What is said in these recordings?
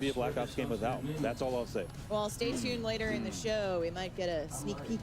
be a Black Ops game without. That's all I'll say. Well, stay tuned later in the show. We might get a sneak peek.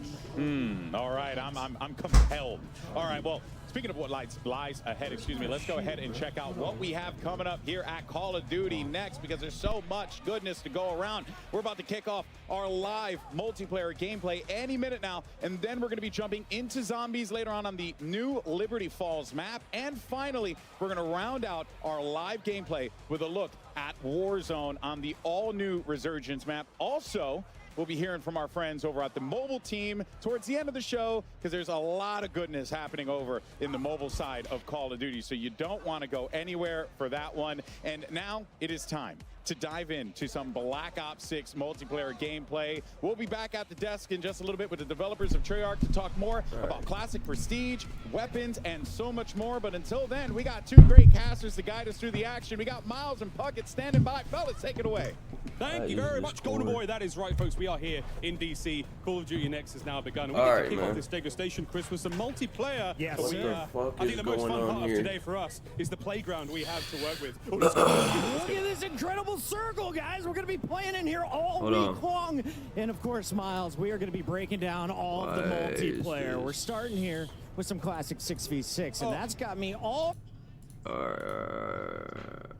All right, I'm compelled. All right, well, speaking of what lies ahead, excuse me, let's go ahead and check out what we have coming up here at Call of Duty next, because there's so much goodness to go around. We're about to kick off our live multiplayer gameplay any minute now, and then we're going to be jumping into zombies later on the new Liberty Falls map. And finally, we're going to round out our live gameplay with a look at Warzone on the all-new Resurgence map. Also, we'll be hearing from our friends over at the mobile team towards the end of the show, because there's a lot of goodness happening over in the mobile side of Call of Duty, so you don't want to go anywhere for that one. And now it is time to dive into some Black Ops 6 multiplayer gameplay. We'll be back at the desk in just a little bit with the developers of Treyarch to talk more about classic prestige, weapons, and so much more. But until then, we got two great casters to guide us through the action. We got Miles and Puckett standing by. Fellas, take it away. Thank you very much, Golden Boy. That is right, folks. We are here in DC. Call of Duty Next has now begun. We get to kick off this degustation, Chris, with some multiplayer. Yes, I think the most fun part of today for us is the playground we have to work with. Look at this incredible circle, guys. We're going to be playing in here all week long. And of course, Miles, we are going to be breaking down all of the multiplayer. We're starting here with some classic 6v6, and that's got me all...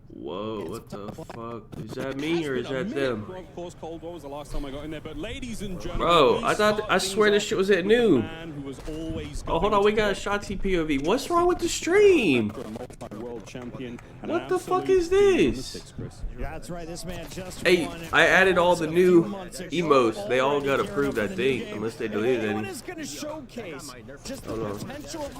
Whoa, what the fuck? Is that me or is that them? Of course, Cold War was the last time I got in there, but ladies and gentlemen, bro, I swear this shit was at noon. Oh, hold on, we got a Shotzi POV. What's wrong with the stream? What the fuck is this? That's right, this man just Hey, I added all the new emotes. They all got approved, I think, unless they deleted any. Hold on.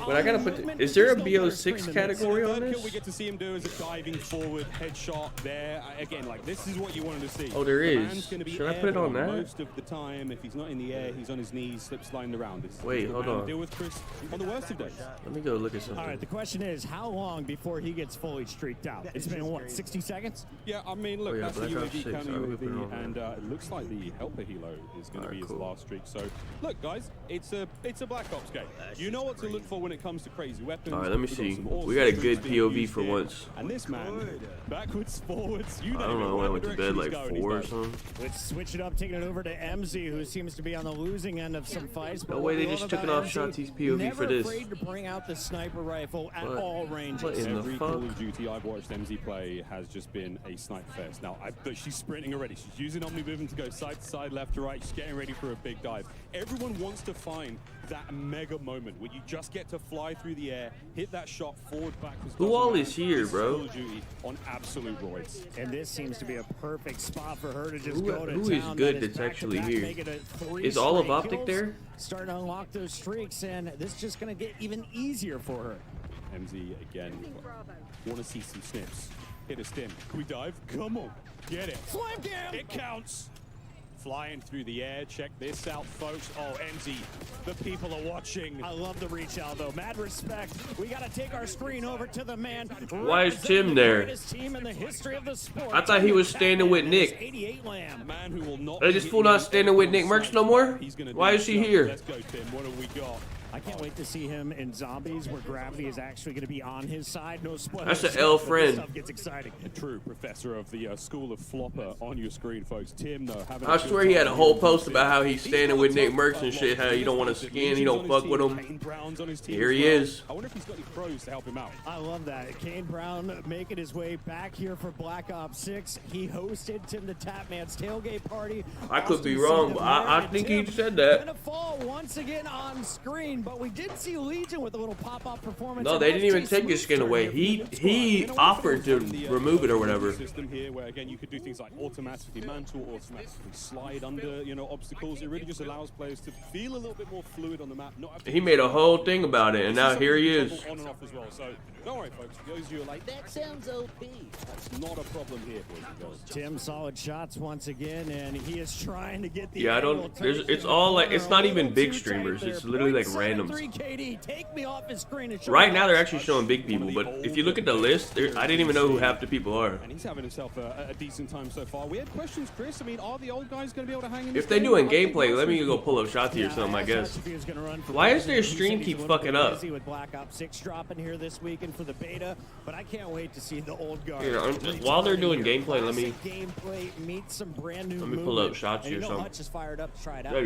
But I gotta put. Is there a BO6 category on this? We get to see him do is a diving forward headshot there. Again, like this is what you wanted to see. Oh, there is. Should I put it on that? Most of the time, if he's not in the air, he's on his knees, slip sliding around. Wait, hold on. Deal with Chris on the worst of days. Let me go look at something. All right, the question is, how long before he gets fully streaked out? It's been what, 60 seconds? Yeah, I mean, look, that's the Black Ops UAV 6, counter UAV, and it looks like the helper helo is going to be his last streak. So, look, guys, it's a Black Ops game. You know what to look for when it comes to crazy weapons. All right, let me see. We got a good POV for once. And this man, backwards, forwards, you I don't know, I went to bed like 4 or something. Let's switch it up, taking it over to MZ, who seems to be on the losing end of some fights. No way, they just took it off Shotzi's POV for this. Never afraid to bring out the sniper rifle at all ranges. What in the Every fuck? Call of Duty I've watched MZ play has just been a snipe fest. Now, she's sprinting already. She's using Omni movement to go side to side, left to right. She's getting ready for a big dive. Everyone wants to find that mega moment where you just get to fly through the air, hit that shot forward, backwards. Who all is here, bro? Call of Duty on absolute roids. And this seems to be a perfect spot for her to just go to who is town. good that's actually here? Is all of Optic there? Starting to unlock those streaks, and this is just going to get even easier for her. MZ again. Want to see some snips. Hit a stim. Can we dive? Come on. Get it. Slam cam! It counts. Flying through the air. Check this out, folks. Oh, MZ, the people are watching. I love the reach out, though. Mad respect. We got to take our screen over to the man. Why is Tim there? Team in the history of the sport. I thought he was standing with Nick. 88 Lamb. Man who will not Is this fool not standing with Nick Merckx no more? Why is he here? Let's go, Tim. What have we got? I can't wait to see him in Zombies, where gravity is actually going to be on his side. No spoilers. That's an L friend. Stuff gets exciting. A true professor of the School of Flopper on your screen, folks. Tim, though, having I swear he had a whole post about how he's standing with Nick Merckx and shit, how you don't want to skin, you don't fuck with him. Here he is. I wonder if he's got any pros to help him out. I love that. Kane Brown making his way back here for Black Ops 6. He hosted Tim the Tapman's tailgate party. I could be wrong, but I think he said that. Gonna fall once again on screen, but we did see Legion with a little pop-up performance. No, they didn't even take his skin away. He offered to remove it or whatever. System here where again you could do things like automatically mantle, automatically slide under, obstacles. It really just allows players to feel a little bit more fluid on the map. He made a whole thing about it, and now here he is. On and off as well. So don't worry, folks. Those of you are like, that sounds OP. That's not a problem here, boys and girls. Tim, solid shots once again, and he is trying to get the. Yeah, I don't. It's all like it's not even big streamers. It's literally like random randoms. 3 KD, take me off his screen and show Right me now how they're to actually showing big people, but if you look at the list, I didn't even know who half the people are. And he's having himself a decent time so far. We had questions, Chris. I mean, are the old guys going to be able to hang in this If they're game? doing gameplay, let me go pull up Shotzi or something, I guess. Why is their stream keep fucking up? Busy with Black Ops 6 dropping here this weekend for the beta, but I can't wait to see the old guard. Here, while they're doing gameplay, let me meet some brand new pull up movement. Shotzi And you or know something. Hutch is fired up to try it out. Yeah,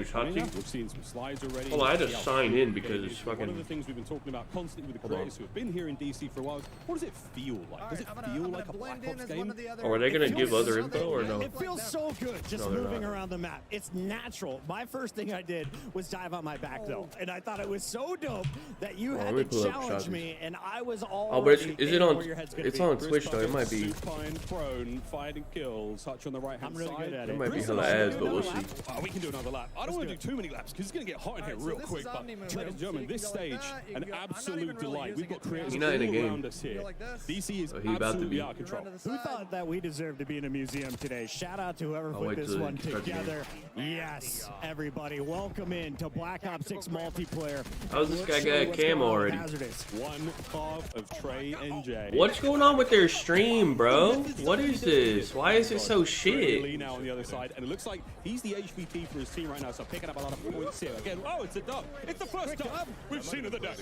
We've seen some slides already. Hold on, I had to Yeah, sign in because it's One of the fucking. things we've been talking about constantly with the creators who have been here in DC for a while is, what does it feel like? Does it feel like a Black Ops game? Or are they gonna give other info or no? It feels so good just No, they're moving not. around the map. It's natural. My first thing I did was dive on my back though, and I thought it was so dope that you let had me to pull up challenge Shotzi. me, and I was all. Oh, but is it on? It's on Twitch though. It might be. Supine, prone, fighting kills, Hutch on the right hand I'm really side. good at It it. might be Chris, hella should we ads, do but we'll another see. lap? Oh, we can do another lap. I don't want to do too many laps because it's going to get hot in here real quick. But, ladies and gentlemen, this stage, an absolute delight. We've got creators You're not in a all game. around us here. DC is Oh, he about to absolutely be. out of control. Who thought that we deserved to be in a museum today? Shout out to whoever put wait this till one it starts together. Yes, everybody, welcome in to Black Ops 6 multiplayer. How's this guy Let's show got what's camo going on with already? Hazardous. One half of Trey and Jay. What's going on with their stream, bro? What is this? Why is it so Trey Lee shit? now on the other side, and it looks like he's the HVT for his team right now, so picking up a lot of points here. Again, oh, it's a dub. It's the first dub we've seen of the day.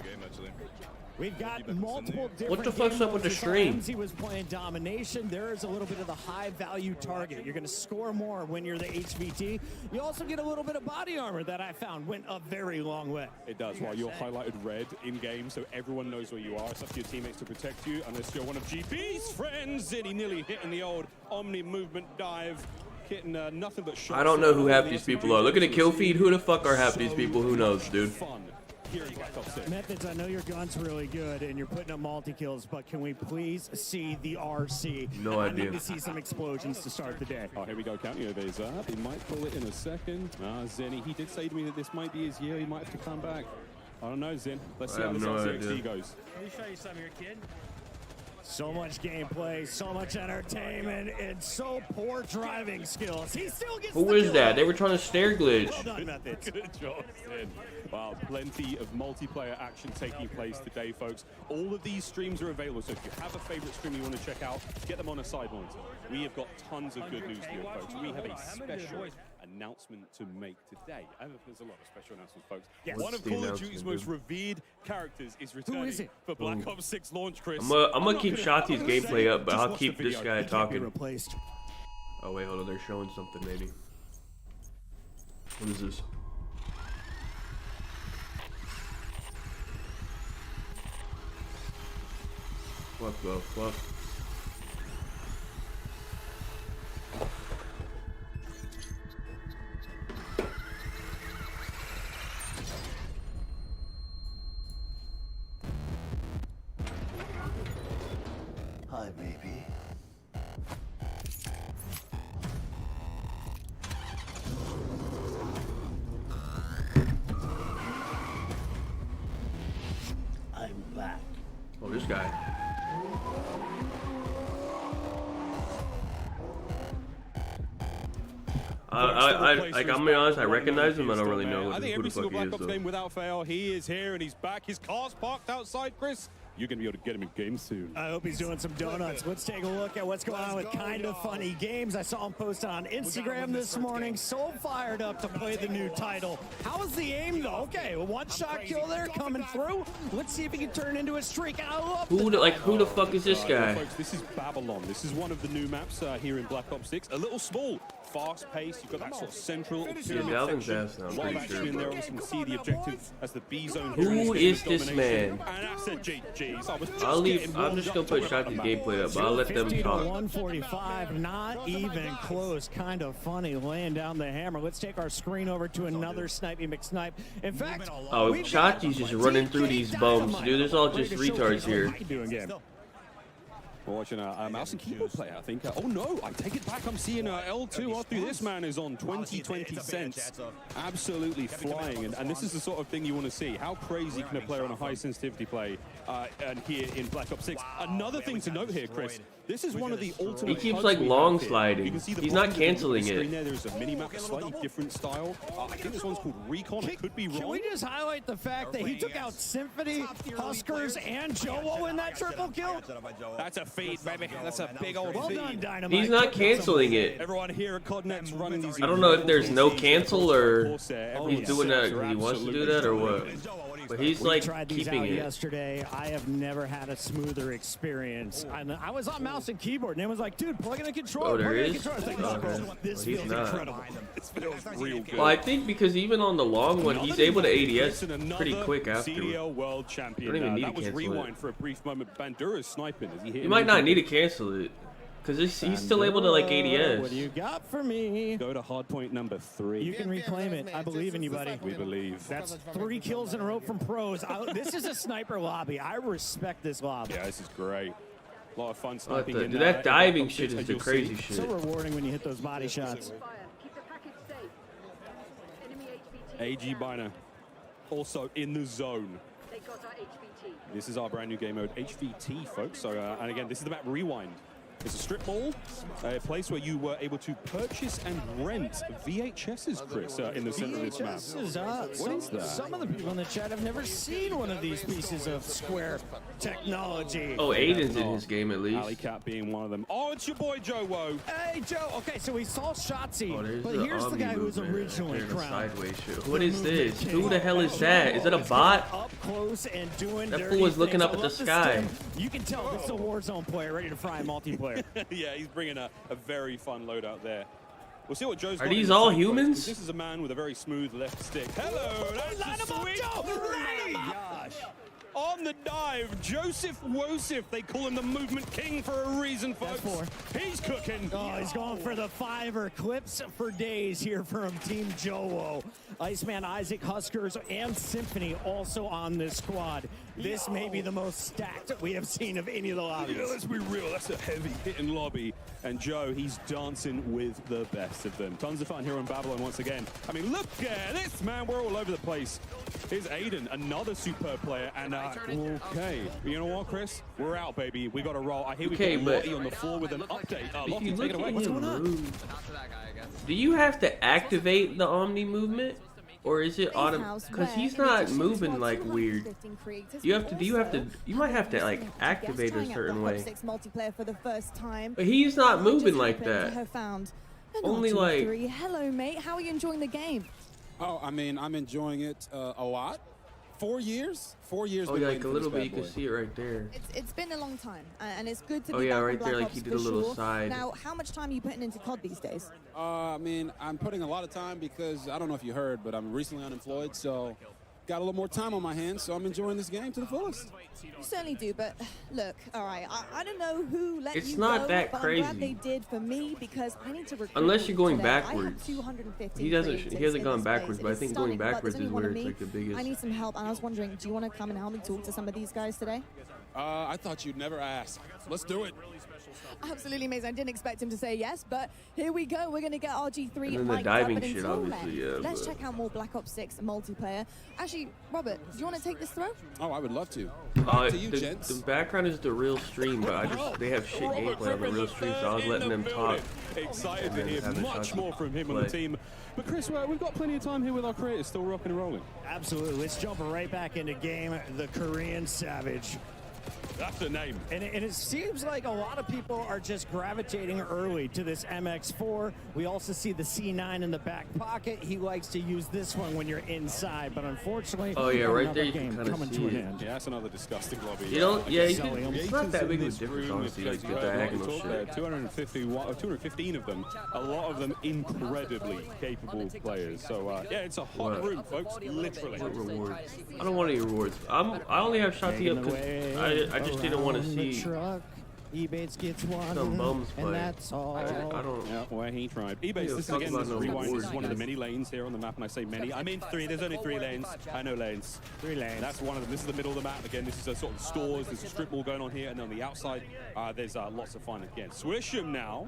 We've got multiple different What the fuck's up with the stream? He was playing domination. There is a little bit of the high value target. You're going to score more when you're the HVT. You also get a little bit of body armor that I found went a very long way. It does, while you're highlighted red in-game, so everyone knows where you are. It's up to your teammates to protect you, unless you're one of GB's friends. Ziddy nearly hitting the old Omni movement dive. Getting nothing but shots. I don't know who half these people are. Look at the kill feed. Who the fuck are half these people? Who knows, dude? Fun here in Black Ops 6. Methods, I know your gun's really good and you're putting up multi-kills, but can we please see the RC? No I idea. need to see some explosions to start the day. Oh, here we go, counting overs up. He might pull it in a second. Zenny, he did say to me that this might be his year. He might have to come back. I don't know, Zen. Let's see I how have this no LCXD idea. goes. Let me show you some of your kid. So much gameplay, so much entertainment, and so poor driving skills. He still gets Who the is kill. that? They were trying to stare glitch. Well done, Methods. Good job, Zen. Wow, plenty of multiplayer action taking place today, folks. All of these streams are available, so if you have a favorite stream you want to check out, get them on a side monitor. We have got tons of good news here, folks. We have a special announcement to make today. There's a lot of special announcements, folks. Yes. One of What's the Call of Duty's announcement, most dude? revered characters is returning is it? for Black Ops 6 launch, Chris. I'm gonna not keep gonna- Shotzi's I'm gonna gameplay say, up, but just I'll watch keep the this video. guy Can't be talking. replaced. Oh wait, hold on. They're showing something maybe. What is this? What the fuck? Hi, baby. I'm back. Oh, this guy. I'm gonna be honest, I recognize him, I don't really know I think who every the single fuck he Black is Ops though. game without fail, he is here and he's back. His car's parked outside, Chris. You're gonna be able to get him in game soon. I hope he's doing some donuts. Let's take a look at what's going on with Kind of Funny Games. I saw him post on Instagram this morning. So fired up to play the new title. How is the aim though? Okay, a one-shot kill there coming through. Let's see if he can turn into a streak. I love Who the fuck is this Well, guy? folks, this is Babylon. This is one of the new maps here in Black Ops 6. A little small, fast-paced. You've got that sort of central pyramid Dalvin's section. ass now, I'm A lot of pretty action sure, in there. bro. Obviously, you can see the objective as the B zone. Who is this domination. man? And that's a GG's. I was just I'm just gonna put Shotzi's gameplay up, but I'll let them 50 to talk. 145, not even close. Kind of funny, laying down the hammer. Let's take our screen over to another Snipey McSnipe. In fact, Oh, we've got Shotzi's just running through these bums, dude. There's all just retards here. We're watching a mouse and keyboard player, I think. Oh no, I take it back. I'm seeing L2 after this man is on 20 cents. Absolutely flying. And this is the sort of thing you want to see. How crazy can a player on a high sensitivity play and here in Black Ops 6? Another thing to note here, Chris, This is one of the ultimate. He keeps hugs like we long have here. sliding. You can see the He's not bottom of the canceling screen it. there. There's a mini map, a slightly different style. I think this one's called Recon. It could be wrong. Can we just highlight the fact that he took out Symphony, Huskers, and Joe in that triple kill? That's a feed, baby. That's a big old Well feed. done, Dynamite. He's not canceling it. Everyone here at CODNet's running these. I don't know if there's no cancel or Everyone's he's doing that because he wants to do that or what. But he's like tried these keeping out it. yesterday. I have never had a smoother experience. I was on mouse and keyboard, and it was like, dude, plug in a controller. Oh, there plug in a is? controller. I was like, Okay. bro, this He's feels not. incredible. This feels real good. Well, I think because even on the long one, he's able to ADS pretty quick after. CDL world champion. You don't even need that to was cancel rewind it. for a brief moment. Bandura's sniping. Is he hitting? You might not need to cancel it because he's still able to like What do ADS. you got for me? Go to hardpoint number 3. You can reclaim it. I believe in you, buddy. We believe. That's 3 kills in a row from pros. This is a sniper lobby. I respect this lobby. Yeah, this is great. A lot of fun What sniping. the, in dude, there. that diving As shit is the you'll crazy see. shit. So rewarding when you hit those body shots. AG Biner also in the zone. This is our brand new game mode, HVT, folks. So, and again, this is the map Rewind. It's a strip mall, a place where you were able to purchase and rent VHSs, Chris, in the center of this map. What is that? Some of the people in the chat have never seen one of these pieces of square technology. Oh, Aiden's in his game at Alley least. Cat being one of them. Oh, it's your boy Joe Woe. Hey, Joe. Okay, so we saw Shotzi, Oh, there's but the here's the Omni guy who was movement originally right there, the crowned. sideways shit. What is this? Who the hell is that? Is that a bot? Up close and doing That dirty fool was looking things. up I at the love sky. stim. You can tell this is a Warzone player ready to fry multiplayer. Yeah, he's bringing a very fun loadout there. We'll see what Joe's Are got in these the all tank, folks, 'cause humans? This is a man with a very smooth left stick. Hello, that's Line a him up, sweet Joe! three. Line him up! On the dive, Joseph Wosif. They call him the movement king for a reason, folks. That's He's cooking. Oh, he's going for the 5 clips for days here from Team Joe. Iceman, Isaac, Huskers, and Symphony also on this squad. This may be the most stacked we have seen of any of the lobbies. Yeah, let's be real. That's a heavy hitting lobby. And Joe, he's dancing with the best of them. Tons of fun here on Babylon once again. I mean, look at this, man. We're all over the place. Here's Aiden, another superb player. And, okay. You know what, Chris? We're out, baby. We got to roll. I hear we Okay, got but Lottie on the floor with an update. If Lottie, you take look it away. at What's him going on? move, do you have to activate the Omni movement? Or is it automatic? Because he's not moving like weird. You have to. Do you have to? You might have to like activate a certain way. Multiplayer for the first time. But he's not moving Just like happened to that. have found an Only R2-3. like. Hello, mate. How are you enjoying the game? Oh, I mean, I'm enjoying it a lot. 4 years? 4 years. Oh been yeah, waiting like a for this little bit. You bad can boy. see it right there. It's been a long time, and it's good to Oh be yeah, back right on Black there, like Ops he did for a little sure. side. Now, how much time are you putting into COD these days? I mean, I'm putting a lot of time because I don't know if you heard, but I'm recently unemployed, so got a little more time on my hands, so I'm enjoying this game to the fullest. You certainly do, but look, all right, I don't know who let It's you not go, that but crazy. I'm glad they did for me because I need to recruit Unless you're going today. I have backwards. 250 He doesn't. creatives He hasn't in gone this backwards, space. but I It's think going stunning, but backwards there's is only where one it's of like the me. biggest. I need some help, and I was wondering, do you want to come and help me talk to some of these guys today? I thought you'd never ask. Let's do it. Absolutely amazing. I didn't expect him to say yes, but here we go. We're going to get RG3 And then the mic'd diving up, and shit, until obviously, then, yeah, let's but- check out more Black Ops 6 multiplayer. Actually, Robert, do you want to take this throw? Oh, I would love to. Back to you, the, gents. the background is the real stream, but I just they have shit gameplay on the real stream, so I was letting them talk. Excited to and hear have a much shot more from him on play. the team. But Chris, we've got plenty of time here with our creators still rocking and rolling. Absolutely. Let's jump right back into game. The Korean Savage. That's the name. And it seems like a lot of people are just gravitating early to this MX4. We also see the C9 in the back pocket. He likes to use this one when you're inside, but unfortunately, Oh, yeah, right there you game can kinda coming see to an it. end. Yeah, that's another disgusting lobby. You don't. Yeah, Selling them. it's not that big of a This difference, room is honestly. Like just the like we diagonal talked about, shit. 215 of them. A lot of them incredibly capable players. So yeah, it's a hot What? room, folks. Literally. What rewards? I don't want any rewards. I only have Shotzi up because I just didn't want to Around the see. truck. Ebates gets one, some bums play. and that's all. I don't. Yeah, where he tried. eBay, Yeah, this is talk again, about this no rewind. This is rewards. one of the many lanes here on the map, and I say many. I mean 3. There's only 3 lanes. I know lanes. 3 lanes. That's one of them. This is the middle of the map. Again, this is a sort of stores. There's a strip mall going on here, and on the outside, there's lots of fun again. Swisham now.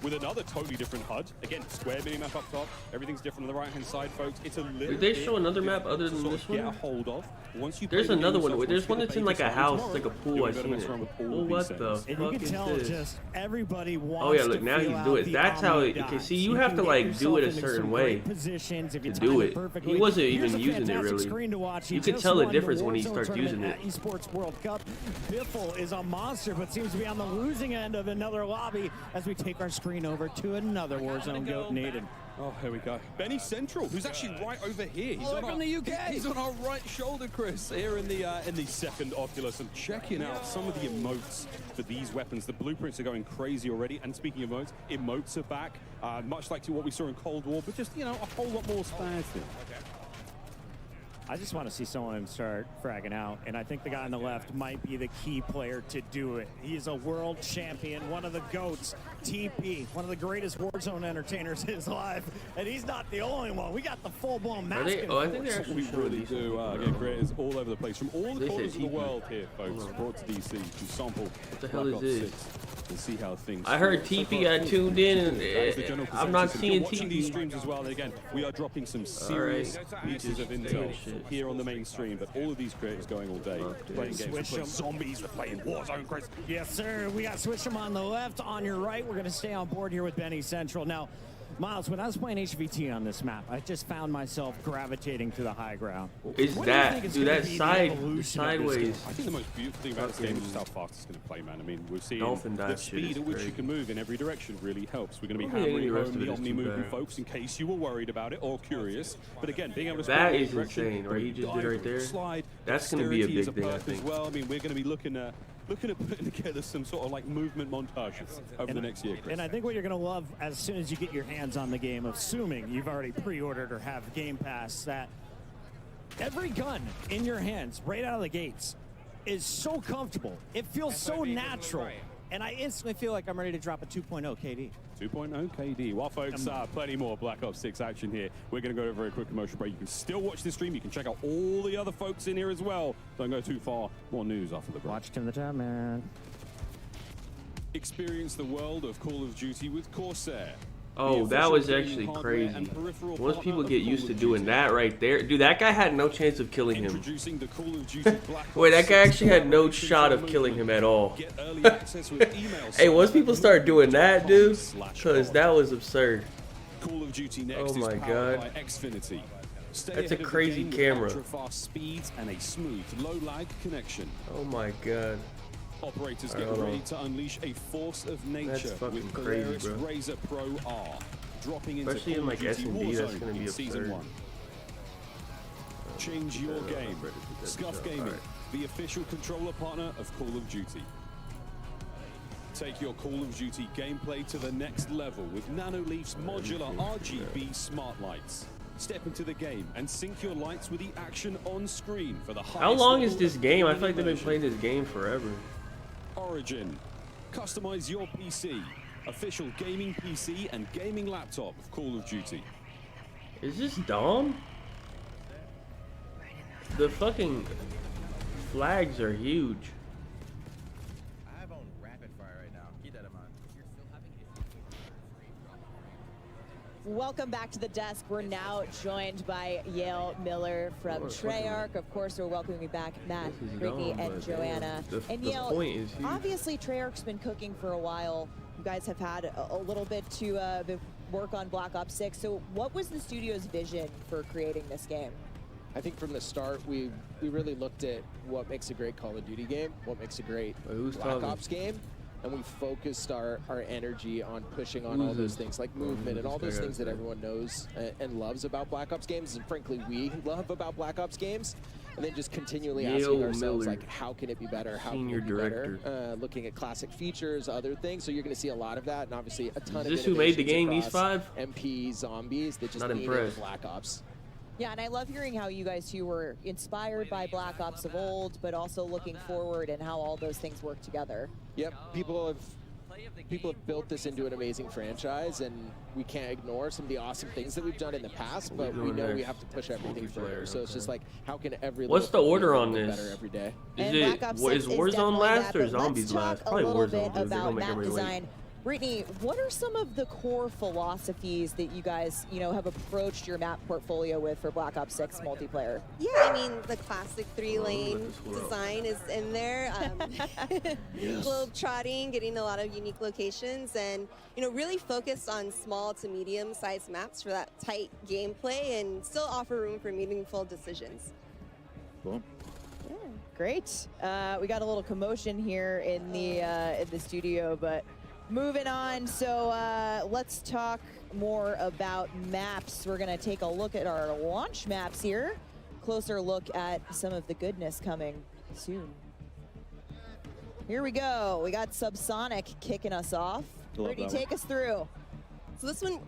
with another totally different HUD. Again, square minimap up top. Everything's different on the right-hand side, folks. It's a little Did they show another map other than sort this of get a one? hold of. Once you There's play the another game one. yourself, There's once one you that's get in the like a base house, on like a pool. you'll I've be able to seen mess it. around with all Well, of what these the settings. And you fuck can is tell this? just everybody wants Oh yeah, look, to now feel he's out doing it. the That's how Omni it. Okay, dots. see, you have can to get like do yourself it a into certain some way great positions if you to time do it. perfectly. He wasn't Here's even a using it fantastic really. screen to watch. He You could just tell the won difference when he Warzone starts using tournament it. at Esports World Cup. Biffle is a monster, but seems to be on the losing end of another lobby as we take our screen over to another Warzone goat, Naden. Oh, here we go. Benny Central, who's actually right over here. He's All from the UK. He's on our right shoulder, Chris, here in the second Oculus, and checking out some of the emotes for these weapons. The blueprints are going crazy already. And speaking of emotes are back, much like to what we saw in Cold War, but just, you know, a whole lot more spares there. I just want to see someone start fragging out, and I think the guy on the left might be the key player to do it. He's a world champion, one of the GOATs, TP, one of the greatest Warzone entertainers is live, and he's not the only one. We got the full-blown Are mask. they? Oh, I think they're actually We showing really these. do get creators all over the place from all the They said corners of the TP. world here, folks. Brought to DC to sample what the hell is this? and see how things. I heard feel. TP got tuned in, and That is the general I'm not consensus. If seeing you're watching these TP. streams as well. And again, we are dropping some serious pieces of intel here on the main stream. But all of these creators going all day, playing games, Switch playing them. zombies, they're playing Warzone, Chris. Yes, sir. We got Swisham on the left. On your right, we're going to stay on board here with Benny Central. Now, Miles, when I was playing HVT on this map, I just found myself gravitating to the high ground. It's What do you think that, is dude. gonna That be the side, evolution of this sideways. game? I think the most beautiful thing about this game is just how fast it's going to play, man. I mean, we're seeing Dolphin the dive shit speed is at which crazy. you can move in every direction really helps. We're going to be I don't think hammering the rest home of the it is Omni too movement, bad. folks, in case you were worried about it or curious. But again, being able to That spot is the direction, insane, right? He just did it right there. Slide, That's gonna be a dexterity is big thing, I perk think. As well. I mean, we're going to be looking at putting together some sort of like movement montages over the next year, Chris. And I think what you're going to love as soon as you get your hands on the game, assuming you've already pre-ordered or have Game Pass, that every gun in your hands right out of the gates is so comfortable. It feels so natural. And I instantly feel like I'm ready to drop a 2.0 KD. 2.0 KD. Well, folks, plenty more Black Ops 6 action here. We're going to go to a very quick commercial break. You can still watch the stream. You can check out all the other folks in here as well. Don't go too far. More news after the break. Watch Tim the Time, man. Experience the world of Call of Duty with Corsair. Oh, that was actually crazy. Once people get used to doing that right there, dude, that guy had no chance of killing him. Introducing the Call of Duty Black Ops Wait, that guy 6 actually had no Operation shot of Movement. killing him at all. Get early access with email Hey, once people start doing that, dude, /com. because that was absurd. Call of Duty Next Oh is my powered God. by Xfinity. Stay That's a ahead of the crazy game with camera. ultra-fast speeds and a smooth, low-lag connection. Oh my god. Operators I get don't know. ready to unleash a force of nature fucking with crazy, Polaris bro. Razor Pro R, dropping into Especially Call in, like, of Duty S&D, that's Warzone gonna be in Season absurd. 1. Change your game. Scuff Gaming, Alright. the official controller partner of Call of Duty. Take your Call of Duty gameplay to the next level with Nanoleaf's modular RGB smart lights. Step into the game and sync your lights with the action on screen for the highest How long is level this of game? I feel like they've been immersion. playing this game forever. Origin. Customize your PC. Official gaming PC and gaming laptop of Call of Duty. Is this Dom? The fucking flags are huge. I have on rapid fire right now. Keep that in mind. Welcome back to the desk. We're now joined by Yale Miller from Treyarch. Of course, we're welcoming back Matt, This is Ricky, dumb, and but, Joanna. And the Yale, point is huge. obviously Treyarch's been cooking for a while. You guys have had a little bit to work on Black Ops 6. So what was the studio's vision for creating this game? I think from the start, we really looked at what makes a great Call of Duty game, what makes a great Who's Black talking? Ops game, and we focused our energy on pushing on all Who's those this? things like movement and all this those guy things that out there? everyone knows and loves about Black Ops games, and frankly, we love about Black Ops games. And then just continually Yale asking ourselves, Miller, like, how can it be better? How Senior can it be Director. better? Looking at classic features, other things. So you're going to see a lot of that, and obviously a ton Is of this who made the innovations game, these across five? MP, zombies that just Not lean into impressed. Black Ops. Yeah, and I love hearing how you guys two were inspired by Black Ops of old, but also looking forward and how all those things work together. Yep, people have built this into an amazing franchise, and we can't ignore some of the awesome things that we've done in the past, but we know we have to push everything further. So it's just like, how can every What's the little order thing on get this? better every day? Is And it Black Ops what 6 is is Warzone definitely last that, or but Zombies let's last? talk Probably a little Warzone, bit dude. They're gonna about make map everybody wait. design. Brittany, what are some of the core philosophies that you guys, have approached your map portfolio with for Black Ops 6 multiplayer? Yeah, I mean, the classic 3-lane design is in there. Globe trotting, getting a lot of unique locations, and, really focused on small to medium-sized maps for that tight gameplay and still offer room for meaningful decisions. Cool. Yeah, great. We got a little commotion here in the studio, but moving on. So let's talk more about maps. We're going to take a look at our launch maps here. Closer look at some of the goodness coming soon. Here we go. We got Subsonic kicking us off. Brittany, take us through. So this one,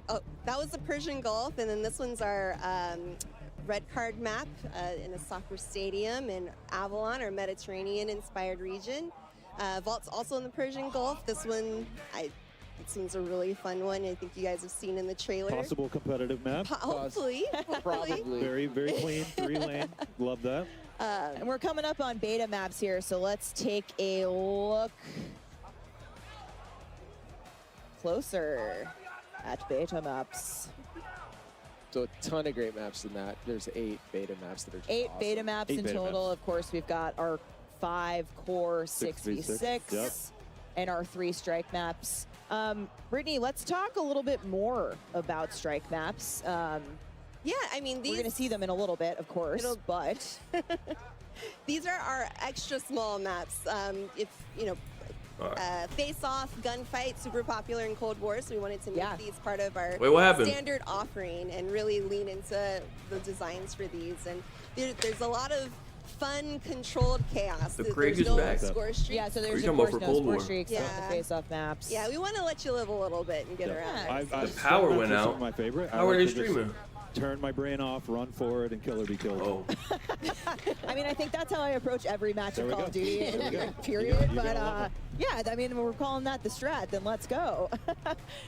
that was the Persian Gulf, and then this one's our red card map in a soccer stadium in Avalon, our Mediterranean-inspired region. Vault's also in the Persian Gulf. This one's a really fun one. I think you guys have seen in the trailer. Possible competitive map. Hopefully. Probably. Very, very clean, 3-lane. Love that. And we're coming up on beta maps here, so let's take a look closer at beta maps. So a ton of great maps in that. There's 8 beta maps that are just 8 awesome. beta maps in total. Of course, we've got our 5 core 6v6 Yep. and our 3 strike maps. Brittany, let's talk a little bit more about strike maps. Yeah, I mean, we're going to see them in a little bit, of course, but these are our extra small maps. Face-off, gunfight, super popular in Cold War, so we wanted to make these part of our standard offering and really lean into the designs for these. And there's a lot of fun, controlled chaos. The Craig is back. Score streaks. Yeah, so there's of course no score streaks on the face-off maps. Yeah, we want to let you live a little bit and get around. The power went out. My favorite. How are they streaming? Turn my brain off, run forward, and kill or be killed. Oh. I mean, I think that's how I approach every match of Call of Duty, period. But yeah, I mean, we're calling that the strat, then let's go.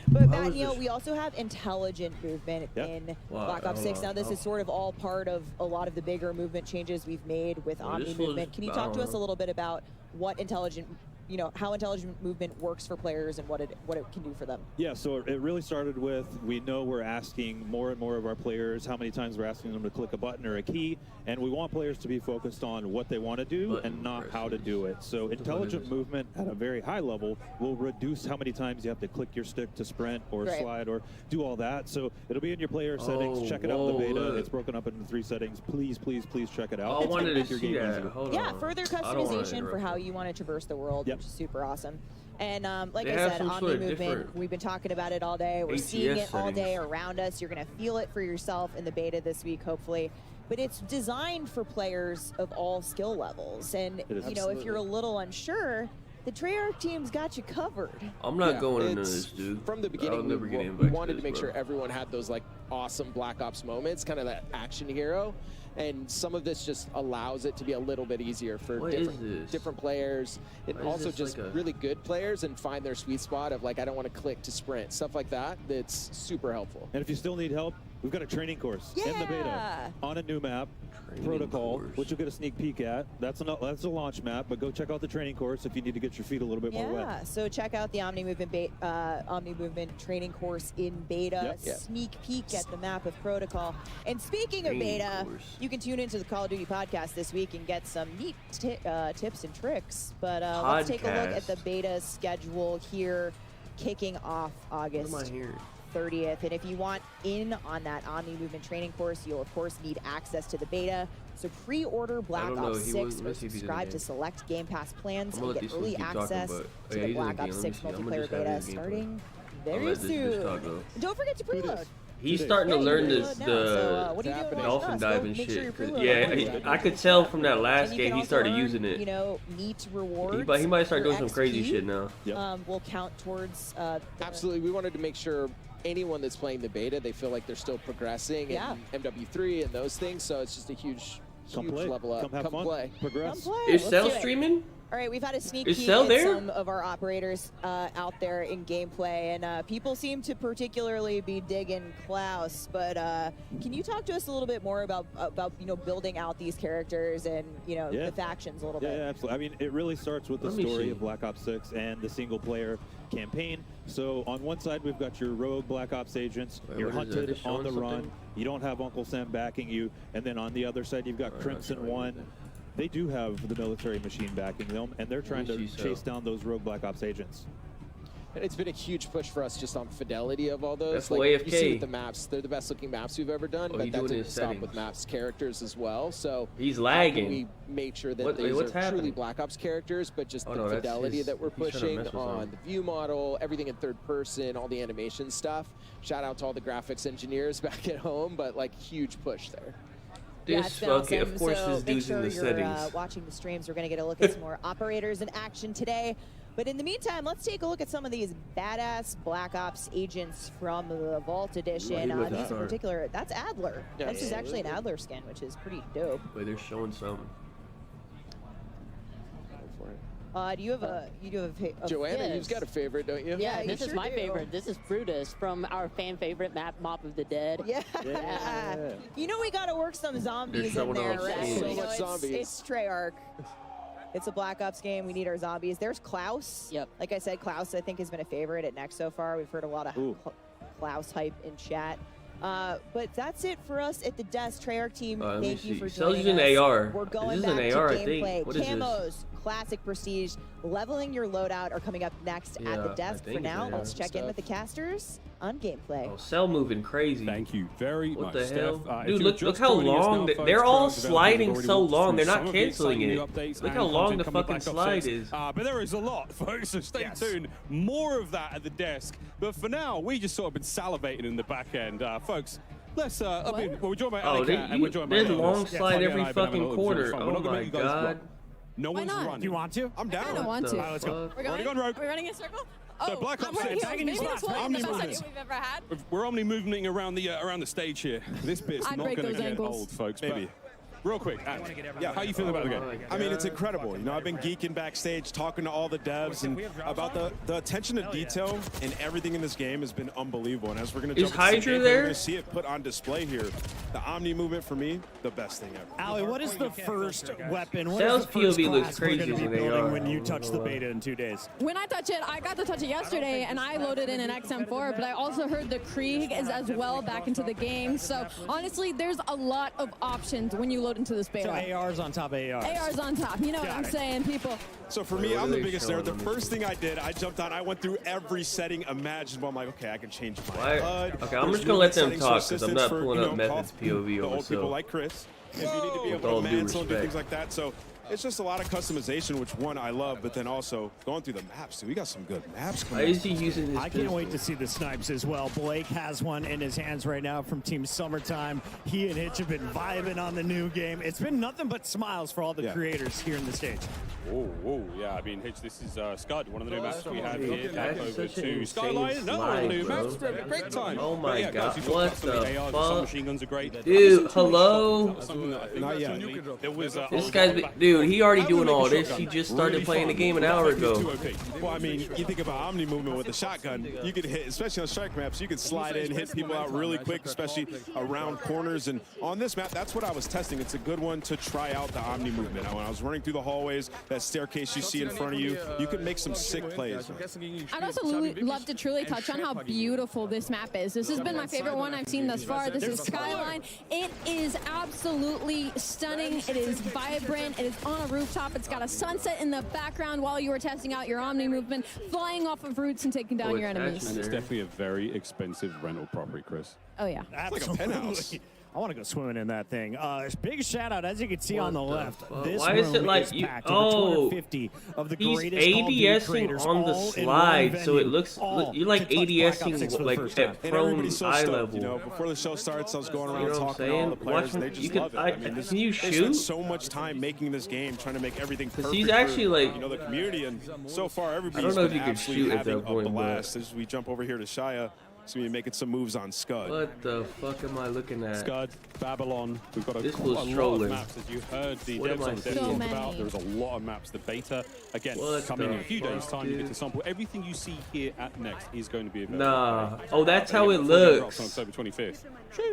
But Matt, we also have intelligent movement in Black Ops 6. Now, this is sort of all part of a lot of the bigger movement changes we've made with Omni movement. Can you talk to us a little bit about what intelligent, how intelligent movement works for players and what it can do for them? Yeah, so it really started with, we know we're asking more and more of our players how many times we're asking them to click a button or a key, and we want players to be focused on what they want to do and not how to do it. So intelligent movement at a very high level will reduce how many times you have to click your stick to sprint or slide or do all that. So it'll be in your player settings. Check it out in the beta. It's broken up into 3 settings. Please, please, please check it out. I wanted to see that. Yeah, further customization for how you want to traverse the world, which is super awesome. And like I said, Omni movement, we've been talking about it all day. We're seeing it all day around us. You're going to feel it for yourself in the beta this week, hopefully. But it's designed for players of all skill levels. And, if you're a little unsure, the Treyarch team's got you covered. I'm not going into this, dude. From the beginning, we wanted to make sure everyone had those awesome Black Ops moments, kind of that action hero. And some of this just allows it to be a little bit easier for different players, and also just really good players, and find their sweet spot of I don't want to click to sprint, stuff like that. That's super helpful. And if you still need help, we've got a training course in the beta on a new map, Protocol, which you'll get a sneak peek at. That's a launch map, but go check out the training course if you need to get your feet a little bit more wet. Yeah, so check out the Omni Movement training course in beta. Sneak peek at the map of Protocol. And speaking of beta, you can tune into the Call of Duty podcast this week and get some neat tips and tricks. But let's take a look at the beta schedule here, kicking off August 30th. And if you want in on that Omni Movement training course, you'll of course need access to the beta. So pre-order Black Ops 6 or subscribe to select Game Pass plans and get early access to the Black Ops 6 multiplayer beta starting very soon. Don't forget to preload. He's starting to learn the dolphin diving shit. Yeah, I could tell from that last game he started using it. Neat rewards. He might start doing some crazy shit now. Will count towards. Absolutely, we wanted to make sure anyone that's playing the beta, they feel like they're still progressing in MW3 and those things. So it's just a huge level up. Come play. Progress. Is Cell streaming? All right, we've had a sneak peek at some of our operators out there in gameplay, and people seem to particularly be digging Klaus. But can you talk to us a little bit more about building out these characters and the factions a little bit? Yeah, absolutely. I mean, it really starts with the story of Black Ops 6 and the single-player campaign. So on one side, we've got your rogue Black Ops agents. You're hunted on the run. You don't have Uncle Sam backing you. And then on the other side, you've got Crimson One. They do have the military machine backing them, and they're trying to chase down those rogue Black Ops agents. And it's been a huge push for us just on fidelity of all those. That's like AFK. you see with the maps, they're the best looking maps we've ever done, but that doing didn't his stop settings. with maps characters as well. So He's lagging. we made sure that What's these are happening? truly Black Ops characters, but just Oh, the no, that's fidelity his- that we're he's trying to pushing mess with on something. the view model, everything in third person, all the animation stuff. Shout out to all the graphics engineers back at home, but like huge push there. Yeah, This it's been fucking, awesome. of course, so this make dude's sure in the you're settings. watching the streams. We're going to get a look at some more operators in action today. But in the meantime, let's take a look at some of these badass Black Ops agents from the Vault Edition. Ooh, These in particular, that's Adler. Yeah, This is actually an Adler skin, which is pretty dope. Wait, they're showing something. Do you have a Joanna, Yes. you've got a favorite, don't you? Yeah, you this is sure my do. favorite. This is Brutus from our fan favorite map, Mop of the Dead. Yeah. You know we got to work some zombies in showing there, off right? so You know, much zombies. It's Treyarch. It's a Black Ops game. We need our zombies. There's Klaus. Yep. Like I said, Klaus I think has been a favorite at Next so far. We've heard a lot of Klaus hype in chat. But that's it for us at the desk. Treyarch team, Let me thank you see. for Sells joining using us. AR. We're going This is back an to AR, I think. gameplay. What is this? Camos, classic prestige, leveling your loadout are coming up next at the Yeah, I desk. For think now, it's let's AR check in stuff. with the casters on gameplay. Oh, Cell moving crazy. Thank you very What much, the Steph. hell? If Dude, you're look just how joining us long. now, folks, They're all Treyarch sliding already so walked long. They're through not some of the canceling exciting it. new updates Look and how long content the coming fucking Black Ops slide 6. is. But there is a lot, folks, so stay tuned. More of that at the desk. But for now, we just sort of been salivating in the back end. Folks, let's, we're joined by Oh, Alec, and we're joined by there's Leonis. long Yeah, slide Tommy and every I have been having fucking a little bit of quarter. fun. We're Oh not gonna my make you guys god. run. No Why one's not? running. Do you want to? I'm down. I kind of want to. All right, let's go. We're Already going rogue. Are we running a circle? So Black Ops 6. Maybe this wasn't the best idea we've ever had. We're only moving around the stage here. This bit's I'd not break going to those get ankles. old, folks. Maybe. But real quick, how you feeling about the game? I mean, it's incredible. You know, I've been geeking backstage, talking to all the devs, and about the attention to detail and everything in this game has been unbelievable. And as we're going to Is jump into Hydra some gameplay, there? we're going to see it put on display here. The Omni movement, for me, the best thing ever. Ali, what is the first weapon? What Cell's is the first POV looks class we're crazy gonna be when they building are. when you touch the beta in 2 days? When I touch it, I got to touch it yesterday, and I loaded in an XM4, but I also heard the Krieg is as well back into the game. So honestly, there's a lot of options when you load into this beta. So AR's on top of ARs. AR's on top. You know what I'm saying, people? So for me, I'm the biggest nerd. The first thing I did, I jumped on, I went through every setting imaginable. I'm like, okay, I can change my Why- HUD. okay, I'm There's just gonna let them settings for talk, 'cause I'm assistance not for, pulling you up know, Method's POV the over old people Cell. like Chris. If you need to be With able all to due mantle and do respect. things like that. So it's just a lot of customization, which one I love, but then also going through the maps, dude. We got some good maps Why coming. is he using his I can't pistol? wait to see the snipes as well. Blake has one in his hands right now from Team Summertime. He and Hitch have been vibing on the new game. It's been nothing but smiles for all the creators here in the stage. Whoa, yeah. I mean, Hitch, this is Scud, one of the new maps we have here. Back That's over such an to insane Skyline. Another one of the new slide, maps. bro. Great time. Oh But my yeah, guys, god, you talked what about some of the ARs, fuck? submachine guns are great. Dude, hello? Something that I think Not yet. actually there was, This guy's been, dude, he already doing all this. He just started Really playing the fun. game an hour ago. Well, I mean, you think about Omni movement with the shotgun, you could hit, especially on strike maps, you could slide in, hit people out really quick, especially around corners. And on this map, that's what I was testing. It's a good one to try out the Omni movement. When I was running through the hallways, that staircase you see in front of you, you can make some sick plays. I'd also love to truly touch on how beautiful this map is. This has been my favorite one I've seen thus far. This is Skyline. It is absolutely stunning. It is vibrant. It is on a rooftop. It's got a sunset in the background while you were testing out your Omni movement, flying off of roofs and taking down your enemies. And it's definitely a very expensive rental property, Chris. Oh, yeah. Absolutely. penthouse. I want to go swimming in that thing. Big shout out, as you can see What on the the left. fuck? This Why is it room like is you- packed. oh, Over 250 of the He's greatest Call of Duty ADSing creators on the all in one slide, so it venue, looks all you're like to touch Black Ops 6 ADSing for the like first at time. And prone everybody's so eye stoked, level. you know, before the show starts, I was going around You know what I'm talking to all the saying? players, Watch and they him- just you can- love it. I- I mean, can you they spent shoot? so much time making this game, trying to make everything perfect he's for, actually, like- you know, the community, and so far everybody's I don't know if been you can absolutely shoot at that having point, a but- blast. As we jump over here to Shia, He's going to be making some moves on Scud. What the fuck am I looking at? Scud, Babylon. We've got a lot trolling. of maps, as you heard the What devs am I on seeing? talk So about. many. There's a lot of maps. The beta, again, coming in a few days' time, you get to sample. Everything you see here at Next is going to be available. Nah. Oh, that's how it Drops on looks. October 25th.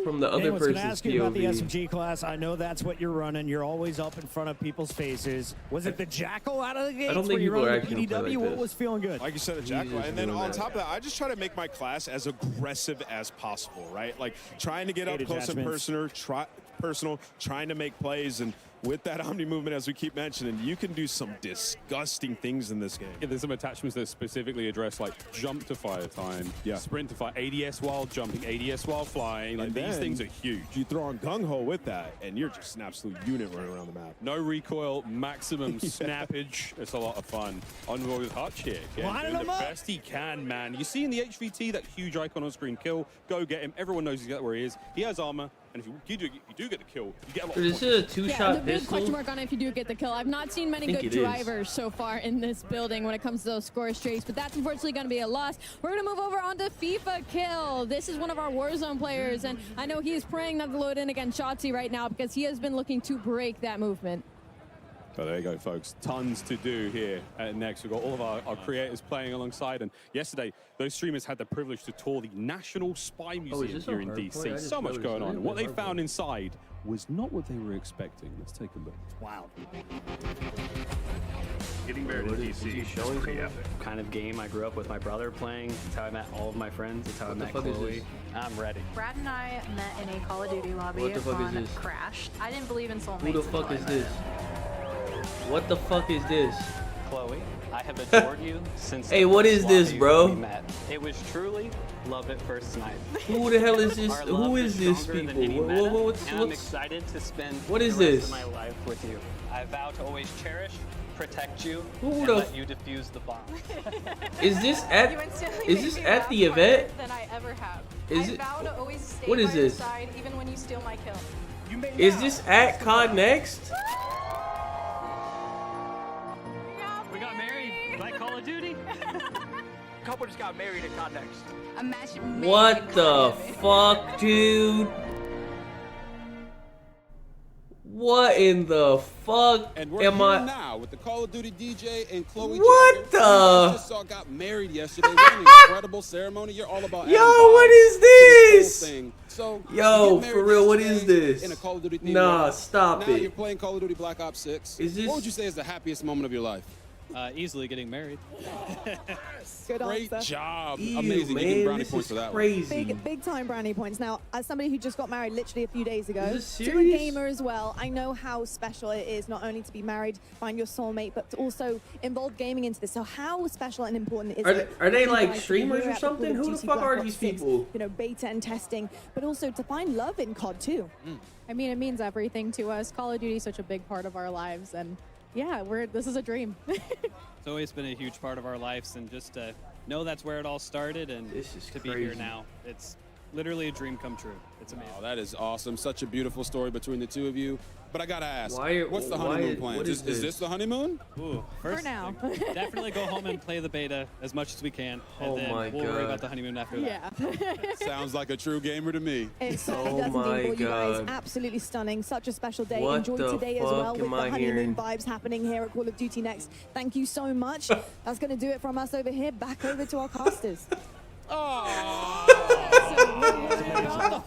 From the other Anyone's gonna person's ask you about the POV. SMG class. I know that's what you're running. You're always up in front of people's faces. Was it the Jackal out of the gates? don't think Were you people are running actually the gonna play PDW? like What this. was feeling good? Like you said, a Jackal. And then on top of that, I just try to make my class as aggressive as possible, right? Like trying to get up close and personal, trying to make plays. And with that Omni movement, as we keep mentioning, you can do some disgusting things in this game. Yeah, there's some attachments that specifically address like jump to fire time, sprint to fire, ADS while jumping, ADS while flying. Like these things are huge. You throw on gung ho with that, and you're just an absolute unit running around the map. No recoil, maximum snappage. It's a lot of fun. Onward with Hutch here. Lining Doing him the up. best he can, man. You see in the HVT that huge icon on screen kill. Go get him. Everyone knows exactly where he is. He has armor, and if you do get the kill, you get a lot of Is points. it a Yeah, two-shot the big pistol? question mark on it if you do get the kill. I've not seen many think good it is. drivers so far in this building when it comes to those score streaks, but that's unfortunately going to be a loss. We're going to move over onto FIFA Kill. This is one of our Warzone players, and I know he is praying not to load in against Shotzi right now because he has been looking to break that movement. So there you go, folks. Tons to do here at Next. We've got all of our creators playing alongside. And yesterday, those streamers had the privilege to tour the National Spy Museum this here on in hardcore? I DC. just So much noticed going it. on. And what they Hardcore. found inside was not what they were expecting. Let's take a look. Wow. Getting married in DC is showing pretty something? epic. Kind of game I grew up with my brother playing. It's how I met all of my friends. It's how I What the met fuck is Chloe. this? I'm ready. Brad and I met in a Call of Duty lobby What the fuck is on this? Crash. I didn't believe in soulmates. Who the fuck until is I met this? him. What the fuck is this? Chloe, I have adored you since Hey, the what first is this, lobby bro? we met. It was truly love at first sight. Who the hell is this? Our Who love is this stronger than people? any meta, What's and I'm excited to spend What is the rest this? of my life with you. I vow to always cherish, protect you, Who and the let you defuse the bomb. Is this at? You instantly Is make this me at laugh the harder event? Than I ever have. Is I it- vow to always stay what is by your this? side even when you steal my kill. Is this at COD Next? We got married like Call of Duty. Couple just got married at Context. A match What the fuck, dude? What in the fuck And we're am here I? now with the Call of Duty DJ and Chloe. What Jackson, the- who you guys just saw got married yesterday. What an incredible ceremony! You're all about. Yo, adding what vibes is to this this? whole thing. So Yo, you get for married real, what is yesterday this? In a Call of Duty theme. Nah, right? stop now it. You're playing Call of Duty Black Ops 6. Is this- What would you say is the happiest moment of your life? Easily getting married. Good Great answer. job. Ew, Amazing. man, You get brownie this points is for that one. crazy. Big time brownie points. Now, as somebody who just got married literally a few days ago, Is this to a serious? gamer as well, I know how special it is not only to be married, find your soulmate, but to also involve gaming into this. So how special and important is it? Are they for you like guys to be streamers here or at the Call of something? Who the Duty fuck Black are Ops these 6, people? You know, beta and testing, but also to find love in COD too. I mean, it means everything to us. Call of Duty is such a big part of our lives, and yeah, this is a dream. It's always been a huge part of our lives, and just to know that's where it all started, and This is to be here crazy. now, it's literally a dream come true. It's amazing. Oh, that is awesome. Such a beautiful story between the two of you. But I gotta ask, what's the why- honeymoon what plans? is Is this this? the honeymoon? Ooh, first, now. definitely go home and play the beta as much as we can, and Oh then my we'll worry God. about the honeymoon after that. Yeah. Sounds like a true gamer to me. It certainly Oh does my indeed. Well, you guys, God. absolutely stunning. Such a special day. What Enjoy the today as fuck well with am the I honeymoon hearing? vibes happening here at Call of Duty Next. Thank you so much. That's going to do it from us over here. Back over to our casters.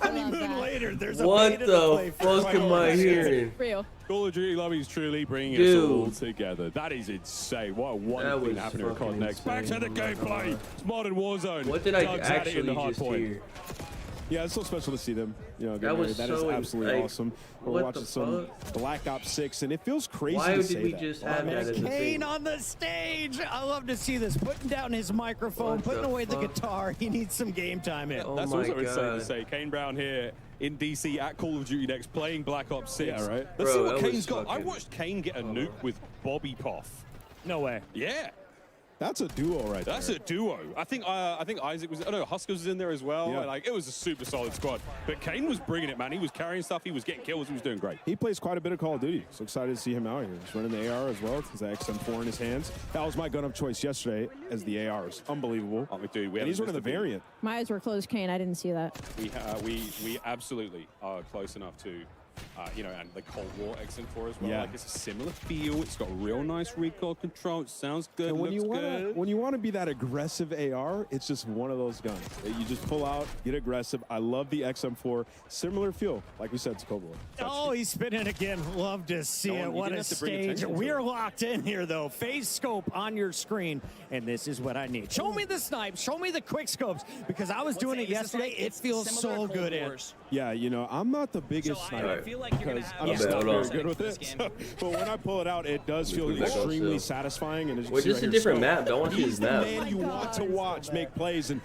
Honeymoon later. There's a What beta to play the for fuck am I hearing? Real. Call of Duty Lobby is truly bringing Dude. us all together. That is insane. What a That wonderful thing was happening at COD fucking Next. Back to the insane. gameplay. It's modern Warzone. What did I Doug's had it in the actually hard just point. hear? Yeah, it's so special to see them. You know, get That was married. That is so absolutely like, awesome. We're what watching the some fuck? Black Ops 6, and it feels crazy Why to did say we that. just Oh, have man, that as a Kane thing? on the stage. I love to see this. Putting down his microphone, What putting the away the fuck? guitar. He needs some game time in. Oh That's my also insane God. to say. Kane Brown here in DC at Call of Duty Next playing Black Ops 6. Yeah, right. Let's see Bro, what that was Kane's got. I fucking- watched Kane get a nuke with Bobby Poff. No way. Yeah. That's a duo right there. That's a duo. I think Isaac was. Oh no, Huskers was in there as well. Yeah. Like it was a super solid squad. But Kane was bringing it, man. He was carrying stuff. He was getting kills. He was doing great. He plays quite a bit of Call of Duty. So excited to see him out here. He's running the AR as well. He's XM4 in his hands. That was my gun of choice yesterday as the ARs. Unbelievable. Oh, dude, and he's running the variant. My eyes were closed, Kane. I didn't see that. We absolutely are close enough to. You know, and the Cold War XM4 as well. Yeah. Like it's a similar feel. It's got real nice recoil control. It sounds good. And looks good. when you want to be that aggressive AR, it's just one of those guns that you just pull out, get aggressive. I love the XM4. Similar feel, like we said, to Cold War. Oh, he's spinning again. Love to see it. What a stage. We're locked in here, though. Phase scope on your screen, and this is what I need. Show me the snipes. Show me the quick scopes, because I was doing it yesterday. It feels so good in. Yeah, you know, I'm not the biggest sniper. I feel like you're because gonna I'm have not very good with it. So, but when I pull it out, it does feel extremely satisfying. And wait, this is a different map. Don't want to see this map. He's the man you want to watch make plays, and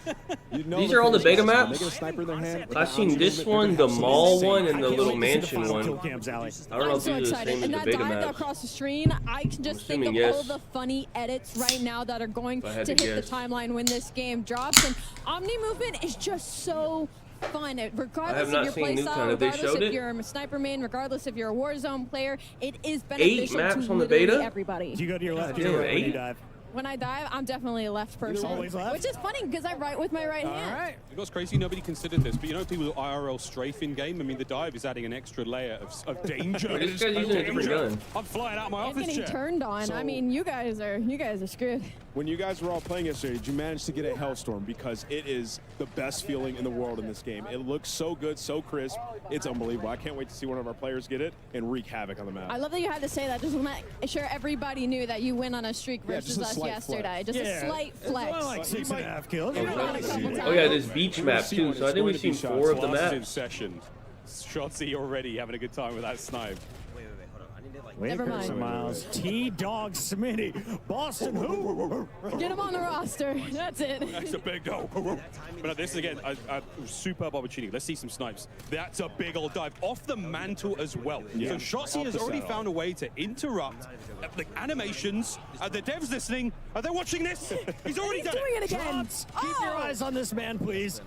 you know these are all the beta maps. A sniper in their hand. I've seen this one, the mall one, and the little mansion one. I don't know I'm if so these are the excited. same as And the that beta dive maps. across the screen, I can just think of assuming all the funny edits right now that are going to hit the timeline when this game drops. And Omni movement is just so fun. Regardless of your playstyle, regardless if you're a sniper main, regardless if you're a Warzone player, it is beneficial to literally everybody. Do you go to your left or your right when you dive? When I dive, I'm definitely a left person. Always left? Which is funny because I write with my right hand. All right. It was crazy. Nobody considered this, but you know, people with IRL strafe in game. I mean, the dive is adding an extra layer of danger. Wait, this guy's using a different gun. I'm flying out of my And office getting chair. turned on. I mean, you guys are screwed. When you guys were all playing yesterday, did you manage to get a Hellstorm? Because it is the best feeling in the world in this game. It looks so good, so crisp. It's unbelievable. I can't wait to see one of our players get it and wreak havoc on the map. I love that you had to say that. Just to make sure everybody knew that you went on a streak versus us yesterday. Just a slight flex. Well, like 6.5 kills. Oh yeah, this beach map too. So I think we've seen 4 of the Last in maps. session. Shotzi already having a good time with that snipe. Never mind. Miles. T-Dog Smitty. Boston who? Get him on the roster. That's it. That's a big go. But this again, a superb opportunity. Let's see some snipes. That's a big old dive off the mantle as well. Yeah. So Shotzi has already found a way to interrupt the animations. Are the devs listening? Are they watching this? He's already done doing it again. Shots. Keep your eyes on this man, please.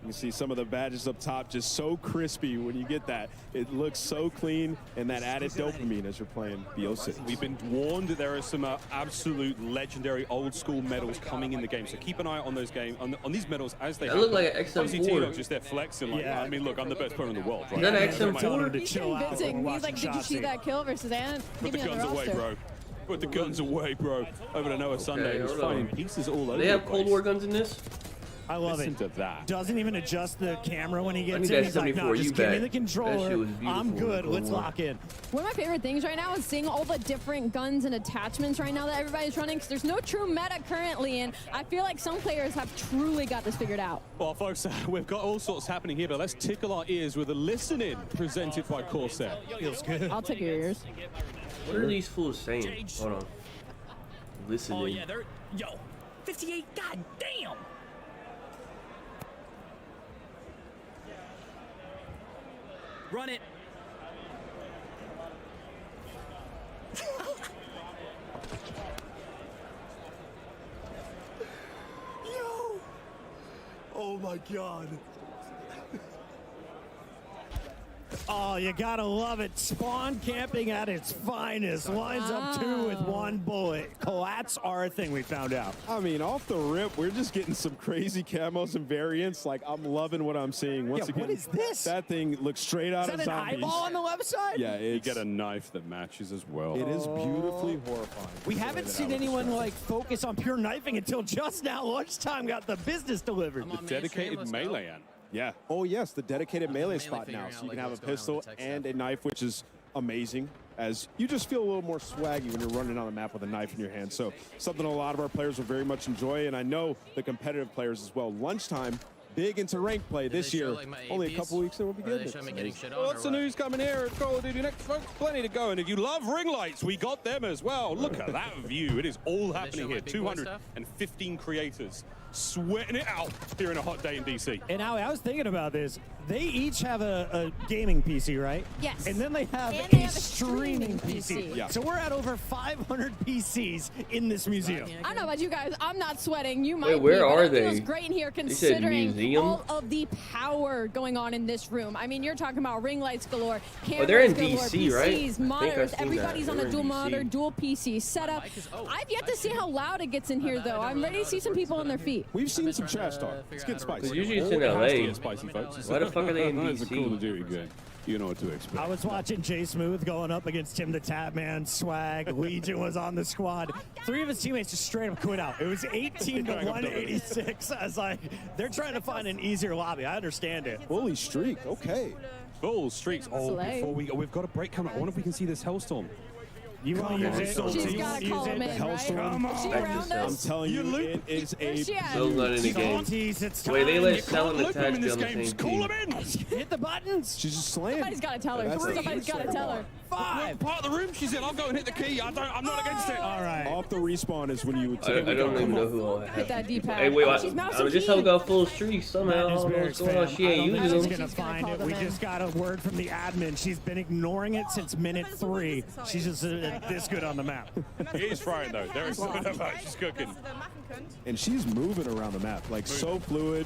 You see some of the badges up top just so crispy when you get that. It looks so clean, and that added dopamine as you're playing BO6. We've been warned that there are some absolute legendary old school medals coming in the game. So keep an eye on those on these medals as they happen. That look like an XM4. Just there flexing like, I mean, look, I'm the best player in the world. Right? Is that an XM4? He's convincing. He's like, did you see that kill versus Ant? Put the guns away, bro. Put the guns away, bro. Over to Noah Sunday. He's finding pieces all over. They have Cold War guns in this? I love Listen it. to that. Doesn't even adjust the camera when he gets I in. need He's that like, no, 74, just you give me bet. the controller. That shit was beautiful I'm good. in Let's Cold War. lock in. One of my favorite things right now is seeing all the different guns and attachments right now that everybody's running, because there's no true meta currently, and I feel like some players have truly got this figured out. Well, folks, we've got all sorts happening here, but let's tickle our ears with a listening presented by Corsair. Feels good. I'll take your ears. What are these fools saying? Hold on. Listening. Oh yeah, they're 58. God damn. Run it. Yo! Oh my god. Oh, you gotta love it. Spawn camping at its finest. Lines up 2 with 1 bullet. Collats are a thing, we found out. I mean, off the rip, we're just getting some crazy camos and variants. Like, I'm loving what I'm seeing. Once again, what is this? That thing looks straight out Is of that an zombies. eyeball on the left side? Yeah, You it's, get a knife that matches as well. it is beautifully horrifying. We haven't seen anyone like focus on pure knifing until just now. Lunchtime got the business delivered. The dedicated melee ant. Yeah. Oh, yes, the dedicated melee spot now. So you can have a pistol and a knife, which is amazing, as you just feel a little more swaggy when you're running on the map with a knife in your hand. So something a lot of our players will very much enjoy, and I know the competitive players as well. Lunchtime, big into rank play this year. Only a couple weeks and we'll be good. Well, that's the news coming here at Call of Duty next, folks. Plenty to go. And if you love ring lights, we got them as well. Look at that view. It is all happening here. 215 creators sweating it out here in a hot day in DC. And now I was thinking about this. They each have a gaming PC, right? Yes. And then they have a streaming PC. Yeah. So we're at over 500 PCs in this museum. I don't know about you guys. I'm not sweating. You might Wait, where be, are but they? It feels great in here said considering museum? all of the power going on in this room. I mean, you're talking about ring lights galore, cameras they're in galore, DC, right? PCs, I think I've monitors. seen Everybody's that. on They're a in dual DC. monitor, dual PC setup. I've yet to see how loud it gets in here, though. I'm ready to see some people on their feet. We've seen some trash talk. It's getting spicy. Because usually it's in It has to LA. get spicy, folks. Why the fuck are they in It's a DC? Call of Duty game. You know what to expect. I was watching Jay Smooth going up against Tim the Tap Man, Swag, Legion was on the squad. 3 of his teammates just straight up quit out. It was 18 to 186. I was like, they're trying to find an easier lobby. I understand it. Bully streak, okay. Full streaks. Oh, Slay. before we've got a break coming. I wonder if we can see this Hellstorm. You want to use it? She's got to call him in, right? Hellstorm. Is she around I'm us? telling you, it is a Where's she at? Still not in the game. Wait, they let Cell and Attach be on the same team. Hit the buttons. She's just slammed. Somebody's got to tell her. That's Somebody's got to tell her. 5. Part of the room she's in. I'll go and hit the key. I'm not against it. All right. Off the respawn is when you I don't even know who all Hit has. that D-pad. Hey, wait, She's I mousing just how key. got full streaks somehow. I don't know what's going on. She ain't She's using them. gonna find it. We just got a word from the admin. She's been ignoring it since minute 3. She's just this good on the map. He is frying though. There is no doubt. She's cooking. And she's moving around the map, like so fluid.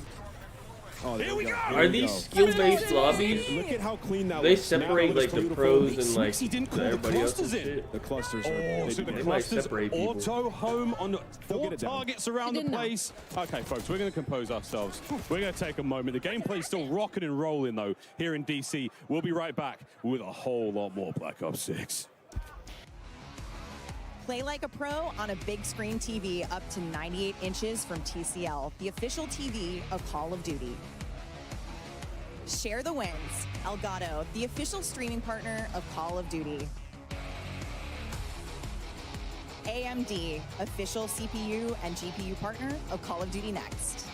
Oh, Here we go. Are these skill-based lobbies? Look at how clean that They looks. separate Now like the beautiful. pros and like He didn't call the everybody else. clusters and in. shit. The clusters Oh, are. so the might clusters separate people. auto home on They'll 4 get it down. targets around He the didn't know. place. Okay, folks, we're going to compose ourselves. We're going to take a moment. The gameplay's still rocking and rolling though here in DC. We'll be right back with a whole lot more Black Ops 6. Play like a pro on a big screen TV up to 98 inches from TCL, the official TV of Call of Duty. Share the wins. Elgato, the official streaming partner of Call of Duty. AMD, official CPU and GPU partner of Call of Duty Next.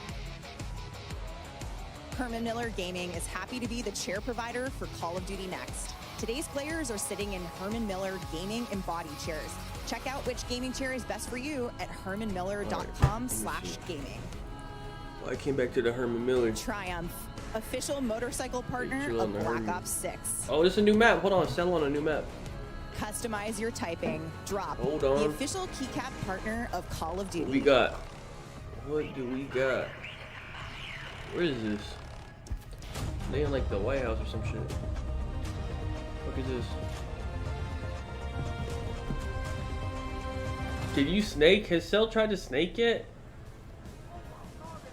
Herman Miller Gaming is happy to be the chair provider for Call of Duty Next. Today's players are sitting in Herman Miller Gaming embodied chairs. Check out which gaming chair is best for you at hermanmiller.com/gaming. I came back to the Herman Miller. Triumph, official motorcycle partner chill of on the Black Herman. Ops 6. Oh, this is a new map. Hold on, Cell on a new map. Customize your typing. Drop, Hold the on. official keycap partner of Call of Duty. What we got? What do we got? Where is this? They in like the White House or some shit. What is this? Did you snake? Has Cell tried to snake yet?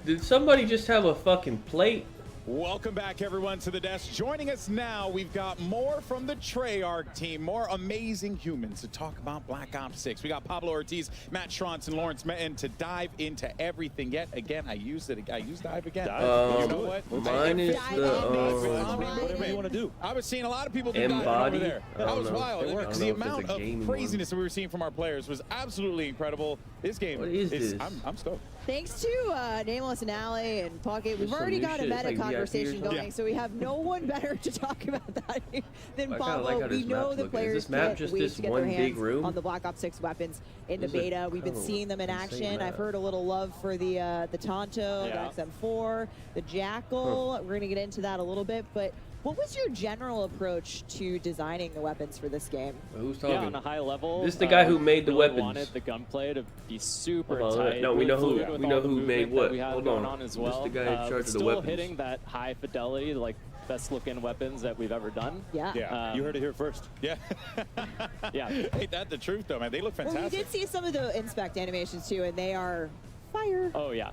Did somebody just have a fucking plate? Welcome back, everyone, to the desk. Joining us now, we've got more from the Treyarch team, more amazing humans to talk about Black Ops 6. We got Pablo Ortiz, Matt Schrontz, and Lawrence Metten to dive into everything. Yet again, I used dive again. You know what? Mine is the whatever you want to do. I was seeing a lot of people do diving Embody? over there. I That don't was know. wild. I don't The know if amount it's a of gaming craziness that we were seeing from our players was absolutely incredible. This game What is this? I'm stoked. Thanks to Nameless and Alley and Pocket, we've There's already some new got a shit. meta It's like VIP or conversation something. going, so we have no one better to talk about that than I kinda Pablo. like how We this know map's the looking. Is players this map can't just wait this to get one their big hands room? on the Black Ops 6 weapons in the This is a beta. We've been kind of seeing them in insane action. map. I've heard a little love for the Tonto, Yeah. the XM4, the Jackal. We're going to get into that a little bit, but what was your general approach to designing the weapons for this game? Who's Yeah, talking? on a high level. This is the guy who made the really weapons. wanted the gunplay to be super Hold on, tight. no, we know really who- fluid with we all know the who movement made that what. We have Hold going on. as This well. the guy in charge of the still weapons. hitting that high fidelity, like best looking weapons that we've ever done. Yeah. You heard it here first. Yeah. Yeah. Ain't that the truth, though, man? They look Well, we fantastic. did see some of the inspect animations too, and they are fire. Oh yeah,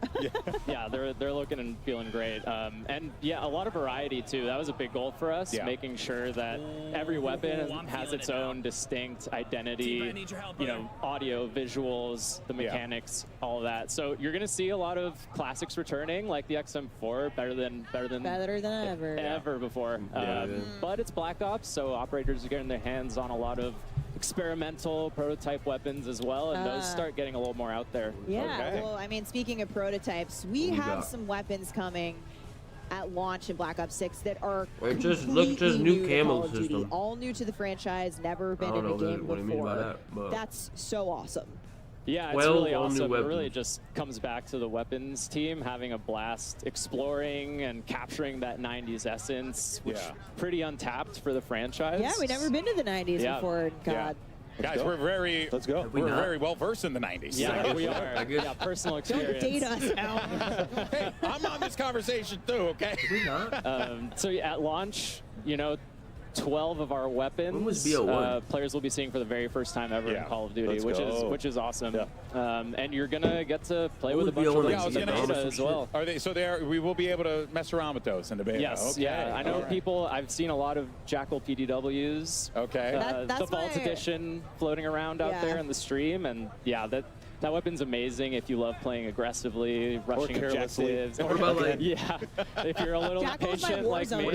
yeah. They're looking and feeling great, and yeah, a lot of variety too. That was a big goal for us, Yeah. making sure that every weapon has its own distinct identity. You know, audio, visuals, the mechanics, all of that. So you're gonna see a lot of classics returning, like the XM4, better than ever before. But it's Black Ops, so operators are getting their hands on a lot of experimental prototype weapons as well, and those start getting a little more out there. Yeah, well, I mean, speaking of prototypes, we What we have got? some weapons coming at launch in Black Ops 6 that are Wait, just completely new to camo Call of Duty, system. all new to the franchise, never been don't in a know game what you mean by before. that, but- That's so awesome. Yeah, it's really awesome. It really just comes back to the weapons team having a blast exploring and capturing that 90s essence, which is pretty untapped for the franchise. Yeah, we've never been to the 90s before. God. Guys, we're very we're very well versed in the 90s. Yeah, we are. Yeah, personal experience. Don't date us now. Hey, I'm on this conversation too, okay? So at launch, you know, 12 of our weapons players will be seeing for the very first time ever in Call of Duty, which is awesome. And you're gonna get to play with a bunch of those in the beta as well. Are they? So we will be able to mess around with those in the beta. Yes, yeah. I know people. I've seen a lot of Jackal PDWs. Okay. The Vault Edition floating around out there in the stream, and that weapon's amazing if you love playing aggressively, rushing objectives. What about like, if you're a little impatient like me.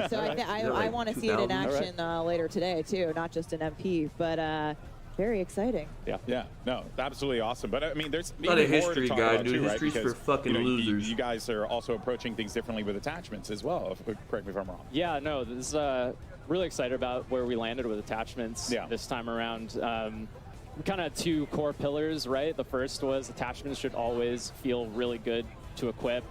So I want to see it in action later today too, not just an MP, but very exciting. Yeah, no, absolutely awesome. But I mean, there's not a history guide, dude. Too, right? History's because, for fucking losers. You guys are also approaching things differently with attachments as well. Correct me if I'm wrong. Yeah, no, this is really excited about where we landed with attachments this time around. Kind of two core pillars, right? The first was attachments should always feel really good to equip,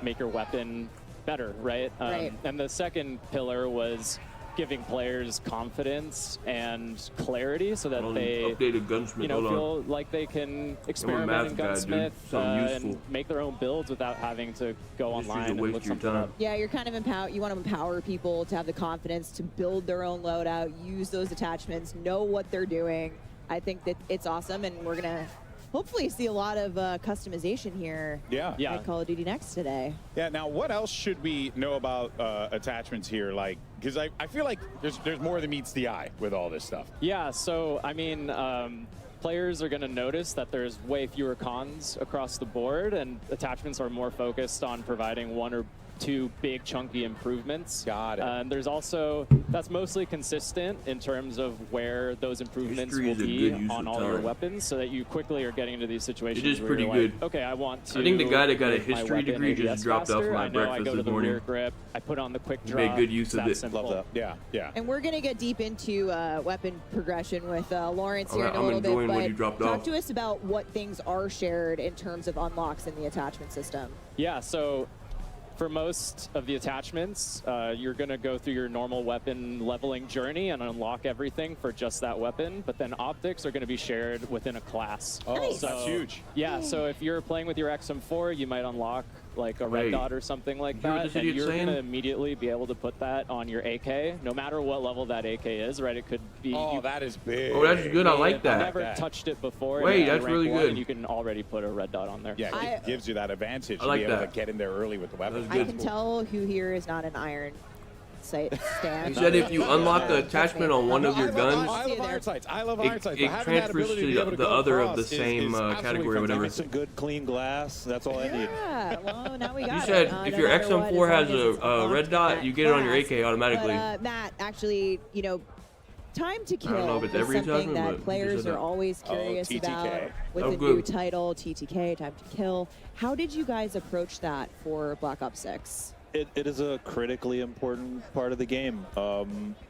make your weapon better, right? And the second pillar was giving players confidence and clarity so that they feel like they can experiment in Gunsmith and make their own builds without having to go online and look something up. Yeah, you're kind of you want to empower people to have the confidence to build their own loadout, use those attachments, know what they're doing. I think that it's awesome, and we're going to hopefully see a lot of customization here at Call of Duty Next today. Yeah, now what else should we know about attachments here? Like, because I feel like there's more than meets the eye with all this stuff. Yeah, so, I mean, players are going to notice that there's way fewer cons across the board, and attachments are more focused on providing one or two big chunky improvements. Got it. There's also, that's mostly consistent in terms of where those improvements will be on all your weapons, so that you quickly are getting into these situations. It is where pretty you're good. Like, okay, I want to. I think the guy that got a history degree just dropped off my breakfast I go to this the morning. rear grip, I put on the quick drop. Made good use of it. Simple. Love that. Yeah. And we're going to get deep into weapon progression with Lawrence here in a little bit, but talk to us about what things are shared in terms of unlocks in the attachment system. Yeah, so for most of the attachments, you're going to go through your normal weapon leveling journey and unlock everything for just that weapon, but then optics are going to be shared within a class. Oh, nice. That's huge. Yeah, so if you're playing with your XM4, you might unlock like a red dot or something like that, and you're going to immediately be able to put that on your AK, no matter what level that AK is, right? It could be... Oh, that is big. Oh, that's good. I like that. I've never touched it before. Wait, that's really good. And you can already put a red dot on there. Yeah, it gives you that advantage to like be able that. to get in there early with the weapon. I can tell who here is not an iron sight stand. You said if you unlock the attachment on one of your guns, I love iron sights. I love iron sights. it transfers to the other of the same category or whatever. Some good clean glass. That's all I need. Yeah, well, now we got You said if your XM4 has a red dot, you get it on your AK automatically. But, Matt, actually, you know, time to kill I don't know if it's is every something attachment, that but players are always curious TTK. about with Oh, the good. new title, TTK, Time to Kill. How did you guys approach that for Black Ops 6? It is a critically important part of the game.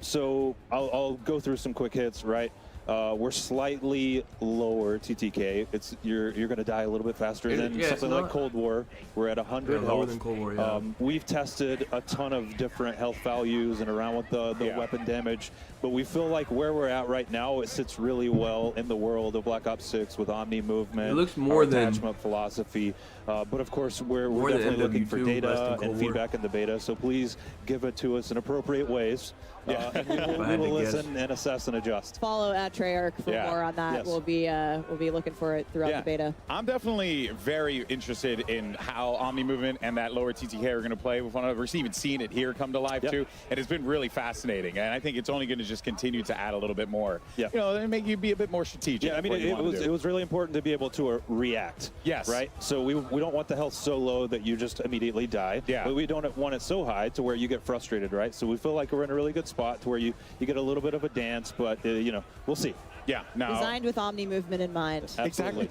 So I'll go through some quick hits, right? We're slightly lower TTK. You're going to die a little bit faster than something like Cold War. We're at 100 lower health. than Cold War, We've tested a ton of different health values and around with the weapon damage, but we feel like where we're at right now, it sits really well in the world of Black Ops 6 with Omni movement. It looks more than attachment philosophy, but of course we're more than definitely looking for MW2, data and Cold War. feedback in the beta. So please give it to us in appropriate ways. And we will listen and assess and adjust. Follow at Treyarch for more on that. Yes. We'll be looking for it throughout the beta. I'm definitely very interested in how Omni Movement and that lower TTK are going to play with one another. We're even seeing it here come to life too, and it's been really fascinating. And I think it's only going to just continue to add a little bit more. You know, and make you be a bit more strategic. Yeah, I mean, it was really important to be able to react. Yes. Right. So we don't want the health so low that you just immediately die. Yeah. But we don't want it so high to where you get frustrated. Right. So we feel like we're in a really good spot to where you get a little bit of a dance, but you know, we'll see. Yeah. No. Designed with Omni movement in mind. Exactly.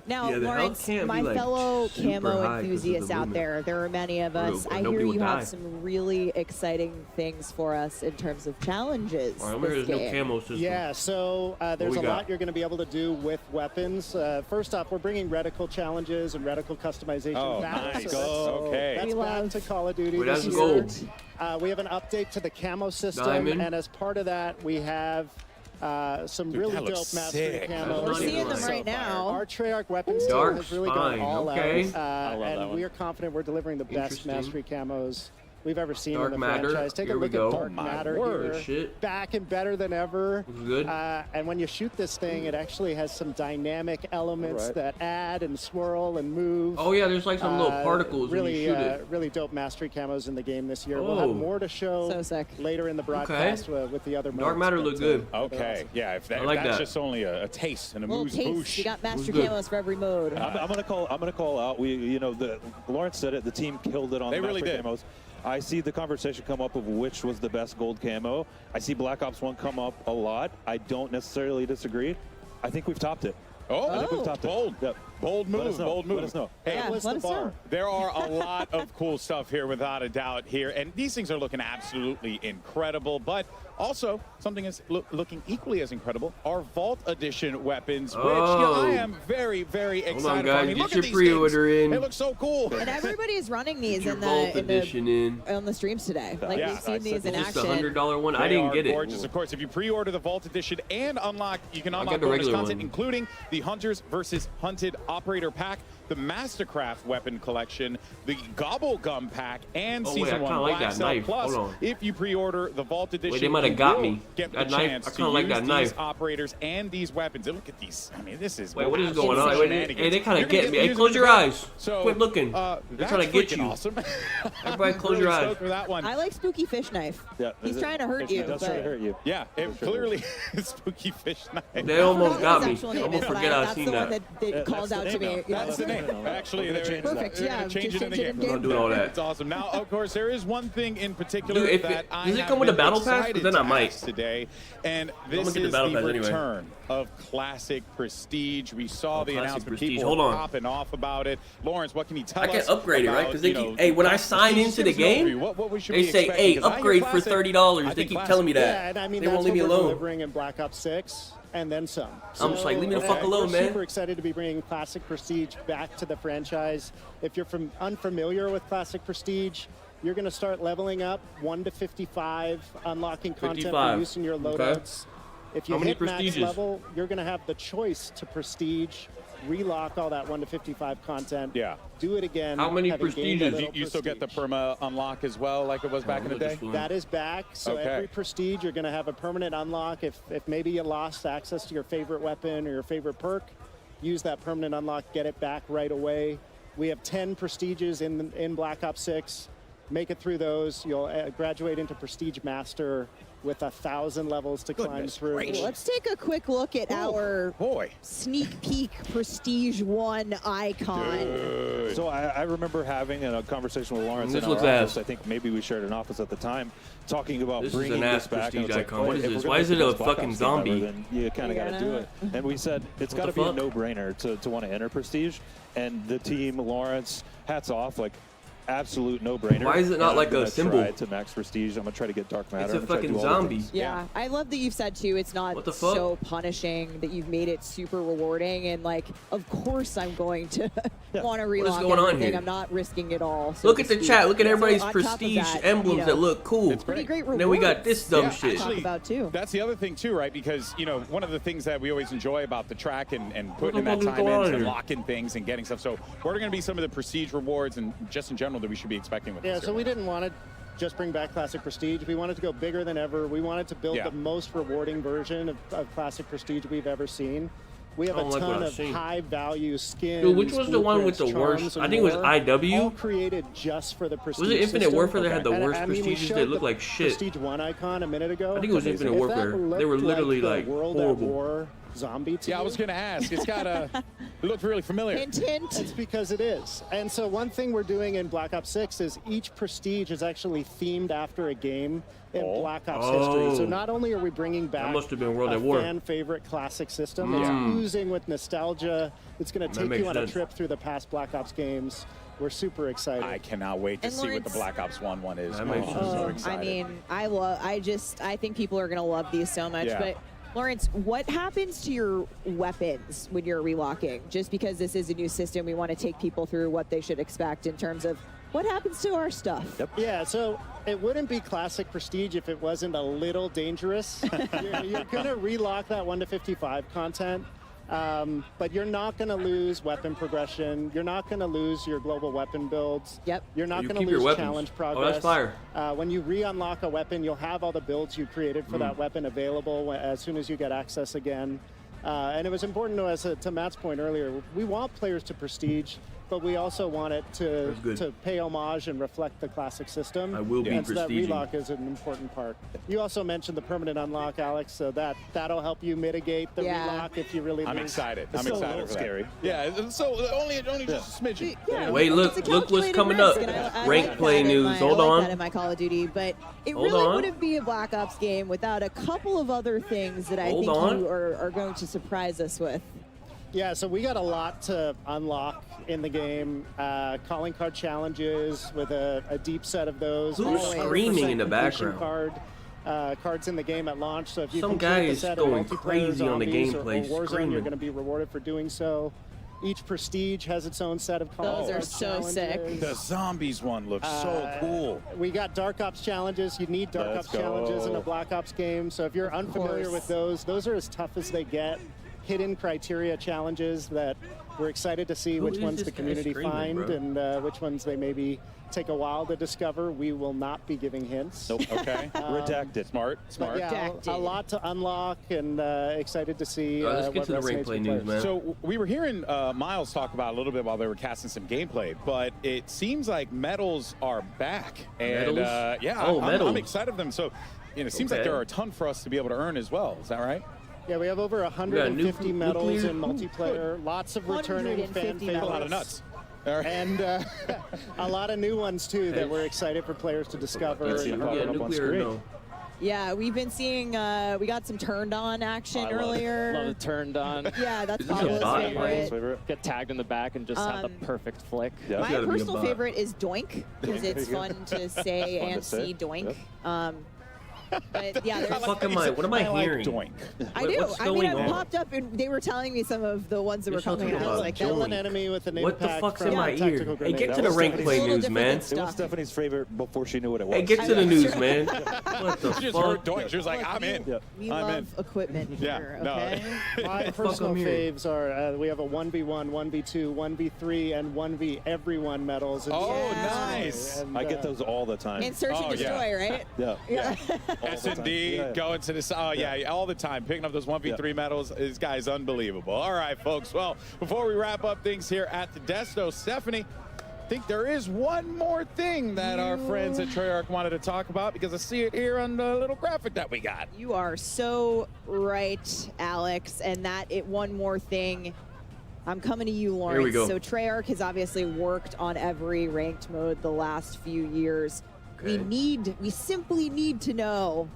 Now, Yeah, the health Lawrence, can't my be, like, fellow super high camo 'cause of the enthusiasts out movement. there are many of us. Or I nobody hear will you die. have some really exciting things for us in terms of challenges. All right, remember this there's game. no camo system. Yeah, so there's we a got? lot you're going to be able to do with weapons. First off, we're bringing reticle challenges and reticle customization Oh, back. nice. So Okay. That's back to Call of Duty Wait, this that's year. gold. We have an update to the camo system, Diamond. and as part of that, we have some Dude, really that dope looks mastery sick. camos. We're seeing them right now. Our Treyarch weapons team Dark has really gone spine, all okay. out, I love that and one. we are confident we're delivering the best Interesting. mastery camos we've ever seen Dark in the matter. franchise. Take Here a we look go. at Dark Oh my Matter word. here. Shit. Back and better than ever. This is good. And when you shoot this thing, it actually has some dynamic elements that add and swirl and move. Oh yeah, there's like some little particles really, when you shoot it. really dope mastery camos in the game this year. We'll have Oh. more to show So sick. later in the broadcast with the other Dark modes, matter but, look good. Okay, yeah, if I like that's that. just only a taste and a Little moose taste. boosh. You got master good. camos for every mode. I'm gonna call out. Lawrence said it. The team killed it on They the really master did. camos. I see the conversation come up of which was the best gold camo. I see Black Ops 1 come up a lot. I don't necessarily disagree. I think we've topped it. I think we've topped bold. it. Yep. Bold Let us move, know. bold move. Let us know. Hey, Yeah, what's let the us know. bar? there are a lot of cool stuff here, without a doubt here, and these things are looking absolutely incredible, but also something is looking equally as incredible, our Vault Edition weapons, which I am very, very excited on, for. guys. I mean, Get look your at these pre-order things. in. They look so cool. And everybody is running these Your in Vault the edition in. on the streams today. Like Yeah, we've seen these in Just the action. $100 one. I They didn't are get it. gorgeous. Of course, if you pre-order the Vault Edition and you can unlock got the bonus regular content, one. including the Hunters versus Hunted Operator Pack, the Mastercraft Weapon Collection, the Gobble Gum Pack, and Oh, wait, I Season kinda 1 like Black that Cell knife. Plus. Hold on. If you pre-order the Vault Edition, they might have you got will me. get the That knife, chance I to kinda like use that these knife. operators and these weapons. And look at these. I mean, this is Wait, what is absolute going on? Wait, hey, they kind You're of gonna get me. Hey, using close them your to go. eyes. So, Quit looking. They're They're trying to get you. Awesome. Everybody close Really your eyes. stoked for that one. I like spooky fish knife. Yeah, He's trying to hurt you. He does but try to hurt you. Yeah, it clearly spooky fish knife. They almost I got forgot me. his actual I'm name gonna is, but forget I that's seen the one that. that calls out to me. That's the name. Actually, We're gonna they're change that. Perfect. They're Yeah, gonna change just it in the change it game. in I'm not doing all that. It's awesome. Now, of course, there is one thing in particular Dude, if that it- I does it have come with a been battle pass? 'Cause excited then I to might. ask today, and this gonna get the is battle the pass anyway. return of Classic Prestige. We saw the Classic announcement. Prestige. People Hold were on. popping off about it. Lawrence, what can you tell I us? can upgrade it, right? about, Because they you keep. know, Hey, when I sign Prestige? into the Give us an overview. game, what we should they be say, expecting, "Hey, 'cause I hear upgrade for Classic. $30." I They think keep Classic- telling me that. Yeah, and I mean They that's won't leave what me we're alone. delivering in Black Ops 6 and then some. I'm just like, leave me the fuck alone, we're man. Super excited to be bringing Classic Prestige back to the franchise. If you're unfamiliar with Classic Prestige, you're going to start leveling up 1 to 55, unlocking content 55. for use in your Okay. loadouts. If you How many hit max prestiges? level, you're going to have the choice to prestige, relock all that 1 to 55 content. Yeah. Do it again. How many having gained a prestiges? little You still get the prestige. perma unlock as well, like it was back in the day? That is back. So Okay. every prestige, you're going to have a permanent unlock. If maybe you lost access to your favorite weapon or your favorite perk, use that permanent unlock, get it back right away. We have 10 prestiges in Black Ops 6. Make it through those. You'll graduate into Prestige Master with 1,000 levels to climb through. Let's take a quick look at our sneak peek Prestige 1 icon. So I remember having a conversation with Lawrence This in looks our office. ass. I think maybe we shared an office at the time, talking about This is bringing an this ass back. And Prestige it's like, icon. well, What is if we're this? gonna Why make is the it a best Black fucking Ops game ever, zombie? then you kind of got to do it. And we said it's got to the be a fuck? no-brainer to want to enter Prestige. And the team, Lawrence, hats off, like absolute no-brainer. Why is it not And like I'm a gonna symbol? try to max Prestige. I'm gonna try to get Dark Matter. It's a I'm gonna try to fucking do all the zombie. things. Yeah, I love that you've said too, it's not What the fuck? so punishing, that you've made it super rewarding, and like, of course I'm going to want to relock going on everything. here? I'm not risking it all. so Look to at the speak. chat. Look at So everybody's on top of prestige that, emblems you know, that look cool. pretty great And then we got rewards. this dumb Yeah, shit. Talk about too. That's the other thing too, right? Because, you know, one of the things that we always enjoy about the track and putting in the that fuck is time going on into here? locking things and getting stuff. So what are going to be some of the prestige rewards and just in general that we should be expecting with Yeah, this? so we didn't want to just bring back Classic Prestige. We wanted to go bigger than ever. We wanted to build Yeah. the most rewarding version of Classic Prestige we've ever seen. We have I a don't like what ton I've of seen. high-value skins. Dude, which was the one with the blueprints, worst? charms, I think it was and more, IW. all created just for the Prestige Was it Infinite system. Warfare that had the And, worst I mean, we prestiges showed that looked the like shit? Prestige 1 icon a minute ago. I think it was Infinite If that Warfare. They were looked literally the like World at horrible. War zombie to Yeah, I you? was going to ask. It's got a... It looked really familiar. Hint, hint. It's because it is. And so one thing we're doing in Black Ops 6 is each prestige is actually themed after a game in Black Ops history. So not only are we bringing back must have been World a at War. fan favorite classic system, it's oozing with nostalgia. It's going to take you on a trip through the past Black Ops games. We're super excited. I cannot wait to see what the Black Ops 1 one is. I'm so excited. I mean, I think people are going to love these so much. Yeah. But Lawrence, what happens to your weapons when you're relocking? Just because this is a new system, we want to take people through what they should expect in terms of what happens to our stuff. Yeah, so it wouldn't be classic prestige if it wasn't a little dangerous. You're going to relock that 1 to 55 content. But you're not going to lose weapon progression. You're not going to lose your global weapon builds. Yep. You're not You going to keep your lose weapons. challenge Oh, progress. that's fire. When you re-unlock a weapon, you'll have all the builds you created for that weapon available as soon as you get access again. And it was important to us, to Matt's point earlier, we want players to prestige, but we also want it to pay homage and reflect the classic system. I will be and so that prestiging. relock is an important part. You also mentioned the permanent unlock, Alex, so that'll help you mitigate the relock if you really I'm lose. excited. It's I'm still a excited little for that. scary. Yeah, so only just a smidgen. Yeah, Wait, look it's a what's calculated coming risk, up. and I Rank like play that in news. my- Hold I like on. that in my Call of Duty, but it Hold really on. wouldn't be a Black Ops game without a couple of other things that I Hold think on. you are going to surprise us with. Yeah, so we got a lot to unlock in the game. Calling card challenges with a deep set of those. Who's All 100% screaming in the completion background? Cards in the game at launch. So if you Some complete guy the is set of going multiplayer crazy on the zombies gameplay, or Warzone, screaming. you're going to be rewarded for doing so. Each prestige has its own set of calling Those are card so sick. challenges. The zombies one looks so cool. We got Dark Ops challenges. You need Dark Let's Ops challenges in go. a Black Ops game. So if you're unfamiliar with those are as tough as they get. Hidden criteria challenges that we're excited to see Who which is ones this the guy community screaming, find bro? and which ones they maybe take a while to discover. We will not be giving hints. Nope. Okay. Redacted. Smart. But yeah, a lot to unlock and excited to see Let's what get to the resonates rank with play players. news, man. So we were hearing Miles talk about a little bit while they were casting some gameplay, but it seems like medals are back. And Medals? yeah, Oh, I'm medals. excited for them. So it seems like Okay. there are a ton for us to be able to earn as well. Is that right? Yeah, we have over got 150 medals nuclear- in multiplayer. Lots of returning fan 150 favorites. A lot of nuts. And a lot of new ones too that we're excited for players to discover Let's see, and we pop get up on nuclear or screen. no? Yeah, we've been seeing, we got some turned on action earlier. Love it turned on. Yeah, that's Is this a Pablo's bot? favorite. Get tagged in the back and just have the perfect flick. My gotta be a personal bot. favorite is Doink because it's fun to say Fun to and say. see Doink. But yeah, What the there's, fuck am I? What am I hearing? Doink. I do. What's I going mean, it on? popped up and they were telling me some of the ones that were You're coming talking out. I was about like, Doink. Kill an enemy with an What the impact fuck's from in a my ear? tactical Hey, grenade. get to That the was rank Stephanie's play It's a little news, different man. than It was Stephanie's favorite before she knew what it was. Hey, get to the news, man. What the She just heard fuck? Doink. She was like, I'm in. we I'm love in. equipment Yeah, here, no. okay? My the fuck personal I'm hearing? faves are we have a 1v1, 1v2, 1v3, and 1v everyone medals. in Oh, the game. nice. And, I get those all the time. And search and Oh, yeah. destroy, right? Yeah. Yeah. S&D going to this. Oh, yeah, all the time. Picking up those 1v3 medals. This guy's unbelievable. All right, folks. Well, before we wrap up things here at the Desto, Stephanie, I think there is one more thing that our friends at Treyarch wanted to talk about because I see it here on the little graphic that we got. You are so right, Alex. And one more thing. I'm coming to you, Lawrence. Here we go. So Treyarch has obviously worked on every ranked mode the last few years. Okay. We simply need to know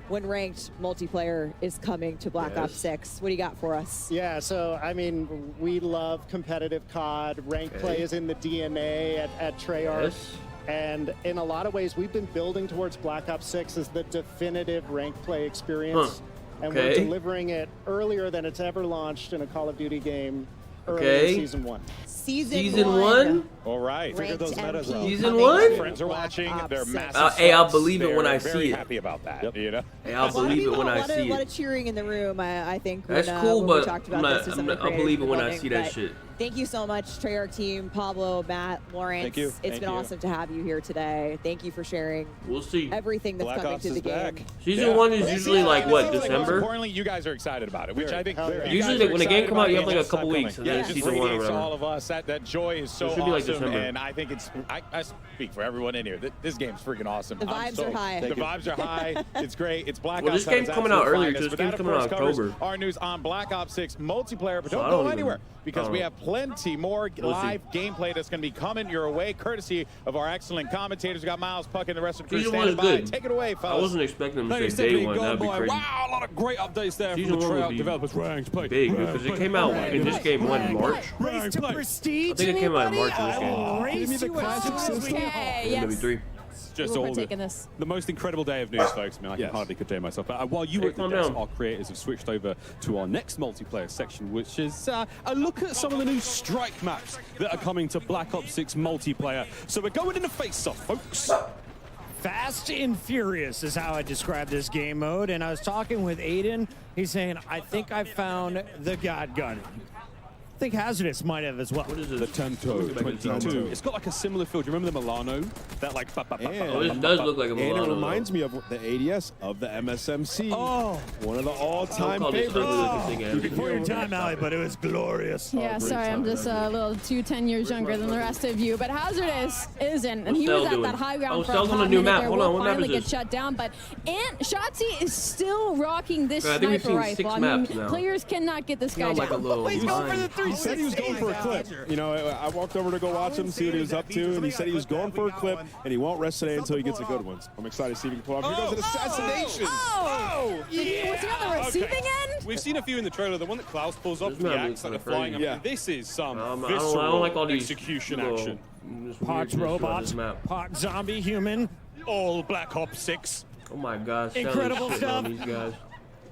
when ranked multiplayer is coming to Black Ops 6. What do you got for us? Yeah, so I mean, we love competitive COD. Rank play is in the DNA at Treyarch. Yes. And in a lot of ways, we've been building towards Black Ops 6 as the definitive rank play experience. And we're Okay. delivering it earlier than it's ever launched in a Call of Duty game early Okay. in Season 1. Season 1? All right. Ranked those metas MP out. Season coming 1? to Friends are Black watching. Ops They're 6. massive. Hey, I'll subs. believe it when They're I very see it. happy about that. Yep. You know? Hey, I'll A lot of believe it people- when I a lot see of it. cheering in the room, I think. That's when, cool, when we but talked I'm about not, this with I'm some not, of the I'll creators believe it in the when I building, see that but shit. Thank you so much, Treyarch team, Pablo, Matt, Lawrence. Thank you. It's been awesome to have you here today. Thank you for sharing everything that's coming to the game. Season 1 is usually like, what, December? Most importantly, you guys are excited about it, which I think... Usually when a game come out, you have like a couple weeks, and Yeah, then it just Season 1 or radiates whatever. all of us. That joy is so It should be like awesome, December. and I think it's... I speak for everyone in here. This game's freaking awesome. The vibes are high. The vibes are high. It's great. It's Black Well, Ops. this game's coming out earlier, too. This But game's that, of coming out course, covers October. our news on Black Ops 6 multiplayer, but So I don't don't go even- anywhere because I we don't have plenty more live gameplay that's going to be coming your way, courtesy of our excellent commentators. We got Miles, Puck, and the rest of the crew Season 1 is standing by. good. Take it away, I fellas. wasn't expecting them to Thanks, say day Stephanie, one. That'd be boy. crazy. Wow, a lot of great updates there Season from the 1 will Treyarch be developers. Rank play. big because it came out in this game when March. Race to prestige. I think it came out in March of this I will game. race you as soon as we get home. Okay, yes. MW3. Just We're all taking this. the most incredible day of news, folks. I mean, I can hardly contain myself. But while you were at the calm desk, down. our creators have switched over to our next multiplayer section, which is a look at some of the new strike maps that are coming to Black Ops 6 multiplayer. So we're going into face-off, folks. Fast and furious is how I describe this game mode. And I was talking with Aiden. He's saying, I think I found the God Gun. I think Hazardous might have as well. What is it? The Tanto 22. It's got like a similar feel. Do you remember the Milano? That like... Oh, this does look like a Milano. And it reminds me of the ADS of the MSMC. Oh. One of the all-time Don't call this favorites. ugly looking thing, Before your time, Allie, but it was glorious. Yeah, sorry, I'm just a little 10 years younger than the rest of you. But Hazardous isn't, and he was at that high ground for a Stell's on hot a new minute map. there. Hold on, Will what map finally is get this? shut down, but Shotzi is still rocking this I think we've sniper seen 6 rifle. maps I mean, now. players cannot get this guy Sounds like a down. little He's going for the line. He said he was going for a clip. You know, I walked over to go watch him, see what he was up to, and he said he was going for a clip, and he won't rest today until he gets a good one. I'm excited to see if he can pull off. Here goes an assassination. Oh! Was he on the receiving end? We've seen a few in the trailer. The one that Klaus pulls off This with the map axe, like looks they're flying. crazy. I mean, this is some I visceral don't like all these execution little- action. this weird Pot shit on robot, this map. pot zombie human. All Black Ops 6. Oh my gosh, Incredible shit on stuff. these guys.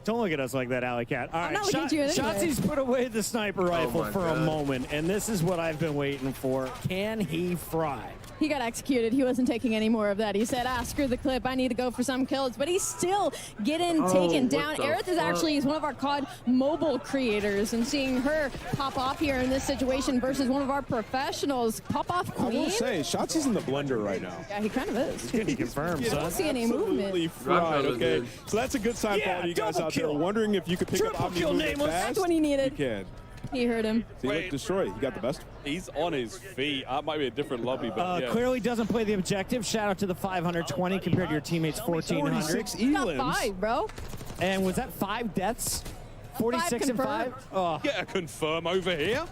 Don't look at us like that, Alley Cat. All I'm right, not looking at you anyway. Shotzi's put away the sniper rifle my for a God. moment, and this is what I've been waiting for. Can he fry? He got executed. He wasn't taking any more of that. He said, screw the clip. I need to go for some kills. But he's still getting taken what down. the Aerith is actually is one of our COD mobile creators. And seeing her pop off here in this situation versus one of our professionals, pop off I will queen. say, Shotzi's in the blender right now. Yeah, he kind of is. Can he confirm, I don't son? see any Absolutely movement. fried, Rock okay? good. So that's a good sign for all you guys double out there kill. wondering if you could pick Triple up Omni kill, movement Nameless. fast. That's what he needed. You can. He heard him. See, look, destroyed. He got the best. He's on his feet. That might be a different lobby, but yeah. Clearly doesn't play the objective. Shout out to the 520 compared to your teammates' 1,400. 46 Got elims. 5, bro. And was that 5 deaths? 46 and 5? Oh, Get a confirm over here.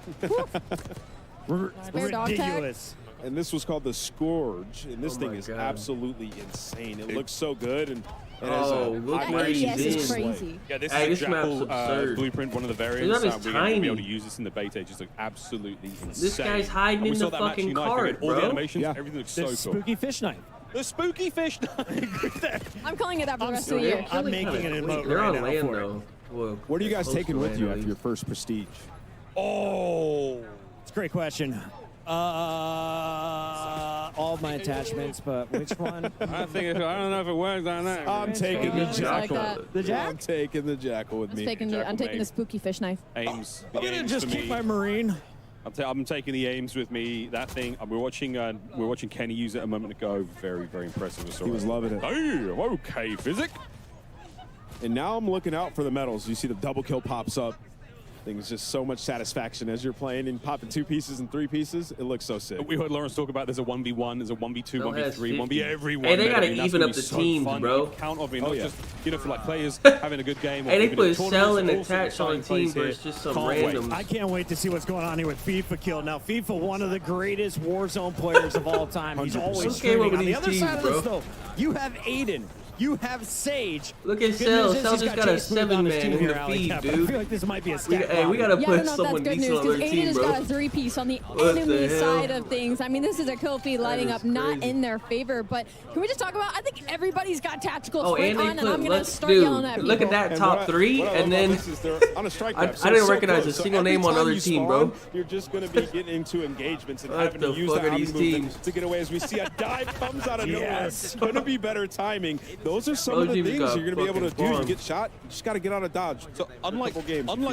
Spare dog tag. ridiculous. And this was called the Scourge, and this Oh thing my is God. absolutely insane. It looks so good, and it Oh, has a look high where rating ADS is display. crazy. Yeah, this Hey, is this a map's Jackal absurd. blueprint, one of the This variants. map is We're going to be able to tiny. use this in the beta. It just looks absolutely insane. This guy's hiding And we in saw the that match fucking United, cart, all the bro. animations, Yeah. everything looks The so cool. spooky fish knife. The spooky fish knife. I'm calling it that for the I'm rest of the still- year. I'm making an emote They're right on now land for it. though. Well, What are you guys close taking to with land, you at after least. your first Prestige? Oh. It's a great question. All my attachments, but which one? I don't know if it works on that. I'm taking the Just like Jackal. that. The Jack? I'm taking the Jackal with me. I'm taking Jackal the spooky fish knife. Ames. I'm The gonna Ames just for keep me. my Marine. I'm taking the Ames with me. That thing. We're watching Kenny use it a moment ago. Very, very impressive. He was loving it. Hey, okay, Physic. And now I'm looking out for the medals. You see the double kill pops up. Things just so much satisfaction as you're playing and popping 2 pieces and 3 pieces. It looks so sick. We heard Lawrence talk about there's a 1v1, there's a 1v2, Bill has 1v3, 1v 50. everyone. Hey, they gotta I mean, that's even gonna up be the so teams, fun. bro. You count of it, Oh, not yeah. just for like players having a good game. Or Hey, they even put in Cell and tournaments, Attach on a also team exciting plays versus here. just some Can't wait. randoms. I can't wait to see what's going on here with FIFA Kill. Now, FIFA, one of the greatest Warzone players of all time. He's 100%. always Let's game streaming. over On the these other teams, side of bro. this, though, you have Aiden. You have Sage. Look at Good Cell. news is Cell he's just got a Jay Smooth on his 7-man team in here, the Alley feed, Cat, but I dude. feel like this might be a We stat gotta Yeah, I put don't know if someone that's good news decent on because their Aiden team, just bro. got a 3-piece on the What the enemy hell? side of things. I mean, this is a kill feed lighting is up not crazy. in their favor. But can we just talk about? I think everybody's got tactical Oh, sprint and they on, and I'm put gonna let's start yelling at dude. Look at people. that And top what I 3, love and about then this is they're on a strike I map, so didn't it's so recognize close. a So single every name on time other you team, bro. spawn, You're just going to be getting into engagements and What having to the use fuck that are these omni movement teams? to get away. As we see a dive comes out of nowhere. Yes. It's going to be better timing those are some of the things you're going to be able to do. You get shot, you just got to get out of dodge. So unlike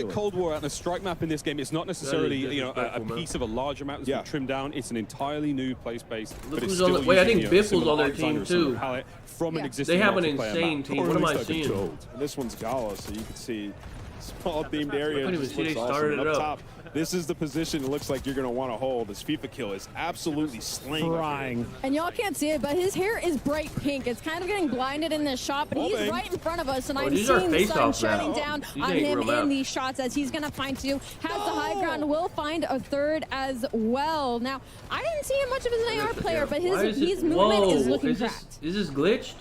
Cold War and a strike map in this game, it's not necessarily a piece of a larger map that's been trimmed down. It's an entirely new play space. But it's still wait, I think Biff was on their team too. From an existing they have an insane team. What am I seeing? And this one's Gala, so you can see small themed area. Just looks awesome. Up top. This is the position it looks like you're going to want to hold. This FIFA kill is absolutely slaying. And y'all can't see it, but his hair is bright pink. It's kind of getting blinded in this shot, but he's right in front of us, and I'm seeing the sun shining down on him in these shots as he's going to find two. Has the high ground, will find a third as well. Now, I didn't see him much of as an AR player, but his movement is looking cracked. Is this glitched?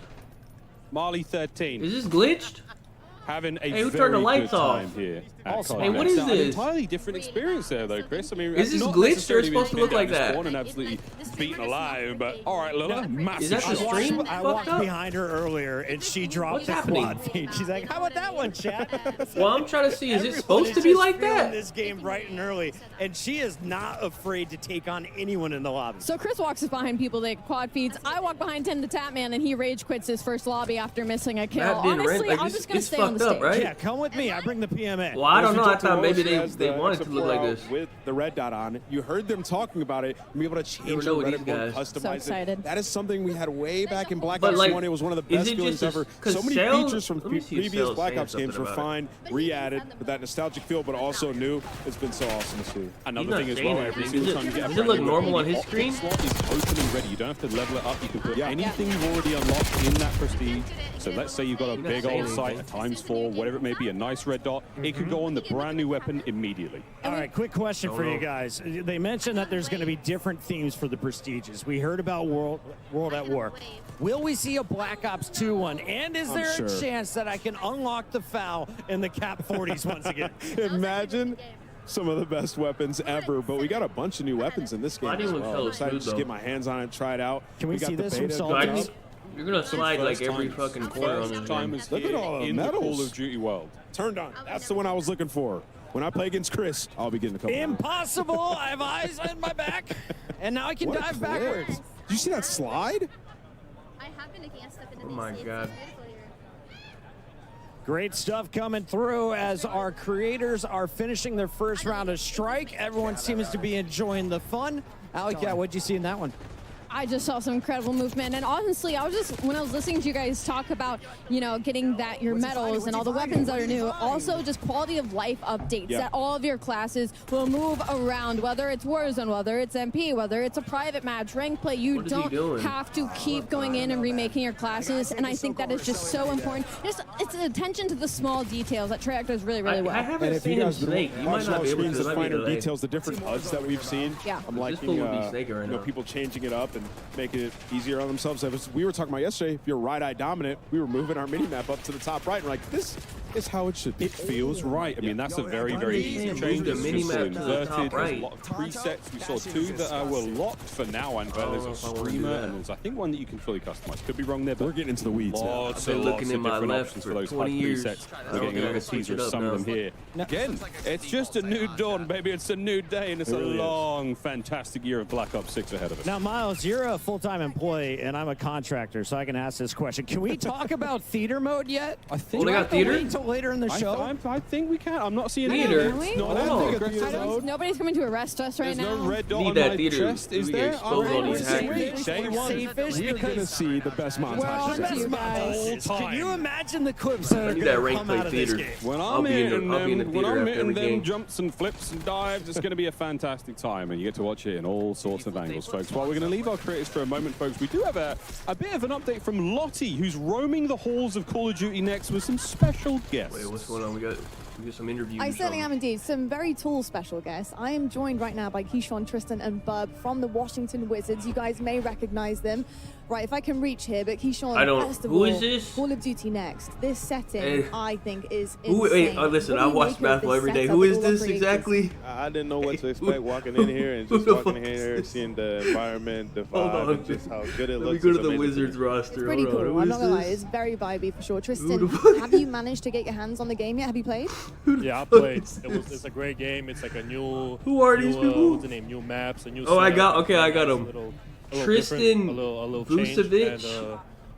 Marley 13. Is this glitched? Having a hey, who turned the lights off? Here hey, what is this? An entirely different experience there, though, Chris. I mean, is this glitched or it's supposed to look like that? And absolutely beaten alive, but all right, Lola, massive. Is that the stream? I walked behind her earlier and she dropped the quad feed. She's like, "How about that one, chat?" Well, I'm trying to see. Is it supposed to be like that? This game bright and early, and she is not afraid to take on anyone in the lobby. So Chris walks behind people that quad feeds. I walk behind Tim the Tapman, and he rage quits his first lobby after missing a kill. Honestly, I'm just gonna stay on the stage. Right? Yeah, come with me. I bring the PMA. Well, I don't know. I thought maybe they wanted to look like this. With the red dot on, you heard them talking about it. And be able to change the Reddit board, customize it. That is something we had way back in Black Ops 1. It was one of the best feelings ever. So many features from previous Black Ops games were fine, re-added with that nostalgic feel, but also new. It's been so awesome to see. Another thing as well, every single time you get does it look normal on his screen? The slot is open and ready. You don't have to level it up. You can put anything you've already unlocked in that prestige. So let's say you've got a big old sight, a ×4, whatever it may be, a nice red dot. It could go on the brand new weapon immediately. All right, quick question for you guys. They mentioned that there's going to be different themes for the prestiges. We heard about World at War. Will we see a Black Ops 2 one? And is there a chance that I can unlock the FAL in the Cap 40s once again? Imagine some of the best weapons ever, but we got a bunch of new weapons in this game as well. I'm excited to just get my hands on it, try it out. Can we see this from Salty? You're gonna slide like every fucking corner on this game. Look at all the in medals. The Call of Duty world. Turned on. That's the one I was looking for. When I play against Chris, I'll be getting a couple. Impossible! I have eyes on my back, and now I can dive backwards. Did you see that slide? Oh my god. Great stuff coming through as our creators are finishing their first round of Strike. Everyone seems to be enjoying the fun. Alec, what'd you see in that one? I just saw some incredible movement, and honestly, when I was listening to you guys talk about, getting your medals and all the weapons that are new, also just quality of life updates that all of your classes will move around, whether it's Warzone, whether it's MP, whether it's a private match, rank play. You don't have to keep going in and remaking your classes, and I think that is just so important. It's attention to the small details that Treyarch does really, really well. I haven't seen him snake. You might not be able to. The finer details, the different HUDs that we've seen. Yeah. I'm liking people changing it up and making it easier on themselves. We were talking about yesterday, if you're right-eye dominant, we were moving our mini-map up to the top right, and we're like, this is how it should be. It feels right. I mean, that's a very, very easy change. The mini-map to the top right. There's a lot of presets. We saw 2 that were locked for now, and there's a streamer, and there's, I think, one that you can fully customize. Could be wrong there, but we're getting into the weeds. Lots of different options for those HUD presets. We're getting a little teaser of some of them here. Again, it's just a new dawn, baby. It's a new day, and it's a long, fantastic year of Black Ops 6 ahead of us. Now, Miles, you're a full-time employee, and I'm a contractor, so I can ask this question. Can we talk about theater mode yet? I think we got theater until later in the show. I think we can. I'm not seeing theater. Nobody's coming to arrest us right now. There's no red dot on my theater. chest, is there? We're going to see the best montage. Can you imagine the clips that are going to come out of this game? When I'm hitting them jumps and flips and dives, it's going to be a fantastic time, and you get to watch it in all sorts of angles, folks. While we're going to leave our creators for a moment, folks, we do have a bit of an update from Lottie, who's roaming the halls of Call of Duty next with some special guests. Wait, what's going on? We got some interviews. I certainly am indeed. Some very tall special guests. I am joined right now by Keyshawn, Tristan, and Bub from the Washington Wizards. You guys may recognize them. Right, if I can reach here, but Keyshawn, first of all, who is this? Call of Duty next. This setting, I think, is insane. Wait, listen, I watch basketball every day. Who is this exactly? I didn't know what to expect walking in here and just walking in here, seeing the environment, the vibe, and just how good it looks. Let me go to the Wizards roster. It's pretty cool. I'm not gonna lie, it's very vibey for sure. Tristan, have you managed to get your hands on the game yet? Have you played? Yeah, I played. It's a great game. It's like a new. Who are these people? What's the name? New maps, a new. I got him. Tristan a little Vucevic. change,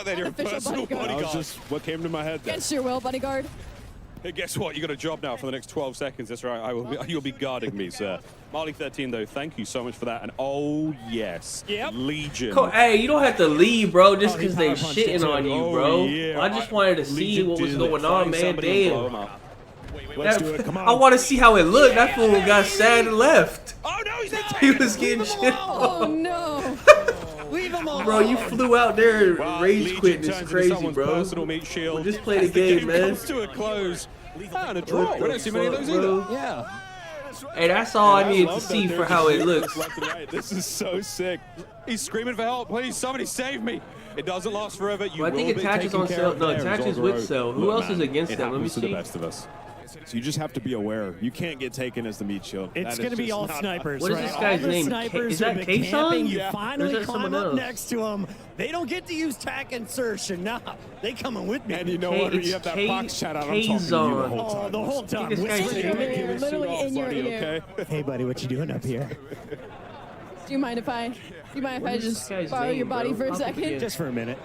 luck then. You're a personal bodyguard. That was just what came to my head then. Against your will, bodyguard. Hey, guess what? You got a job now for the next 12 seconds. That's right. You'll be guarding me, sir. Marley13, though, thank you so much for that. And oh, yes. Yep. Legion. Hey, you don't have to leave, bro, just because they shitting on you, bro. Yeah. I just wanted to see what was going on, man. Damn. Let's do it. Come on. I want to see how it looked. That fool got sad and left. Oh, no, he's not He was getting shit on. Oh, no. Leave him alone. Bro, you flew out there and rage quitting. It's crazy, bro. Personal meat shield. Well, just play the game, man. Comes to a close. And a draw. We don't see many of those either. Yeah. Hey, that's all I needed to see for how it looks. Left and right. This is so sick. He's screaming for help. Please, somebody save me. It doesn't last forever. You I think will be attaches taken on care Cell. of No, there. attaches with Cell. Who else is against them? Let me To the see. best of us. So you just have to be aware. You can't get taken as the meat shield. It's going to be all snipers, What is right? this guy's all the name? snipers Is that who've been Kason? camping, you Yeah. finally Or is that climb someone up else? next to them. They don't get to use tack insertion. Nah, they coming with me. And you know what? You have that box chat out. I'm talking to you the whole time. Oh, the whole time. This guy's You're literally in your ear. Hey, buddy, what you doing up here? Do you mind if I just guy's borrow name, your body bro? for a Pop second? again. Just for a minute.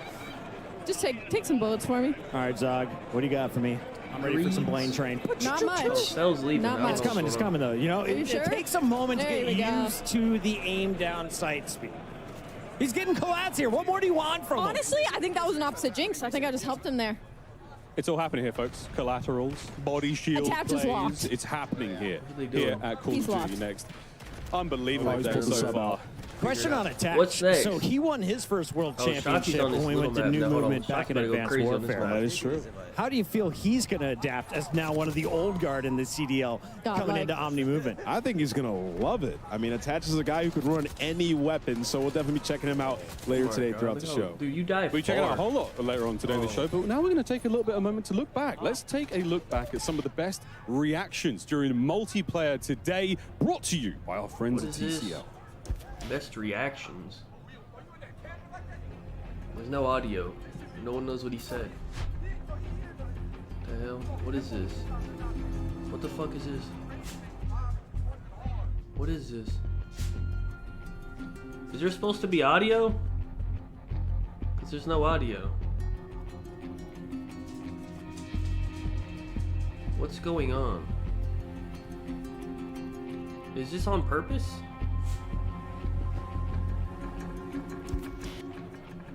Just take some bullets for me. All right, Zog, what do you got for me? I'm ready for some Blaine train. Not much. Cell's leaving. Not I don't much. know It's coming, what's it's coming though. You know, Are you it sure? takes a moment to There get we go. used to the aim down sight speed. He's getting collats here. What more do you want from him? Honestly, I think that was an opposite jinx. I think I just helped him there. It's all happening here, folks. Collaterals, body shield Attach is plays. locked. It's happening here. are they doing? Here at Call He's of Duty locked. next. Unbelievable he's there pulled the so sub far. out. Question on attack. What's next? So he won his first world Oh, Shotzi's championship on this when we little went to map new now. Hold on. movement back in Shotzi gotta go Advanced crazy on this Warfare. map. That is true. How do you feel he's going to adapt as now one of the old guard in the CDL coming Godlike. into Omni movement? I think he's going to love it. I mean, Attach is a guy who could run any weapon, so we'll definitely be checking him out later today throughout the show. Dude, you died. We'll be checking out a whole lot later on today in the show, but now we're going to take a little bit of a moment to look back. Let's take a look back at some of the best reactions during multiplayer today, brought to you by our friends What at is TCL. this? Best reactions. There's no audio. No one knows what he said. What the hell? What is this? What the fuck is this? What is this? Is there supposed to be audio? Because there's no audio. What's going on? Is this on purpose?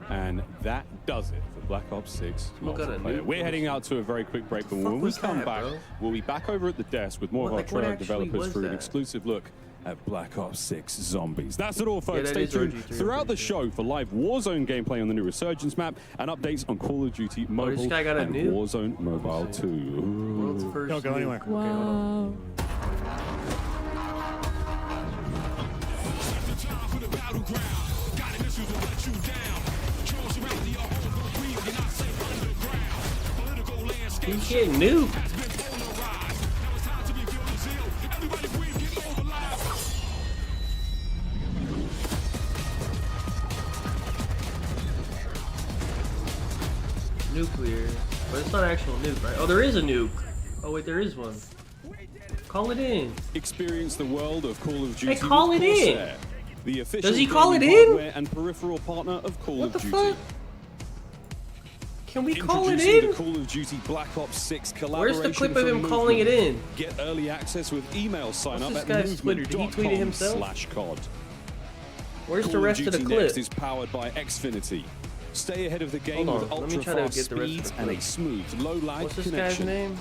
And that does it for Black Ops 6 Look at it, multiplayer. dude. We're heading out to a very quick break, but when we was come that, back, bro? we'll be back over at the desk with more What- of our like, what trailer actually developers was for an that? exclusive look at Black Ops 6 Zombies. That's it all, folks. that Stay is tuned RG3, throughout the show for live Warzone gameplay on the new Resurgence map and updates on Call of Duty Mobile this guy got a and new? Warzone Mobile 2. World's first Don't go nuke. anywhere. Okay, hold on. Wow. He's getting nuked. Nuclear. But it's not actual nuke, right? Oh, there is a nuke. Oh, wait, there is one. Call it in. Experience the world of Call of Duty. Hey, call with it in. Corsair, the official Does he call it gaming in? hardware and peripheral partner of Call What of the Duty. fuck? Can we call it Introducing in? the Call of Duty Black Ops 6 Where's collaboration. the clip of him from calling it Movement. in? Get early access with email sign up What's at this guy's Twitter? Did he tweet it himself? movement.com/COD. Where's Call the rest of of the Duty clip? Next is powered by Xfinity. Stay ahead of the game Hold with on, let me ultra try to fast get the rest of speeds the and a clip. smooth, low lag What's this connection. guy's name?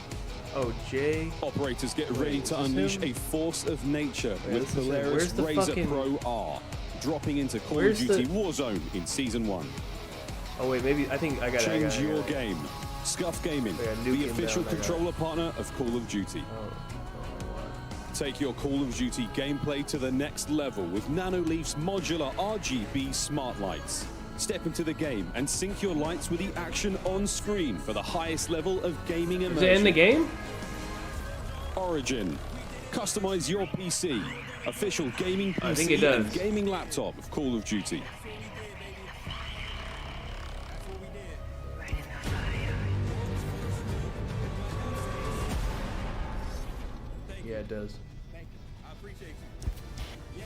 Oh, Jay. Operators get ready to unleash a force of nature with this is it. Polaris Where's the Razor fucking- Pro R, dropping into Call of Where's Duty the- Warzone in Season 1. Oh wait, maybe I think I got it. Change your game. Scuff Gaming, Yeah, nuke the him official down, I got it. controller partner of Call of Duty. Take your Call of Duty gameplay to the next level with Nanoleaf's modular RGB smart lights. Step into the game and sync your lights with the action on screen for the highest level of gaming immersion. Is it in the game? Origin. Customize your PC. Official gaming PC I think it and does. gaming laptop of Call of Duty. Yeah, it does.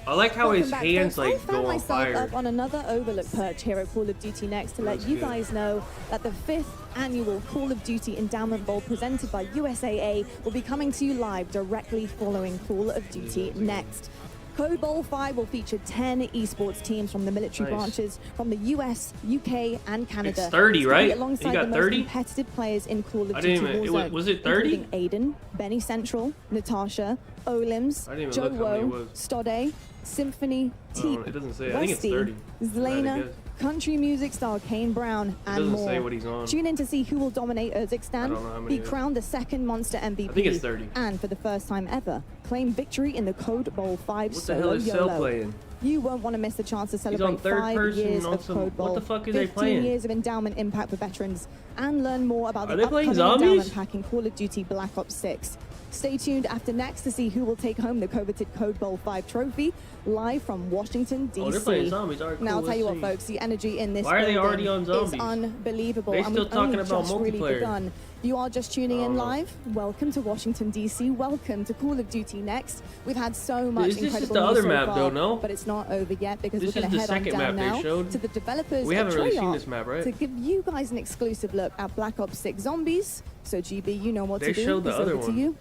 I like how Welcome his back, hands folks. like I found go on myself fire. up on another Overlook perch here at Call of Duty Next to let That's you good. guys know that the 5th annual Call of Duty Endowment Bowl presented by USAA will be coming to you live directly following Call of Duty Next. Code Bowl 5 will feature 10 esports teams from the military Nice. branches from the US, UK, and Canada. It's 30, It's gonna be right? Alongside You got the most 30? competitive players in Call of I Duty didn't even- Warzone, was it 30? including Aiden, Benny Central, Natasha, Olims, I didn't even Joe look how many it Woe, was. Stode, Symphony, Oh, Teep, it doesn't say. I think it's Westy, 30. Zelena, Guess. country music star Kane Brown, and doesn't more. say what he's on. Tune in to see who will dominate I don't know how Urzikstan, many be it is. crowned the second Monster MVP, I think it's 30. and for the first time ever, claim victory in the Code Bowl 5 What the hell is Cell YOLO. playing? You won't want to miss the chance to on celebrate third 5 person years on of some- Code Bowl, what the fuck are they 15 playing? years of endowment impact for veterans, and learn more about Are the they playing upcoming zombies? endowment pack in Call of Duty Black Ops 6. Stay tuned after next to see who will take home the coveted Code Bowl 5 trophy, live from Washington, D.C. Oh, they're playing zombies. All right, Now, cool, I'll tell you let's what, see. folks, the energy in this Why are they building already on is zombies? unbelievable. They and still we've talking only about just really multiplayer. begun. If you are just tuning in Oh. live, welcome to Washington, D.C. Welcome to Call of Duty Next. We've had so much This is incredible the news other so map, far, though, no? but it's not over yet because This we're going is to the head on second down map they now showed. to the developers We at haven't really seen Treyarch this map, right? to give you guys an exclusive look at Black Ops 6 Zombies. So, GB, you know what They to do. showed the It's other over to one. you.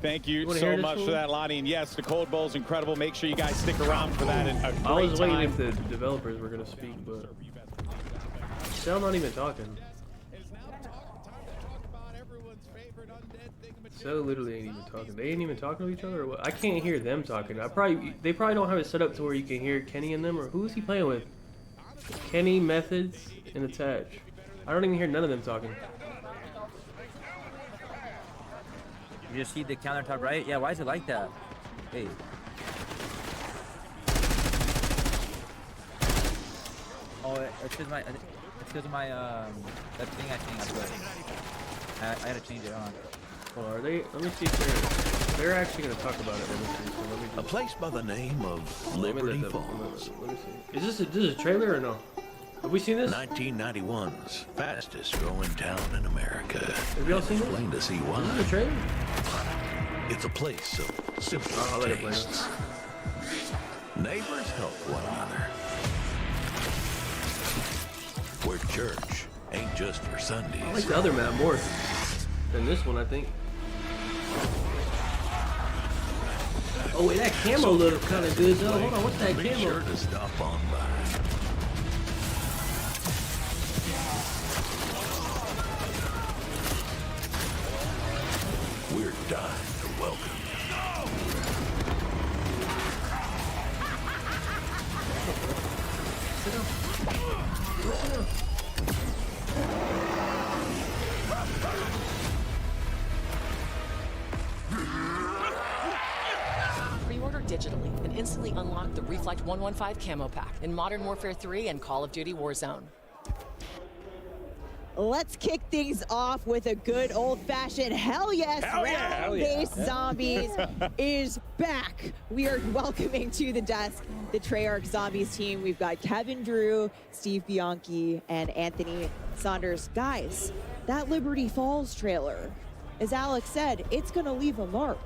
Thank you wanna so hear this much one? for that, Lonnie. And yes, the Cold Bowl is incredible. Make sure you guys stick around for that. And a I great was waiting time. if the developers were gonna speak, but Cell not even talking. Cell literally ain't even talking. They ain't even talking to each other. Or what? I can't hear them talking. They probably don't have it set up to where you can hear Kenny and them. Or who is he playing with? Kenny, Methods, and Attach. I don't even hear none of them talking. You just see the counter top right? Yeah, why is it like that? Hey. Oh, it's because my that thing I think I put. I gotta change it on. Oh, are they? Let me see if they're actually gonna talk about it. Let me see. So let me A place by the name of Liberty Falls. Let me see. Is this a trailer or no? Have we seen this? 1991's fastest growing town in America. Have y'all seen this? Plain to see why. Is this a trailer? It's a place of simple I'll let it play. tastes. Neighbors help one another. Where church ain't just for Sundays. I like the other map more than this one, I think. Oh, wait, that camo looks kind of good, though. Hold on, what's that Be camo? sure to stop on by. We're dying to welcome you. Pre-order digitally and instantly unlock the Reflect 115 camo pack in Modern Warfare 3 and Call of Duty Warzone. Let's kick things off with a good old-fashioned hell yes. Round-based zombies is back. We are welcoming to the desk the Treyarch Zombies team. We've got Kevin Drew, Steve Bianchi, and Anthony Saunders. Guys, that Liberty Falls trailer, as Alex said, it's gonna leave a mark.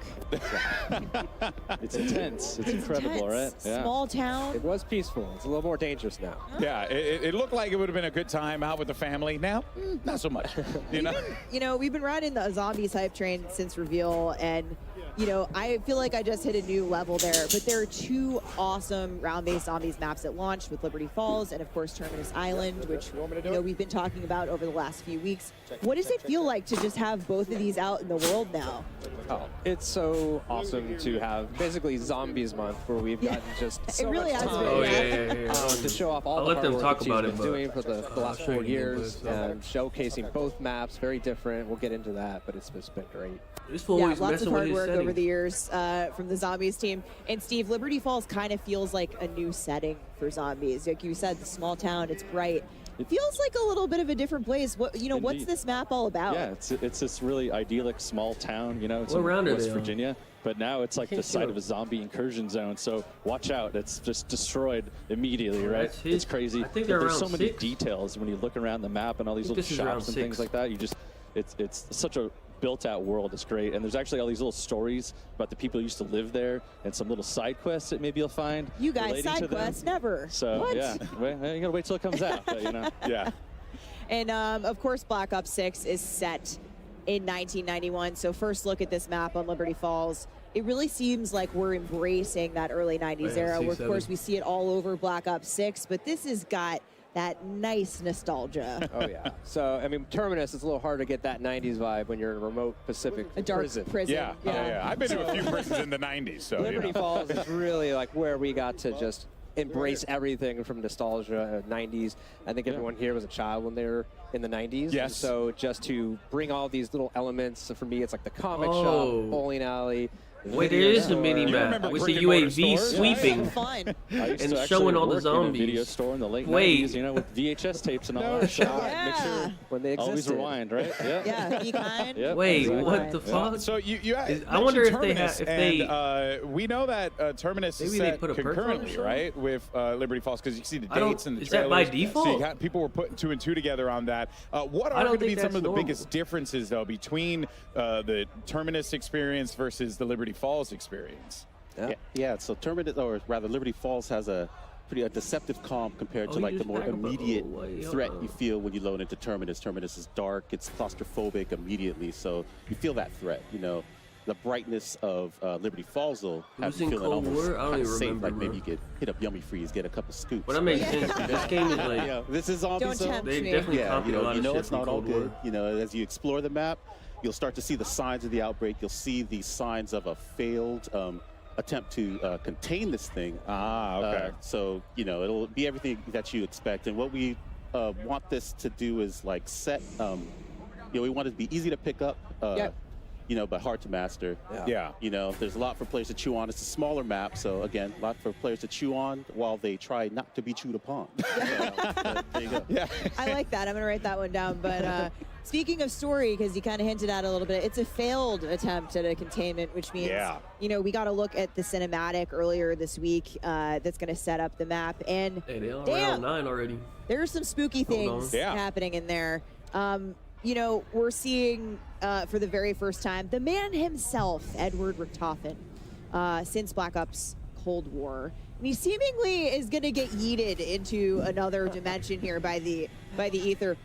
It's intense. It's incredible, intense. right? Yeah. Small town. It was peaceful. It's a little more dangerous now. Yeah, it looked like it would have been a good time out with the family. Now, not so much. You know? You know, we've been riding the zombies hype train since reveal, and you know, I feel like I just hit a new level there. But there are two awesome round-based zombies maps that launched with Liberty Falls and, of course, Terminus Island, which you know we've been talking about over the last few weeks. What does it feel like to just have both of these out in the world now? Oh, it's so awesome to have basically Zombies Month, where we've gotten just so really much has time been, Oh, yeah. to show off all I'll the let hard them work talk that about she's it, been but doing for the last I'll 4 show you years, this, and showcasing both maps. Very different. We'll get into that, but it's just been great. This fool Yeah, always lots messing of with hard his work over settings. the years from the Zombies team. And Steve, Liberty Falls kind of feels like a new setting for zombies. Like you said, the small town, it's bright. It feels like a little bit of a different place. What you know, what's Indeed. this map all about? Yeah, it's this really idyllic small town, you know, it's What in round are West they on? Virginia. But now it's like the Can't see site them. of a zombie incursion zone, so watch out. It's just destroyed immediately, right? That's his- It's crazy. I think But they're there's so around many 6. details when you look around the map and all these I think little this is around shops and things 6. like that. You just, it's such a built-out world. It's great, and there's actually all these little stories about the people who used to live there, and some little side quests that maybe you'll find. You guys, relating to side them. quests, never. So What? yeah, you gotta wait till it comes out. But, you know, yeah. And of course, Black Ops 6 is set in 1991. So first look at this map on Liberty Falls. It really seems like we're embracing that early 90s yeah, era, where of C7. course we see it all over Black Ops 6, but this has got that nice nostalgia. Oh yeah. So I mean, Terminus, it's a little hard to get that 90s vibe when you're in a remote Pacific A dark prison. Yeah. I've been to a few prisons in the 90s, so Liberty you know. Falls is really like where we got to just embrace everything from nostalgia, 90s. I think everyone here was a child when they were in the 90s. Yes. And so just to bring all these little elements, so for me, it's like the comic shop, bowling alley. Wait, there is a mini map with the UAV sweeping and showing all the zombies. Video store in the late Wait. 90s, you know, with VHS tapes and all No that. shot. Make sure When they always existed. rewind, right? Yeah. Yeah, be kind. Yep, Wait, exactly. what the fuck? So you I wonder if they Terminus, have, if they. and, we know that Terminus is Maybe they set put a perk on concurrently, it, right, with Liberty Falls, because you see the I don't- dates and the is trailers. that by default? So you got, people were putting 2 and 2 together on that. What I are don't going to be think some that's of the normal. biggest differences, though, between the Terminus experience versus the Liberty Falls experience? Yeah, so Terminus, or rather Liberty Falls, has a deceptive calm compared to like the more immediate threat you feel when you load into Terminus. Terminus is dark, it's claustrophobic immediately, so you feel that threat, you know. The brightness of Liberty Falls, though, has you Who's in feeling Cold almost War? I don't kind of even safe, remember, like maybe bro. you could hit up Yummy Freeze, get a couple scoops. Well, that makes sense. This game is like. Yeah, this is zombie Don't zone. tempt They me. definitely Yeah, copied a lot you of know shit it's from not all Cold War. good. You know, as you explore the map, you'll start to see the signs of the outbreak. You'll see the signs of a failed attempt to contain this thing. Okay. So, you know, it'll be everything that you expect. And what we want this to do is like set, you know, we want it to be easy to pick up, you know, but hard to master. Yeah. You know, there's a lot for players to chew on. It's a smaller map, so again, a lot for players to chew on while they try not to be chewed upon. There you go. Yeah. I like that. I'm going to write that one down. But speaking of story, because you kind of hinted at it a little bit, it's a failed attempt at a containment, which means, you know, we got to look at the cinematic earlier this week that's going to set up the map. And Hey, they on damn, round 9 already. there's some spooky things happening in there. You know, we're seeing for the very first time the man himself, Edward Richtofen, since Black Ops Cold War. And he seemingly is going to get yeeted into another dimension here by the ether.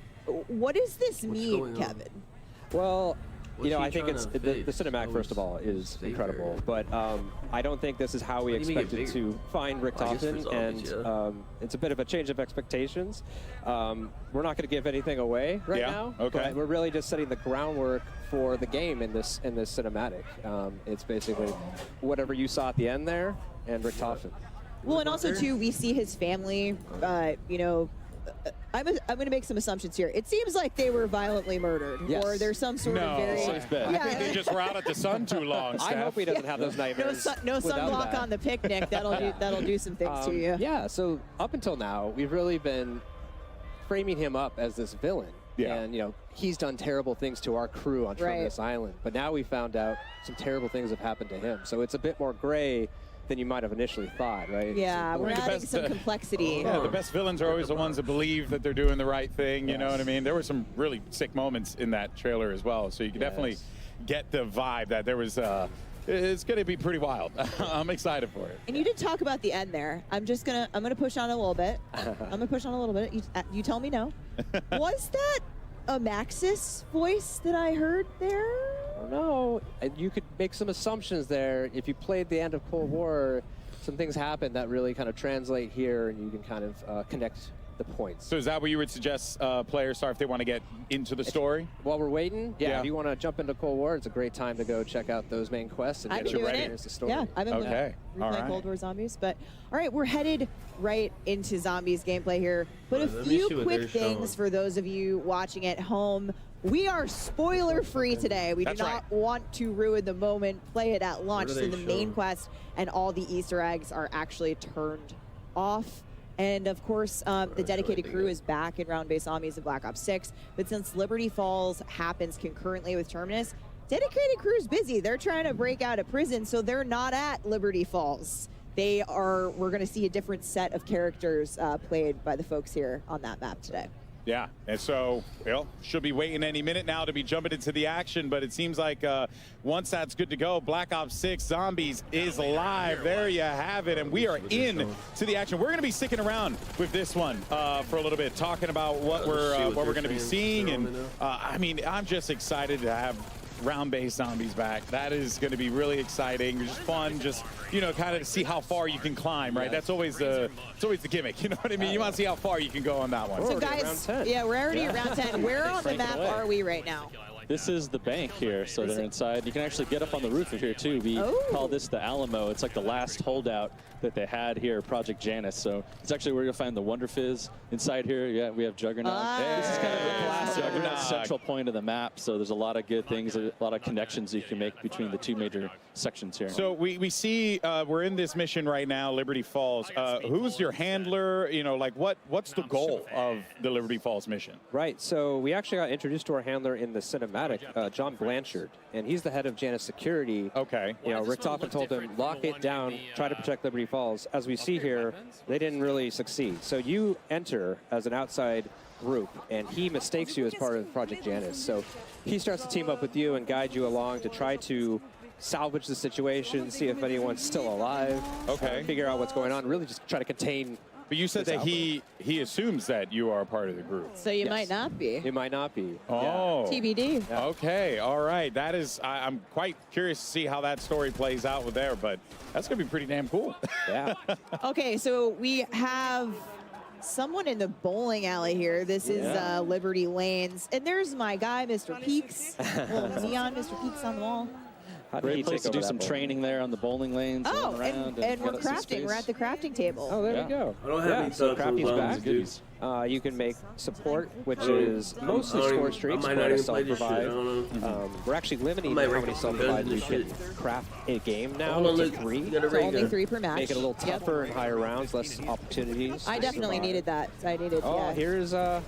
What does this mean, Kevin? Well, you know, he I think trying it's to the fix? cinematic, first of all, is incredible. But I don't think this is how we What do you mean expected get to find I guess for Richtofen, zombies, and it's a bit of a change of expectations. We're not going to give anything away right now. Okay. But we're really just setting the groundwork for the game in this cinematic. It's basically whatever you saw at the end there, and Richtofen. Well, and also, too, we see his family, you know, I'm going to make some assumptions here. It seems like they were violently murdered, or there's some sort of very... I think they just were out at the sun too long, Steph. I hope he doesn't have those nightmares. No without sunblock that. on the picnic. That'll do some things to you. Yeah, so up until now, we've really been framing him up as this villain. Yeah. And, you know, he's done terrible things to our crew on Terminus Island. But now we found out some terrible things have happened to him. So it's a bit more gray than you might have initially thought, right? Yeah, we're adding some complexity. Yeah, the best villains are always the ones that believe that they're doing the right thing, you know what I mean? There were some really sick moments in that trailer as well, so you can definitely get the vibe that there was, it's going to be pretty wild. I'm excited for it. And you did talk about the end there. I'm gonna push on a little bit. I'm gonna push on a little bit. You tell me no. Was that a Maxis voice that I heard there? No, and you could make some assumptions there. If you played the end of Cold War, some things happen that really kind of translate here, and you can kind of connect the points. So is that what you would suggest players start if they want to get into the story? While we're waiting, if you want to jump into Cold War, it's a great time to go check out those main quests and get you ready. The story. Yeah, I've been playing Cold War Zombies, but all right, we're headed right into Zombies gameplay here. But a few quick things for those of you watching at home. We are spoiler-free today. We do not want to ruin the moment. Play it at launch, so the main quest and all the Easter eggs are actually turned off. And of course, the dedicated crew is back in round-based zombies in Black Ops 6. But since Liberty Falls happens concurrently with Terminus, dedicated crew's busy. They're trying to break out of prison, so they're not at Liberty Falls. We're going to see a different set of characters played by the folks here on that map today. Yeah, and so, well, should be waiting any minute now to be jumping into the action, but it seems like once that's good to go, Black Ops 6 Zombies is live. There you have it, and we are in to the action. We're going to be sticking around with this one for a little bit, talking about what we're going to be seeing, and I mean, I'm just excited to have round-based zombies back. That is going to be really exciting. Just fun, just, you know, kind of see how far you can climb, right? That's always the gimmick. You know what I mean? You want to see how far you can go on that one. So guys, we're already at round 10. Where on the map are we right now? This is the bank here, so they're inside. You can actually get up on the roof of here too. We call this the Alamo. It's like the last holdout that they had here, Project Janus. So it's actually where you'll find the Wonder Fizz inside here. Yeah, we have Juggernaut. This is kind of the classic Juggernaut central point of the map. So there's a lot of good things, a lot of connections you can make between the two major sections here. So we see we're in this mission right now, Liberty Falls. Who's your handler? You know, like what's the goal of the Liberty Falls mission? Right. So we actually got introduced to our handler in the cinematic, John Blanchard, and he's the head of Janus Security. Okay. You know, Rick Toppin told him, lock it down, try to protect Liberty Falls. As we see here, they didn't really succeed. So you enter as an outside group, and he mistakes you as part of Project Janus. So he starts to team up with you and guide you along to try to salvage the situation, see if anyone's still alive. Okay. Figure out what's going on, really just try to contain. But you said that he assumes that you are a part of the group. So you might not be. You might not be. Oh. TBD. Yeah. Okay, all right. That is, I'm quite curious to see how that story plays out with there, but that's going to be pretty damn cool. Yeah. Okay, so we have someone in the bowling alley here. This is Liberty Lanes. And there's my guy, Mr. Peaks. Little neon Mr. Peaks on the wall. Great place to do some training there on the bowling lanes. Oh, and we're crafting. We're at the crafting table. Oh, there we go. I don't have any so thoughts on crafting's back. You can make support, which is mostly score streaks, but self-provide. We're actually limiting how many self-provide we can craft a game now to 3. So only 3 per match. Make it a little tougher and higher rounds, less opportunities. I definitely needed that. I needed. Oh, here's our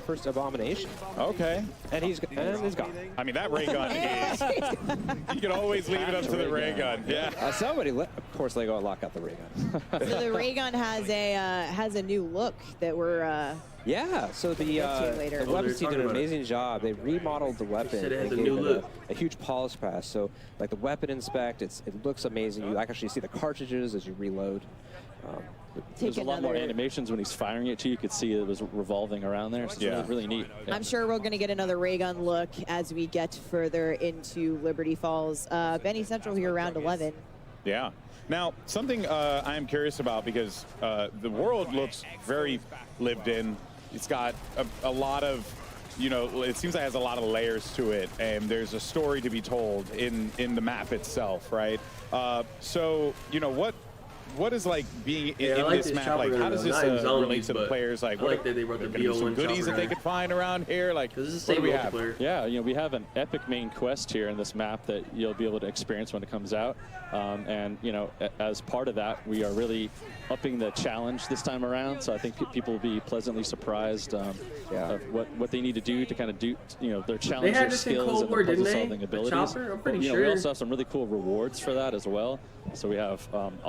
first abomination. Okay. And he's gone. I mean, that ray gun is. You can always leave it up to the ray gun. Yeah. Of course, they go lock out the ray gun. So the ray gun has a new look that we're. Yeah, so the weapons team did an amazing job. They remodeled the weapon and gave it a huge polish pass. So, like the weapon inspect, it looks amazing. You actually see the cartridges as you reload. There's a lot more animations when he's firing it too. You could see it was revolving around there. So it's really neat. I'm sure we're going to get another ray gun look as we get further into Liberty Falls. Benny Central here around 11. Yeah. Now, something I'm curious about, because the world looks very lived in. It's got a lot of, you know, it seems like it has a lot of layers to it, and there's a story to be told in the map itself, right? So, you know, what is like being in this map? Like, how does this relate to the players? Like, what that they brought the are gonna be some goodies that they could find around here? Like, what do we have? Yeah, you know, we have an epic main quest here in this map that you'll be able to experience when it comes out. And you know, as part of that, we are really upping the challenge this time around. So I think people will be pleasantly surprised of what they need to do to kind of do, you know, their challenge, their skills, and their puzzle-solving abilities. I'm pretty sure. We also have some really cool rewards for that as well. So we have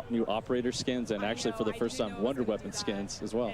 new operator skins, and actually for the first time, Wonder Weapon skins as well.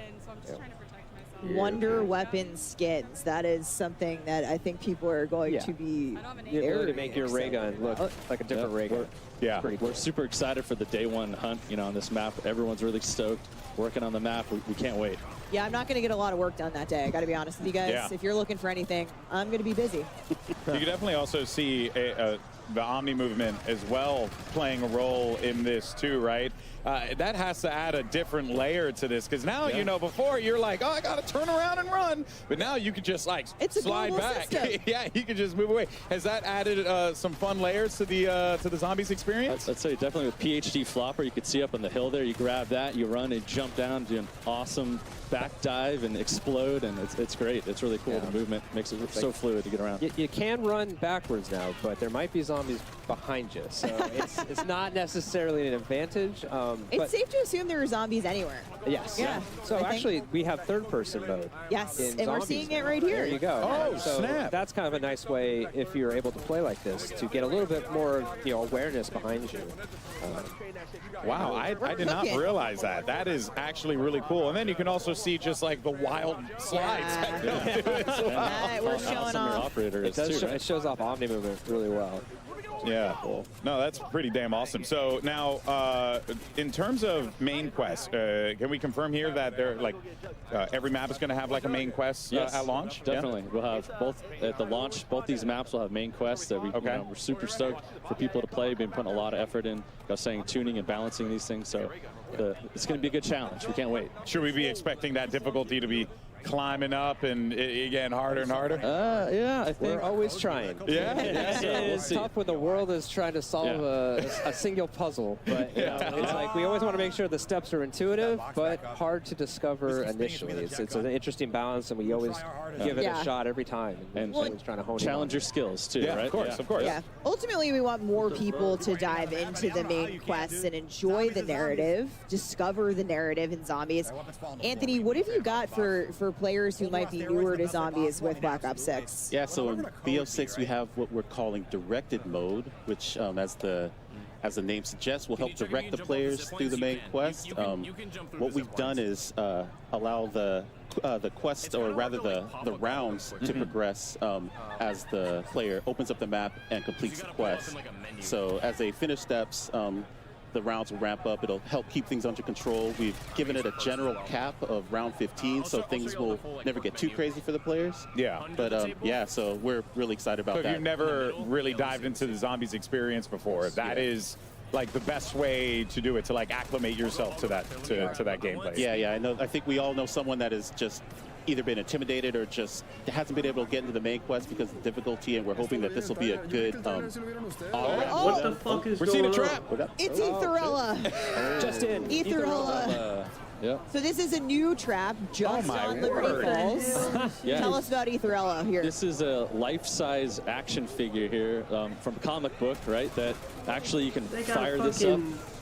Wonder Weapon skins. That is something that I think people are going to be the ability to make your ray gun look like a different ray gun. Yeah, we're super excited for the day one hunt, you know, on this map. Everyone's really stoked working on the map. We can't wait. Yeah, I'm not going to get a lot of work done that day. I got to be honest with you guys. Yeah. If you're looking for anything, I'm going to be busy. You can definitely also see the Omni movement as well playing a role in this too, right? That has to add a different layer to this, because now, you know, before you're like, oh, I got to turn around and run, but now you could just like slide back. Yeah, you can just move away. Has that added some fun layers to the zombies experience? I'd say definitely with PhD Flopper, you could see up on the hill there, you grab that, you run and jump down, do an awesome back dive and explode, and it's great. It's really cool. The movement makes it so fluid to get around. You can run backwards now, but there might be zombies behind you, so it's not necessarily an advantage. It's safe to assume there are zombies anywhere. Yes. Yeah. So actually, we have third-person mode. Yes, and we're seeing it right here. There you go. Oh, so snap. That's kind of a nice way, if you're able to play like this, to get a little bit more, you know, awareness behind you. Wow, I did not realize that. That is actually really cool. And then you can also see just like the wild slides. We're showing off. It shows off Omni movement really well. Yeah, cool. No, that's pretty damn awesome. So now, in terms of main quest, can we confirm here that they're like every map is going to have like a main quest at launch? Definitely. We'll have both at the launch. Both these maps will have main quests that we're super stoked for people to play. Been putting a lot of effort in, tuning and balancing these things. So it's going to be a good challenge. We can't wait. Should we be expecting that difficulty to be climbing up and it getting harder and harder? Yeah, I think we're always trying. Yeah? It's tough when the world is trying to solve a single puzzle, but you know, it's like we always want to make sure the steps are intuitive, but hard to discover initially. It's an interesting balance, and we always give it a shot every time, and always trying to hone challenge your skills too, right? Of course, of course. Yeah. Ultimately, we want more people to dive into the main quests and enjoy the narrative, discover the narrative in Zombies. Anthony, what have you got for players who might be newer to Zombies with Black Ops 6? Yeah, so in BO6 we have what we're calling directed mode, which as the name suggests, will help direct the players through the main quest. What we've done is allow the quest, or rather the rounds, to progress as the player opens up the map and completes the quest. So as they finish steps, the rounds will ramp up. It'll help keep things under control. We've given it a general cap of round 15, so things will never get too crazy for the players. Yeah. But yeah, so we're really excited about that. So if you've never really dived into the Zombies experience before, that is like the best way to do it, to like acclimate yourself to that gameplay. Yeah, I think we all know someone that has just either been intimidated or just hasn't been able to get into the main quest because of the difficulty, and we're hoping that this will be a good what the fuck is we're going seeing a on? trap. It's Etherella. Just in. Etherella. Yeah. So this is a new trap just on Liberty Falls. Yeah. Tell us about Etherella here. This is a life-size action figure here from comic book, right? That actually you can fire this up,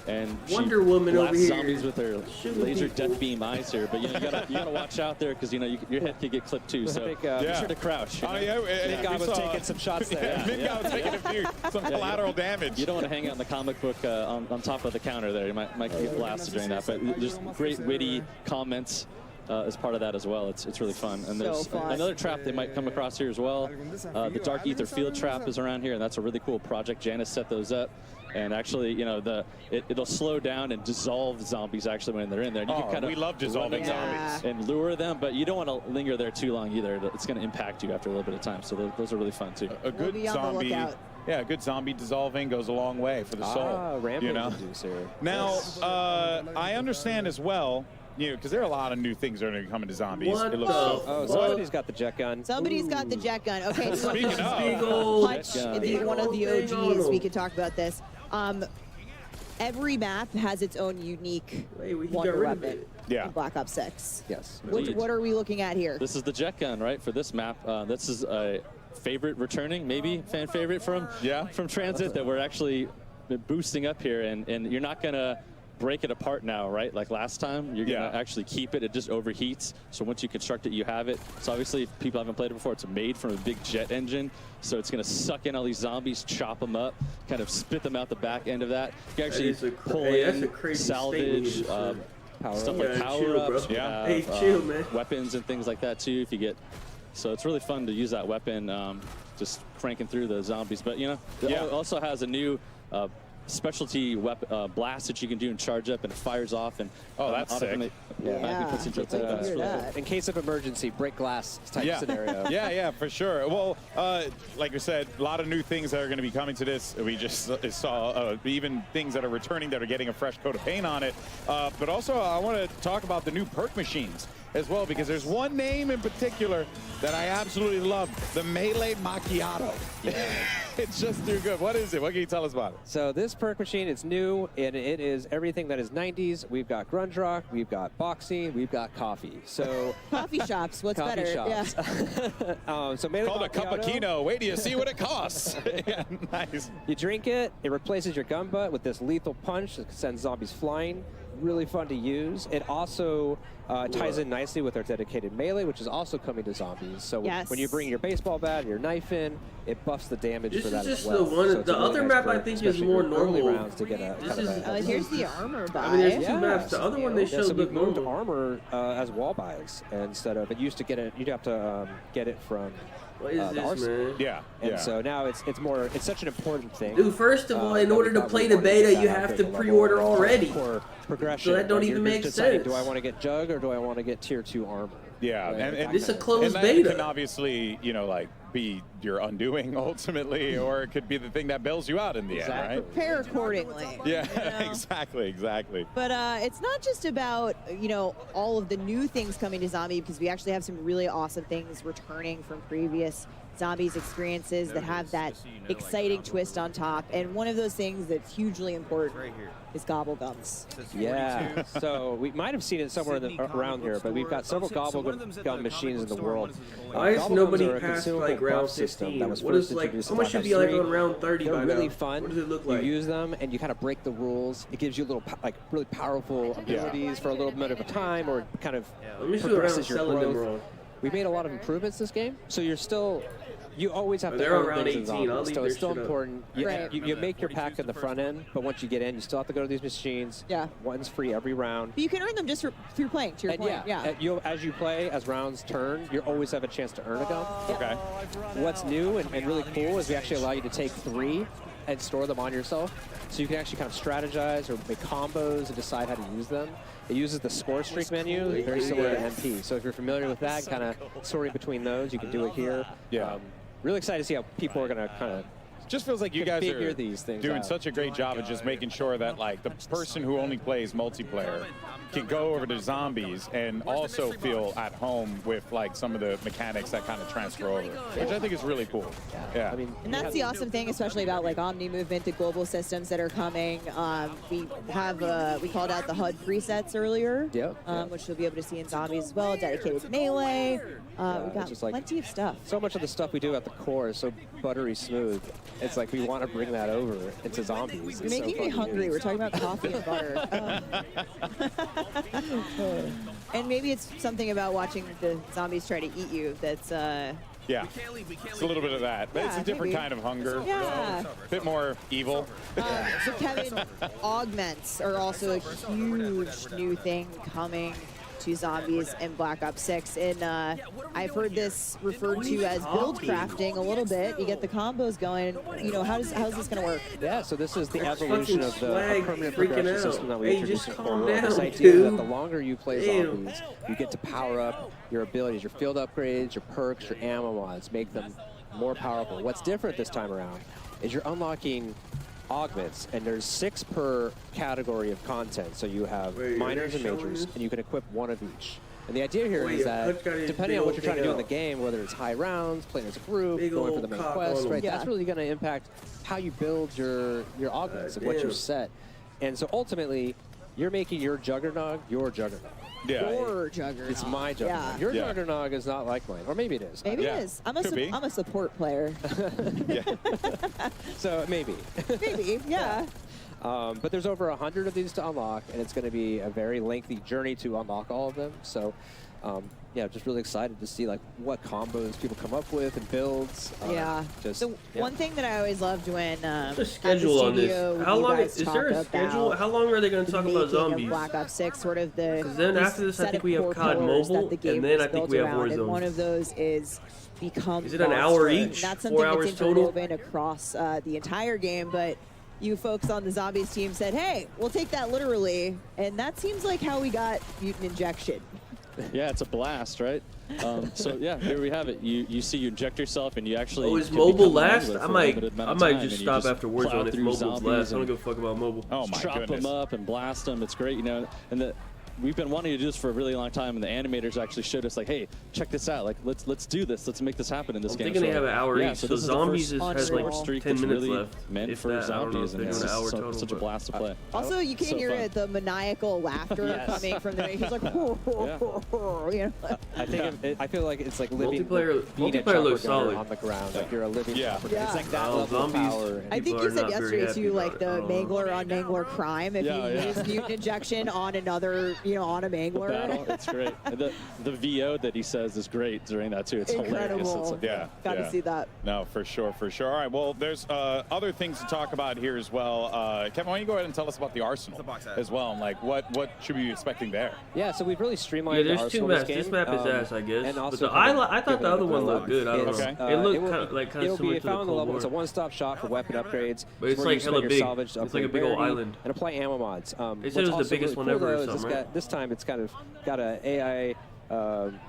and Wonder Woman over here zombies with her laser death beam eyes here. But you know, you gotta watch out there, because you know your head could get clipped too. So be sure to crouch. Big guy was taking some shots there. Big guy was taking some collateral damage. You don't want to hang out in the comic book on top of the counter there. You might get blasted during that. But there's great witty comments as part of that as well. It's really fun. And there's another trap they might come across here as well. The Dark Ether Field Trap is around here, and that's a really cool project. Janice set those up. And actually, you know, it'll slow down and dissolve zombies actually when they're in there. And you can kind of we love dissolving zombies and lure them, but you don't want to linger there too long either. It's going to impact you after a little bit of time. So those are really fun too. A good zombie, yeah, a good zombie dissolving goes a long way for the soul. You know. Now, I understand as well, you know, because there are a lot of new things that are going to be coming to zombies. What it looks Oh, somebody's got the jet gun. Somebody's got the jet gun. Okay, so Speaking of, Hutch, one of the OGs, we could talk about this. Every map has its own unique wonder weapon in Black Ops 6. Yes. What are we looking at here? This is the jet gun, right, for this map. This is a favorite returning, maybe fan favorite from Transit that we're actually boosting up here, and you're not gonna break it apart now, right? Like last time, you're gonna actually keep it. It just overheats. So once you construct it, you have it. So obviously, if people haven't played it before, it's made from a big jet engine. So it's gonna suck in all these zombies, chop them up, kind of spit them out the back end of that. You can actually pull in, salvage, stuff like power-ups, weapons and things like that too. If you get, so it's really fun to use that weapon, just cranking through the zombies. But you know, it also has a new specialty weapon blast that you can do and charge up, and it fires off, and that's sick. In case of emergency, break glass type scenario. Yeah, for sure. Well, like I said, a lot of new things that are going to be coming to this. We just saw even things that are returning that are getting a fresh coat of paint on it. But also, I want to talk about the new perk machines as well, because there's one name in particular that I absolutely love, the Melee Macchiato. It's just too good. What is it? What can you tell us about it? So this perk machine, it's new, and it is everything that is 90s. We've got grunge rock, we've got boxing, we've got coffee. So coffee shops, what's better? Shops. Yeah. So Melee called a cup of Kino. Wait till you see what it costs. Yeah, nice. You drink it, it replaces your gun butt with this lethal punch that sends zombies flying. Really fun to use. It also ties in nicely with our dedicated melee, which is also coming to zombies. So when you bring your baseball bat and your knife in, it buffs the damage for that as well. The other map I think is more normal. Rounds to get a here's the armor buy. I mean, there's two maps. The other one they showed looked normal. Armor as wall buys instead of, it used to get it. You'd have to get it from. What is this, man? Yeah. And so now it's such an important thing. Dude, first of all, in order to play the beta, you have to pre-order already. Progression. So that don't even make sense. Do I want to get Jug or do I want to get tier 2 armor? Yeah, and it's a closed and beta. That can obviously, you know, like be your undoing ultimately, or it could be the thing that bails you out in the end, right? Prepare accordingly. Yeah, you know? exactly. But it's not just about, you know, all of the new things coming to Zombie, because we actually have some really awesome things returning from previous Zombies experiences that have that exciting twist on top. And one of those things that's hugely important is gobble gums. Yeah, so we might have seen it somewhere around here, but we've got several gobble gum machines in the world. Why is nobody past like round 15? What is like, someone should be like on round 30 by now. They're really fun. What does it look like? You use them and you kind of break the rules. It gives you little like really powerful abilities for a little bit of a time, or kind of progresses your growth. We made a lot of improvements this game, so you're still. You always have to they're earn around things 18. in zombies, so it's still important. You make your pack in the front end, but once you get in, you still have to go to these machines. Yeah. One's free every round. But you can earn them just through playing, to your point. As you play, as rounds turn, you always have a chance to earn a gum. Okay. What's new and really cool is we actually allow you to take 3 and store them on yourself. So you can actually kind of strategize or make combos and decide how to use them. It uses the score streak menu, very similar to MP. So if you're familiar with that, kind of sorting between those, you can do it here. Yeah. Really excited to see how people are going to kind of just feels like you guys are these things doing out. such a great job of just making sure that like the person who only plays multiplayer can go over to zombies and also feel at home with like some of the mechanics that kind of transfer over, which I think is really cool. Yeah. I mean, and that's the awesome thing, especially about like Omni movement, the global systems that are coming. We have we called out the HUD presets earlier, which you'll be able to see in zombies as well. Dedicated melee. We've got plenty of stuff. So much of the stuff we do at the core is so buttery smooth. It's like we want to bring that over into zombies. You're making me hungry. We're talking about coffee and butter. And maybe it's something about watching the zombies try to eat you that's... Yeah, it's a little bit of that. But it's a different kind of hunger. Yeah. A bit more evil. So Kevin, augments are also a huge new thing coming to zombies in Black Ops 6. And I've heard this referred to as build crafting a little bit. You get the combos going. You know, how's this going to work? Yeah, so this is the evolution of the permanent progression system that we introduced in Core. This idea that the longer you play zombies, you get to power up your abilities, your field upgrades, your perks, your ammo mods, make them more powerful. What's different this time around is you're unlocking augments, and there's 6 per category of content. So you have minors and majors, and you can equip 1 of each. And the idea here is that depending on what you're trying to do in the game, whether it's high rounds, playing as a group, going for the main quest, right? That's really going to impact how you build your augments and what you set. And so ultimately, you're making your Juggernog your Juggernog. Yeah. Your Juggernog. It's my Juggernog. Your Juggernog is not like mine. Or maybe it is. Maybe it is. I'm a support player. So maybe. Maybe, yeah. But there's over 100 of these to unlock, and it's going to be a very lengthy journey to unlock all of them. So, yeah, just really excited to see like what combos people come up with and builds. One thing that I always loved when the schedule on this. How long is there a schedule? How long are they going to talk about zombies? Black Ops 6, sort of the. Because then after this, I think we have COD Mobile, and then I think we have Warzone. And one of those is become. Is it an hour each? That's 4 hours that's total? interwoven across the entire game, but. You folks on the zombies team said, hey, we'll take that literally. And that seems like how we got mutant injection. Yeah, it's a blast, right? So yeah, here we have it. You see, you inject yourself, and you actually. Oh, is mobile last? I might just stop after Warzone if mobile's last. I don't give a fuck about mobile. Oh my goodness. Chop them up and blast them. It's great, you know. And we've been wanting to do this for a really long time, and the animators actually showed us like, hey, check this out. Like, let's do this. Let's make this happen in this game. I'm thinking they have an hour each. So zombies has like 10 minutes really left. Meant for zombies, and it's such a blast to play. Also, you can hear the maniacal laughter coming from the. He's like, you know. I feel like it's like living. Multiplayer looks solid on the ground. Like you're a living. Yeah. It's like that level of power. I think you said yesterday too, like the Mangler on Mangler crime. If you use mutant injection on another, on a Mangler. Battle, it's great. And the VO that he says is great during that too. It's hilarious. It's Got to see that. No, for sure. All right, well, there's other things to talk about here as well. Kevin, why don't you go ahead and tell us about the Arsenal as well, and like what should we be expecting there? Yeah, so we've really streamlined the Arsenal there's 2 maps. This map is ass, I guess. And also I thought the other one looked good. I don't know. It looked kind of similar to the Cold War. It's a one-stop shop for weapon upgrades. But it's like hella big. It's like a big old island. And apply ammo mods. They said it was the biggest one ever or something, This time it's kind of got a AI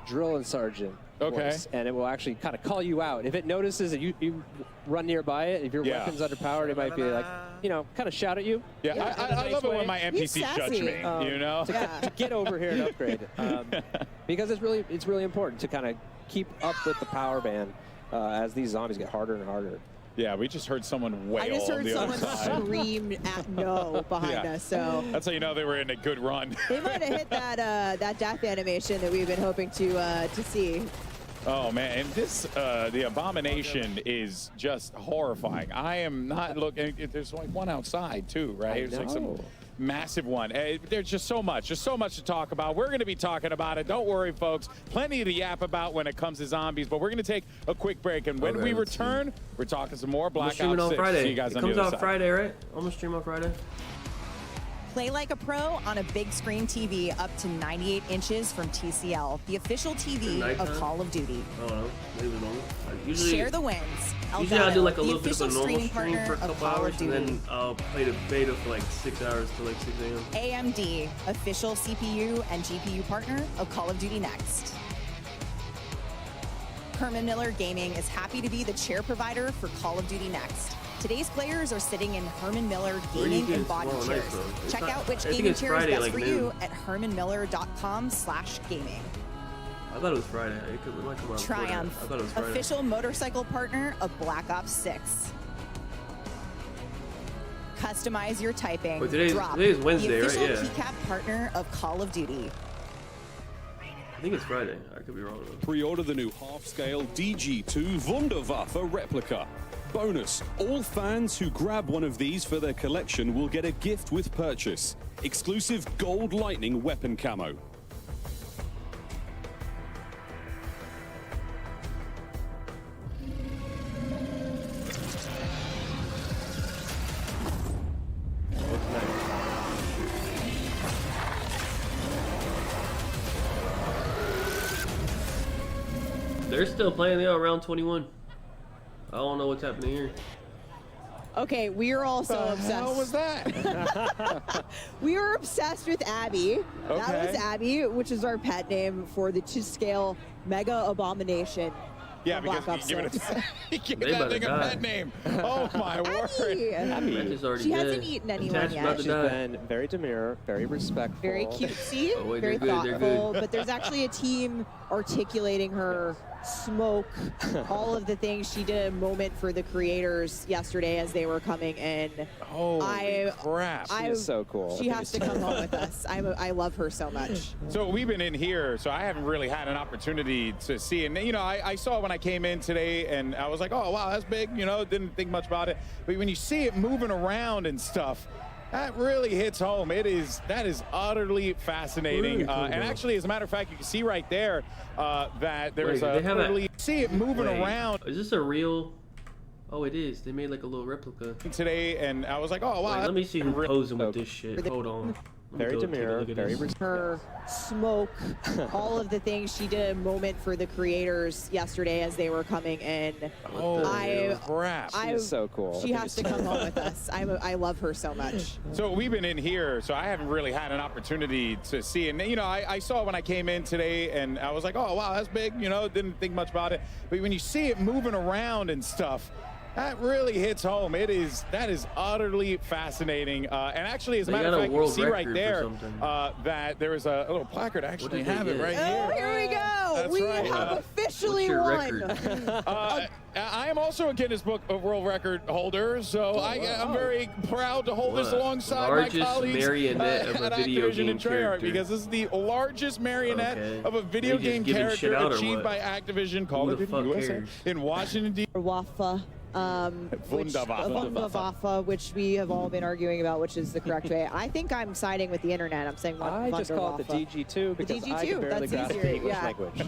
drill and sergeant voice, and it will actually kind of call you out. If it notices that you run nearby it, if your weapon's underpowered, it might be like, you know, kind of shout at you. Yeah, I love it when my NPCs judge me, you know? To get over here and upgrade. Because it's really important to kind of keep up with the power band as these zombies get harder and harder. Yeah, we just heard someone wail. I just heard someone scream at no behind us. So that's how you know they were in a good run. They might have hit that that death animation that we've been hoping to see. Oh man, and this the abomination is just horrifying. I am not looking. There's like one outside too, right? There's like some massive one. There's just so much to talk about. We're going to be talking about it. Don't worry, folks. Plenty to yap about when it comes to zombies. But we're going to take a quick break, and when we return, we're talking some more Blackout 6. On Friday. See you guys it on the comes other out side. Friday, right? I'm gonna stream on Friday. Play like a pro on a big screen TV up to 98 inches from TCL, the official TV of Call of Duty. I don't know. Maybe normal. Usually, share the wins. Usually I do like a little bit of a normal streaming stream for a couple hours, and then I'll play the beta for like 6 hours till like 6 a.m. AMD, official CPU and GPU partner of Call of Duty Next. Herman Miller Gaming is happy to be the chair provider for Call of Duty Next. Today's players are sitting in Herman Miller gaming and body chairs. Check out which gaming chair is best for you at hermanmiller.com/gaming. I thought it was Friday. It might come out Triumph, I thought it was Friday. official motorcycle partner of Black Ops 6. Customize your typing. Wait, today's Wednesday, the right? official Yeah. keycap partner of Call of Duty. I think it's Friday. I could be wrong though. Pre-order the new half-scale DG2 Wunderwaffe replica. Bonus, all fans who grab one of these for their collection will get a gift with purchase. Exclusive gold lightning weapon camo. They're still playing. They're around 21. I don't know what's happening here. Okay, we are all so obsessed. How was that? We were obsessed with Abby. Okay. That was Abby, which is our pet name for the 2-scale Mega Abomination. Yeah, Black because Ops you give 6. that thing a pet name. Oh my word. Abby. She hasn't eaten anyone yet. She's been very demure, very respectful. Very cutesy, Oh, wait, very they're good, they're thoughtful, good. but there's actually a team articulating her smoke, all of the things she did a moment for the creators yesterday as they were coming in. Holy crap. She's so cool. She has to come home with us. I love her so much. So we've been in here, so I haven't really had an opportunity to see. And, you know, I saw it when I came in today, and I was like, oh, wow, that's big. You know, didn't think much about it. But when you see it moving around and stuff, that really hits home. That is utterly fascinating. Really cool, and actually, as a matter of fact, you can see right there that there's Wait, a see it moving around. Is this a real? Oh, it is. They made like a little replica today, and I was like, oh wow. Wait, let me see who's posing with this shit. Hold on. Very demure, very her smoke, all of the things she did a moment for the creators yesterday as they were coming in. Holy crap. She's so cool. She has to come home with us. I love her so much. So we've been in here, so I haven't really had an opportunity to see. And, you know, I saw it when I came in today, and I was like, oh, wow, that's big. You know, didn't think much about it. But when you see it moving around and stuff, that really hits home. That is utterly fascinating. And actually, as a matter of fact, you can see right there that there is a little placard. Actually, I have it right here. Oh, here we go. That's We right. have officially won. I am also a Guinness Book of World Record holder, so I'm very proud to hold this alongside my colleagues Largest marionette of a at video Activision game and Treyarch, character. because this is the largest marionette of a video They just game giving shit character out or achieved what? by Activision Call Who of the Duty fuck USA cares? in Washington, D.C. Waffa. Wunderwaffe, which we have all been arguing about, which is the correct way. I think I'm siding with the internet. I'm saying I just call it the DG2 because the DG2, I can barely that's grasp easier, the English yeah. language.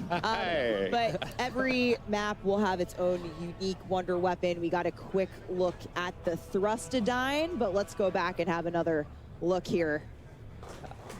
But every map will have its own unique wonder weapon. We got a quick look at the Thrustadyne, but let's go back and have another look here.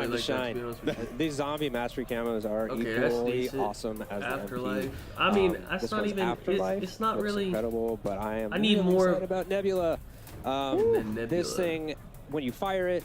time to shine. These zombie mastery camos are equally awesome as Afterlife. the MP. I mean, that's this not one's even. Afterlife. It's not looks really incredible, but I need really more excited about Nebula. Nebula. This thing, when you fire it,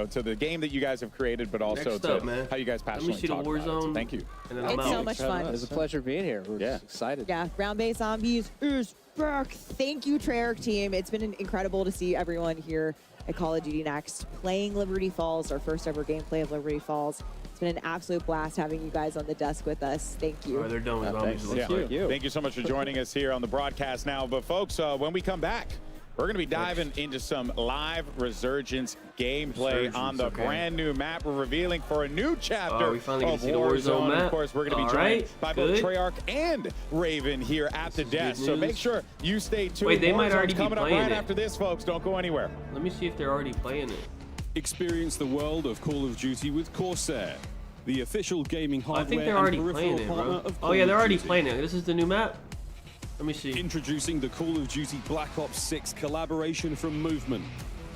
know, to the game that you guys have created, but also Next to up, man. how you guys passionately Let me see talk the about it. So Warzone. thank you. And then It's so much fun. It was a pleasure being here. We're excited. Yeah, round-based zombies is back. Thank you, Treyarch team. It's been incredible to see everyone here at Call of Duty Next playing Liberty Falls, our first ever gameplay of Liberty Falls. It's been an absolute blast having you guys on the desk with us. Thank you. All right, they're done with Thank you. Thank you so much for joining us here on the broadcast now. But folks, when we come back, we're going to be diving into some live Resurgence gameplay on the brand new map. We're revealing for a new chapter we finally of get to see the Warzone map. Of course, we're going to be joined by both Treyarch and Raven here at the desk. So make sure you stay tuned. Wait, they might already be coming up playing right it. after this, folks. Don't go anywhere. Let me see if they're already playing it. Experience the world of Call of Duty with Corsair, the official gaming hardware. I think they're already playing it, bro. Oh yeah, they're already playing it. This is the new map. Let me see. Introducing the Call of Duty Black Ops 6 collaboration from Movement.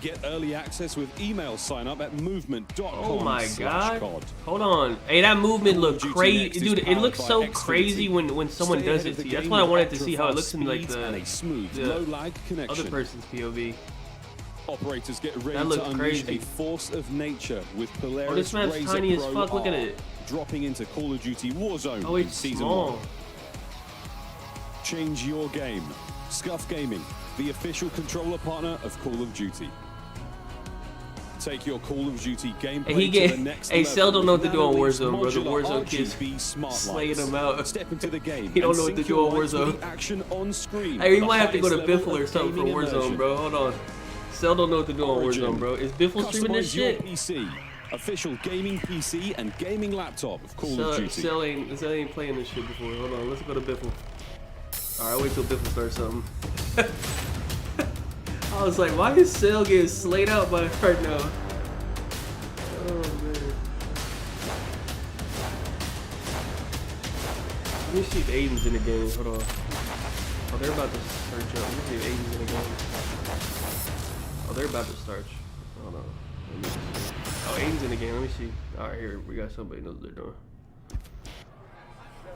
Get early access with email sign up at movement.com. Oh my god. Hold on. Hey, that movement looked crazy. Dude, it looks so crazy when someone does it to you. That's why I wanted to see how it looks in like the other person's POV. Operators get ready to unleash a force of nature with Polaris. Oh, this map's Razor tiny as Pro fuck. Look at R, it. Dropping into Call of Duty Warzone Oh, in it's Season small. 1. Change your game. Scuff Gaming, the official controller partner of Call of Duty. Take your Call of Duty gameplay to the next level. Cell don't know what to do on with Warzone, bro. The modular Warzone kids RGB smart slaying lights. them out. Step into the game. He don't and know what to sync do your on lights with Warzone. the action on screen. Hey, you The might have to go to highest level Biffle or of something for gaming Warzone, immersion. bro. Hold on. Cell don't know what to do on Warzone, bro. Is Biffle streaming this Customize your shit? PC. Official gaming PC and gaming laptop of Call of Duty. Cell ain't playing this shit before. Hold on, let's go to Biffle. Alright, wait till Biffle starts something. I was like, why is Cell getting slayed out by right now? Oh man. Let me see if Aiden's in the game. Hold on. Oh, they're about to search up. Let me see if Aiden's in the game. Oh, they're about to search. Hold on. Let me see. Oh, Aiden's in the game. Let me see. Alright, here. We got somebody who knows what they're doing.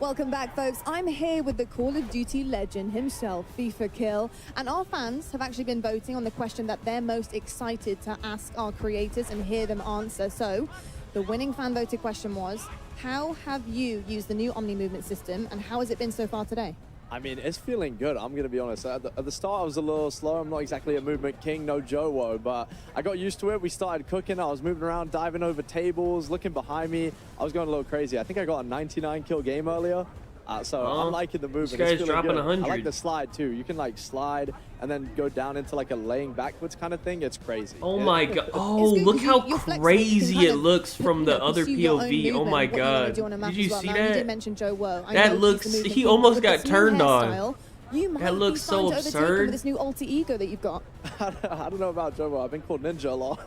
Welcome back, folks. I'm here with the Call of Duty legend himself, FIFA Kill, and our fans have actually been voting on the question that they're most excited to ask our creators and hear them answer. So, the winning fan voted question was, how have you used the new Omni movement system, and how has it been so far today? I mean, it's feeling good, I'm going to be honest. At the start, I was a little slow. I'm not exactly a movement king, no Joe-Wo, but I got used to it. We started cooking. I was moving around, diving over tables, looking behind me. I was going a little crazy. I think I got a 99 kill game earlier. So I'm liking the movement. This guy's dropping 100. I like the slide too. You can like slide and then go down into like a laying backwards kind of thing. It's crazy. Oh my god. Oh, look how crazy it looks from the other POV. Oh my god. Did you see that? You did mention Joe-Wo. That looks, he almost got turned on. That looks so absurd. With this new alter ego that you've got. I don't know about Joe-Wo. I've been called Ninja a lot.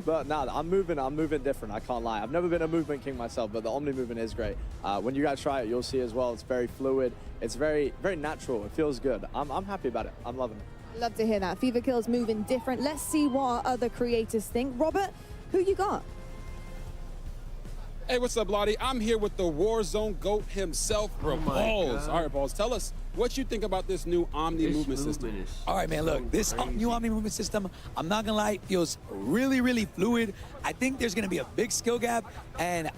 But nah, I'm moving different. I can't lie. I've never been a movement king myself, but the Omni movement is great. When you guys try it, you'll see as well. It's very fluid. It's very, very natural. It feels good. I'm happy about it. I'm loving it. Love to hear that. FIFA Kill's moving different. Let's see what other creators think. Robert, who you got? Hey, what's up, Lottie? I'm here with the Warzone GOAT himself, Balls. All right, Balls, tell us what you think about this new Omni movement system. All right, man, look, this new Omni movement system, I'm not gonna lie, feels really, really fluid. I think there's gonna be a big skill gap, and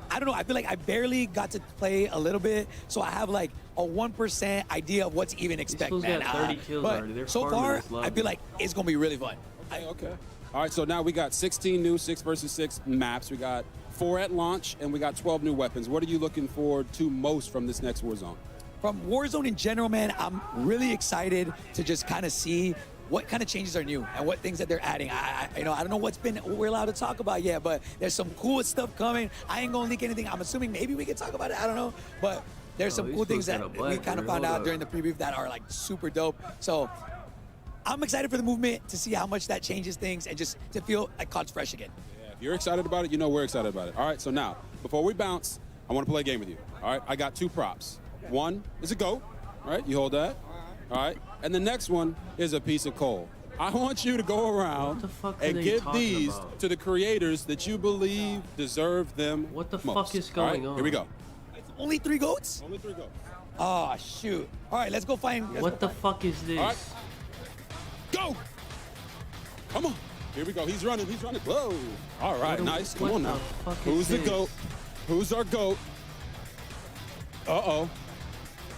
I don't know, I feel like I barely got to play a little bit, so I have like a 1% idea of what to even expect, man. Got 30 kills already. They're so far, I feel like it's gonna be really fun. Okay. All right, so now we got 16 new 6 versus 6 maps. We got 4 at launch, and we got 12 new weapons. What are you looking forward to most from this next Warzone? From Warzone in general, man, I'm really excited to just kind of see what kind of changes are new and what things that they're adding. I don't know what we're allowed to talk about yet, but there's some cool stuff coming. I ain't gonna leak anything. I'm assuming maybe we can talk about it. I don't know, but there's some cool things that we kind of found out during the preview that are like super dope. So I'm excited for the movement to see how much that changes things and just to feel like COD's fresh again. Yeah, if you're excited about it, you know we're excited about it. All right, so now, before we bounce, I want to play a game with you. All right, I got 2 props. One is a GOAT, all right? You hold that. All right, and the next one is a piece of coal. I want you to go around and give these to the creators that you believe deserve them most. What the fuck is going on? Here we go. Only 3 goats? Only 3 goats. Oh, shoot. All right, let's go find... What the fuck is this? All right. Go! Come on. Here we go. He's running. He's running. Whoa. All right, nice. Come on now. Who's the GOAT? Who's our GOAT? Uh-oh.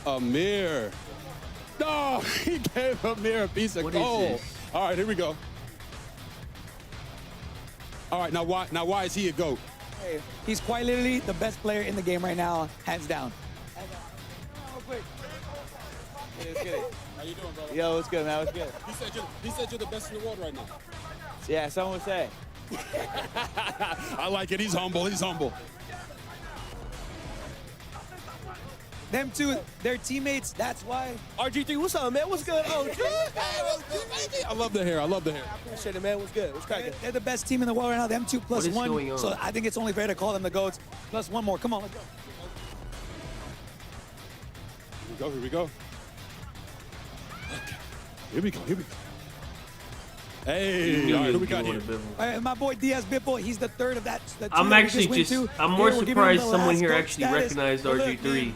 Amir. No, he gave Amir a piece of coal. All right, here we go. All right, now why is he a GOAT? Hey, he's quite literally the best player in the game right now, hands down. How you doing, brother? Yo, what's good, man? What's good? He said you're the best in the world right now. Yeah, someone would say. I like it. He's humble. He's humble. Them two, they're teammates. That's why. RG3, what's up, man? What's good? Oh, I love the hair. I love the hair. I appreciate it, man. What's good? What's cracking? They're the best team in the world right now. Them two plus What is one. going on? So I think it's only fair to call them the GOATs. Plus one more. Come on, let's go. Here we go. Here we go. Here we go. Hey, all right, who we got here? My boy Diaz Bippo, he's the third of that. I'm actually I'm more surprised someone here actually recognized RG3.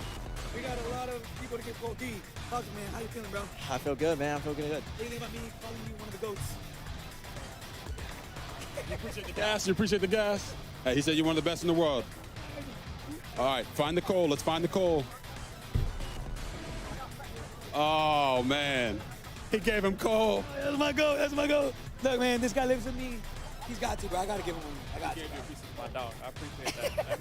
We got a lot of people to get gold D. Talk to me, man. How you feeling, bro? I feel good, man. I feel good. What do you think about me calling you one of the GOATs? You appreciate the gas. You appreciate the gas. Hey, he said you're one of the best in the world. All right, find the coal. Let's find the coal. Oh, man. He gave him coal. That's my GOAT. That's my GOAT. Look, man, this guy lives with me. He's got to, bro. I got to give him one. I got to. My dog. I appreciate that.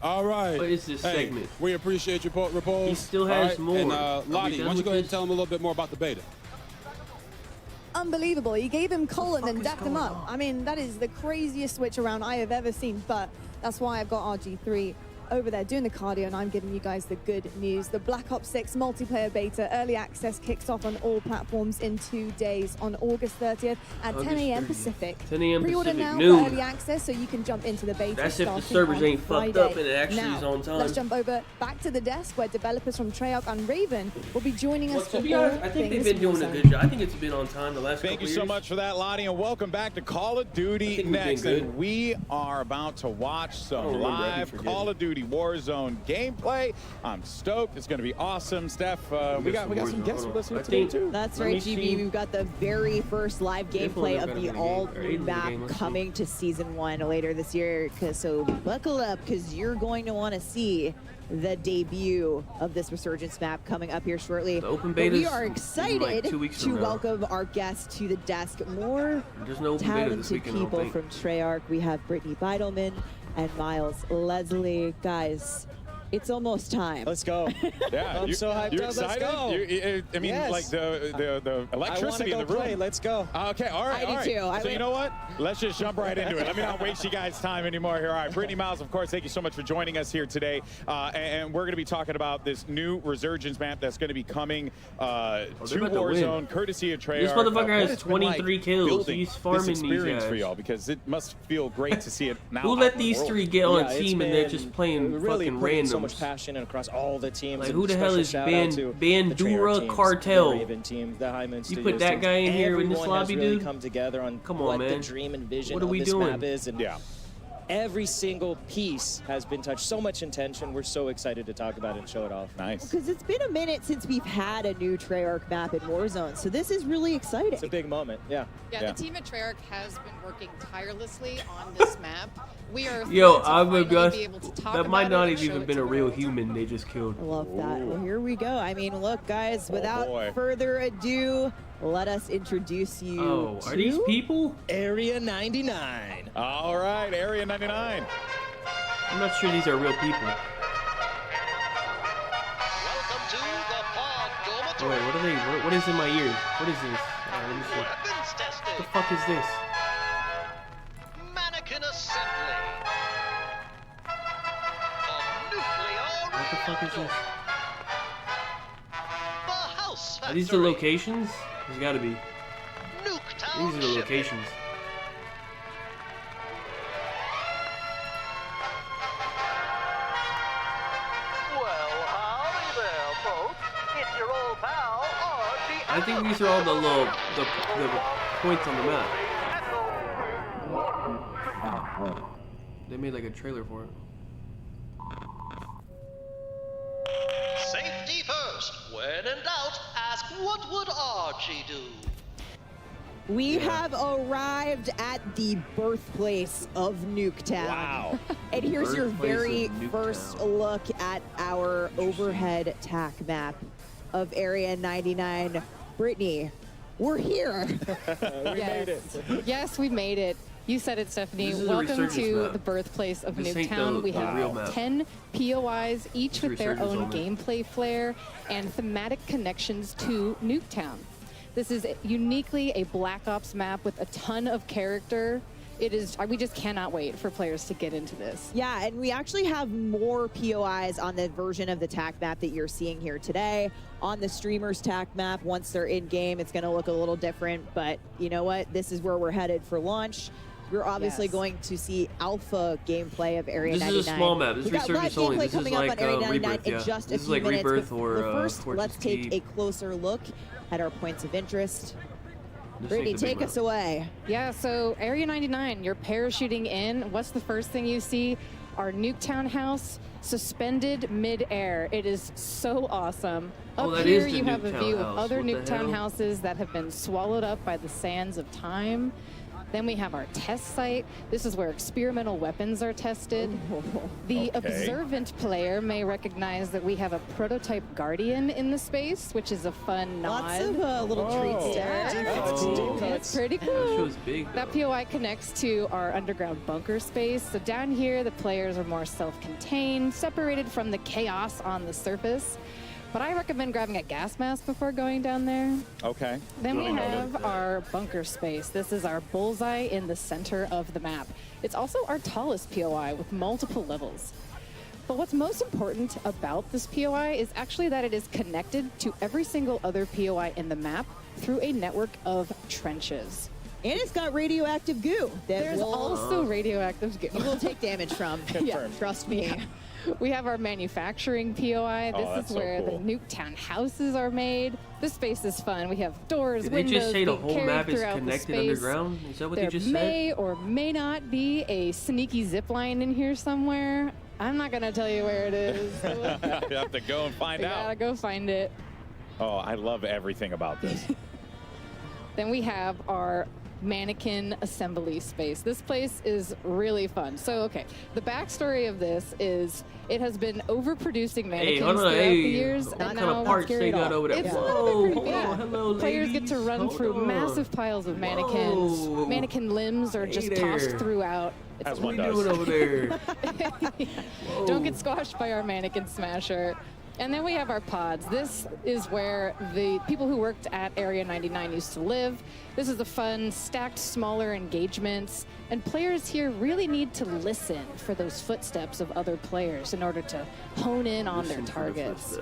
All right. What is this segment? We appreciate your repose. He still has more. And Are we Lottie, done why don't you with go ahead and this? tell him a little bit more about the beta? Unbelievable. He gave him coal and then dapped him up. I mean, that is the craziest switch around I have ever seen, but that's why I've got RG3 over there doing the cardio, and I'm giving you guys the good news. The Black Ops 6 multiplayer beta early access kicks off on all platforms in 2 days on August 30th at 10 a.m. Pacific. 10 a.m. Pre-order Pacific, now noon. for early access so you can jump into the beta. That's if the starting servers on ain't fucked Friday. up and it actually now, is on time. Let's jump over back to the desk where developers from Treyarch and Raven will be joining us To for be all honest, I think they've things been doing a Warzone. good job. I think it's been on time the last Thank couple you so years. much for that, Lottie, and welcome back to Call of Duty Next. And we are about to watch some live Call of Duty Warzone gameplay. I'm stoked. It's going to be awesome. Steph, we got some guests with us here today, too. That's right, GB. We've got the very first live gameplay of the all-new map coming to Season 1 later this year. So buckle up, because you're going to want to see the debut of this Resurgence map coming up here shortly. The open But we beta's are in excited like 2 weeks to from now. welcome our guests to the desk. More There's no open beta this talented weekend, I don't people think. from Treyarch. We have Brittany Beidelman and Miles Leslie. Guys, it's almost time. Let's go. Yeah, I'm so hyped you're up. excited? Let's go. I mean, Yes. like the electricity I in the room. play. Let's go. Okay, all right, I do all right. too. I So you would- know what? Let's just jump right into it. Let me not waste you guys' time anymore here. All right, Brittany, Miles, of course, thank you so much for joining us here today. And we're going to be talking about this new Resurgence map that's going to be coming to about to win. Warzone, courtesy of Treyarch. This motherfucker What has it's been like 23 kills. building He's farming this these experience for guys. y'all, because it must feel great to see it now. Who out let in the these world. three get on Yeah, a it's team and they're been just playing really fucking putting so randoms? much passion across all the teams. Like, and who the hell special is shout out to the Bandura Treyarch teams, Cartel? the Raven team, the Hyman You Studios put that teams. guy in here in this Everyone has lobby, really dude? come together on Come on, what man. the dream and vision What are of we this doing? map is. And Yeah. every single piece has been touched. So much intention. We're so excited to talk about it and show it off. Nice. Because it's been a minute since we've had a new Treyarch map in Warzone, so this is really exciting. It's a big moment. Yeah. Yeah, the team at Treyarch has been working tirelessly on this map. We are Yo, thrilled to I'm finally gonna be able to talk that might about not it have and show even it been to a the real world. human they just killed. I love that. Well, here we go. I mean, look, guys, boy. without further ado, let us introduce you Oh, to are these people? Area 99. All right, Area 99. I'm not sure these are real people. Oh, wait, what are they? What is in my ears? What is this? Let me see. What the fuck is this? Mannequin assembly. What the fuck is this? The house Are these the locations? There's gotta be. Nuketown These are the locations. Well, howdy there, folks. It's your old pal, RG. I think these are all the little the points on the map. They made like a trailer for it. Safety first. When in doubt, ask what would RG do? We have arrived at the birthplace of Nuketown. Wow. And here's your Birthplace very of Nuketown. first look at our overhead TAC map of Area 99. Brittany, we're here. We made it. Yes, we made it. You said it, Stephanie. This is a Welcome resurgence to map. the birthplace of This ain't Nuketown. the We real have map. 10 POIs, each This with their resurgence own only. gameplay flair and thematic connections to Nuketown. This is uniquely a Black Ops map with a ton of character. It is, we just cannot wait for players to get into this. Yeah, and we actually have more POIs on the version of the TAC map that you're seeing here today. On the streamers TAC map, once they're in game, it's going to look a little different, but you know what? This is where we're headed for launch. We're obviously going to see alpha gameplay of Area 99. This is a small map. This is We got live resurgence only. gameplay This is coming up like on Area 99 Rebirth, in yeah. just a This is few like minutes. Rebirth But or first, Fortress let's take Keep. a closer look at our points of interest. This Brittany, ain't the big take us away. Yeah, so Area 99, you're parachuting in. What's the first thing you see? Our Nuketown house suspended mid-air. It is so awesome. Oh, Up that here, is the you have a Nuketown view house. of other What the Nuketown hell? houses that have been swallowed up by the sands of time. Then we have our test site. This is where experimental weapons are tested. The observant player may recognize that we have a prototype Guardian in the space, which is a fun nod. Lots of little treats there. It's pretty That cool. show's big, That POI connects to our underground bunker space. So down here, the players are more self-contained, separated from the chaos on the surface. But I recommend grabbing a gas mask before going down there. Okay. Then we have our bunker space. This is our bullseye in the center of the map. It's also our tallest POI with multiple levels. But what's most important about this POI is actually that it is connected to every single other POI in the map through a network of trenches. And it's got radioactive goo. There's also radioactive goo. You will take damage from. Yeah. Trust me. Yeah. We have our manufacturing POI. This that's is so where cool. the Nuketown houses are made. This space is fun. We have doors, Did they windows, just say the being whole carried map is throughout the connected space. underground? Is that what There they just said? may or may not be a sneaky zip line in here somewhere. I'm not gonna tell you where it is. You have to go and find We out. gotta go find it. Oh, I love everything about this. Then we have our mannequin assembly space. This place is really fun. So, okay, the backstory of this is it has been overproducing mannequins hold on, throughout hey, the years. what and kind of now parts they got over there? It's Whoa, pretty whoa, bad. hello, Players get to ladies. run Hold through on. massive piles of mannequins. Whoa. Mannequin limbs are Hey just there. tossed throughout. It's As What one are you does. doing over there? Don't get squashed by our mannequin smasher. And then we have our pods. This is where the people who worked at Area 99 used to live. This is the fun, stacked, smaller engagements. And players here really need to listen for those footsteps of other players in order to hone in on their targets.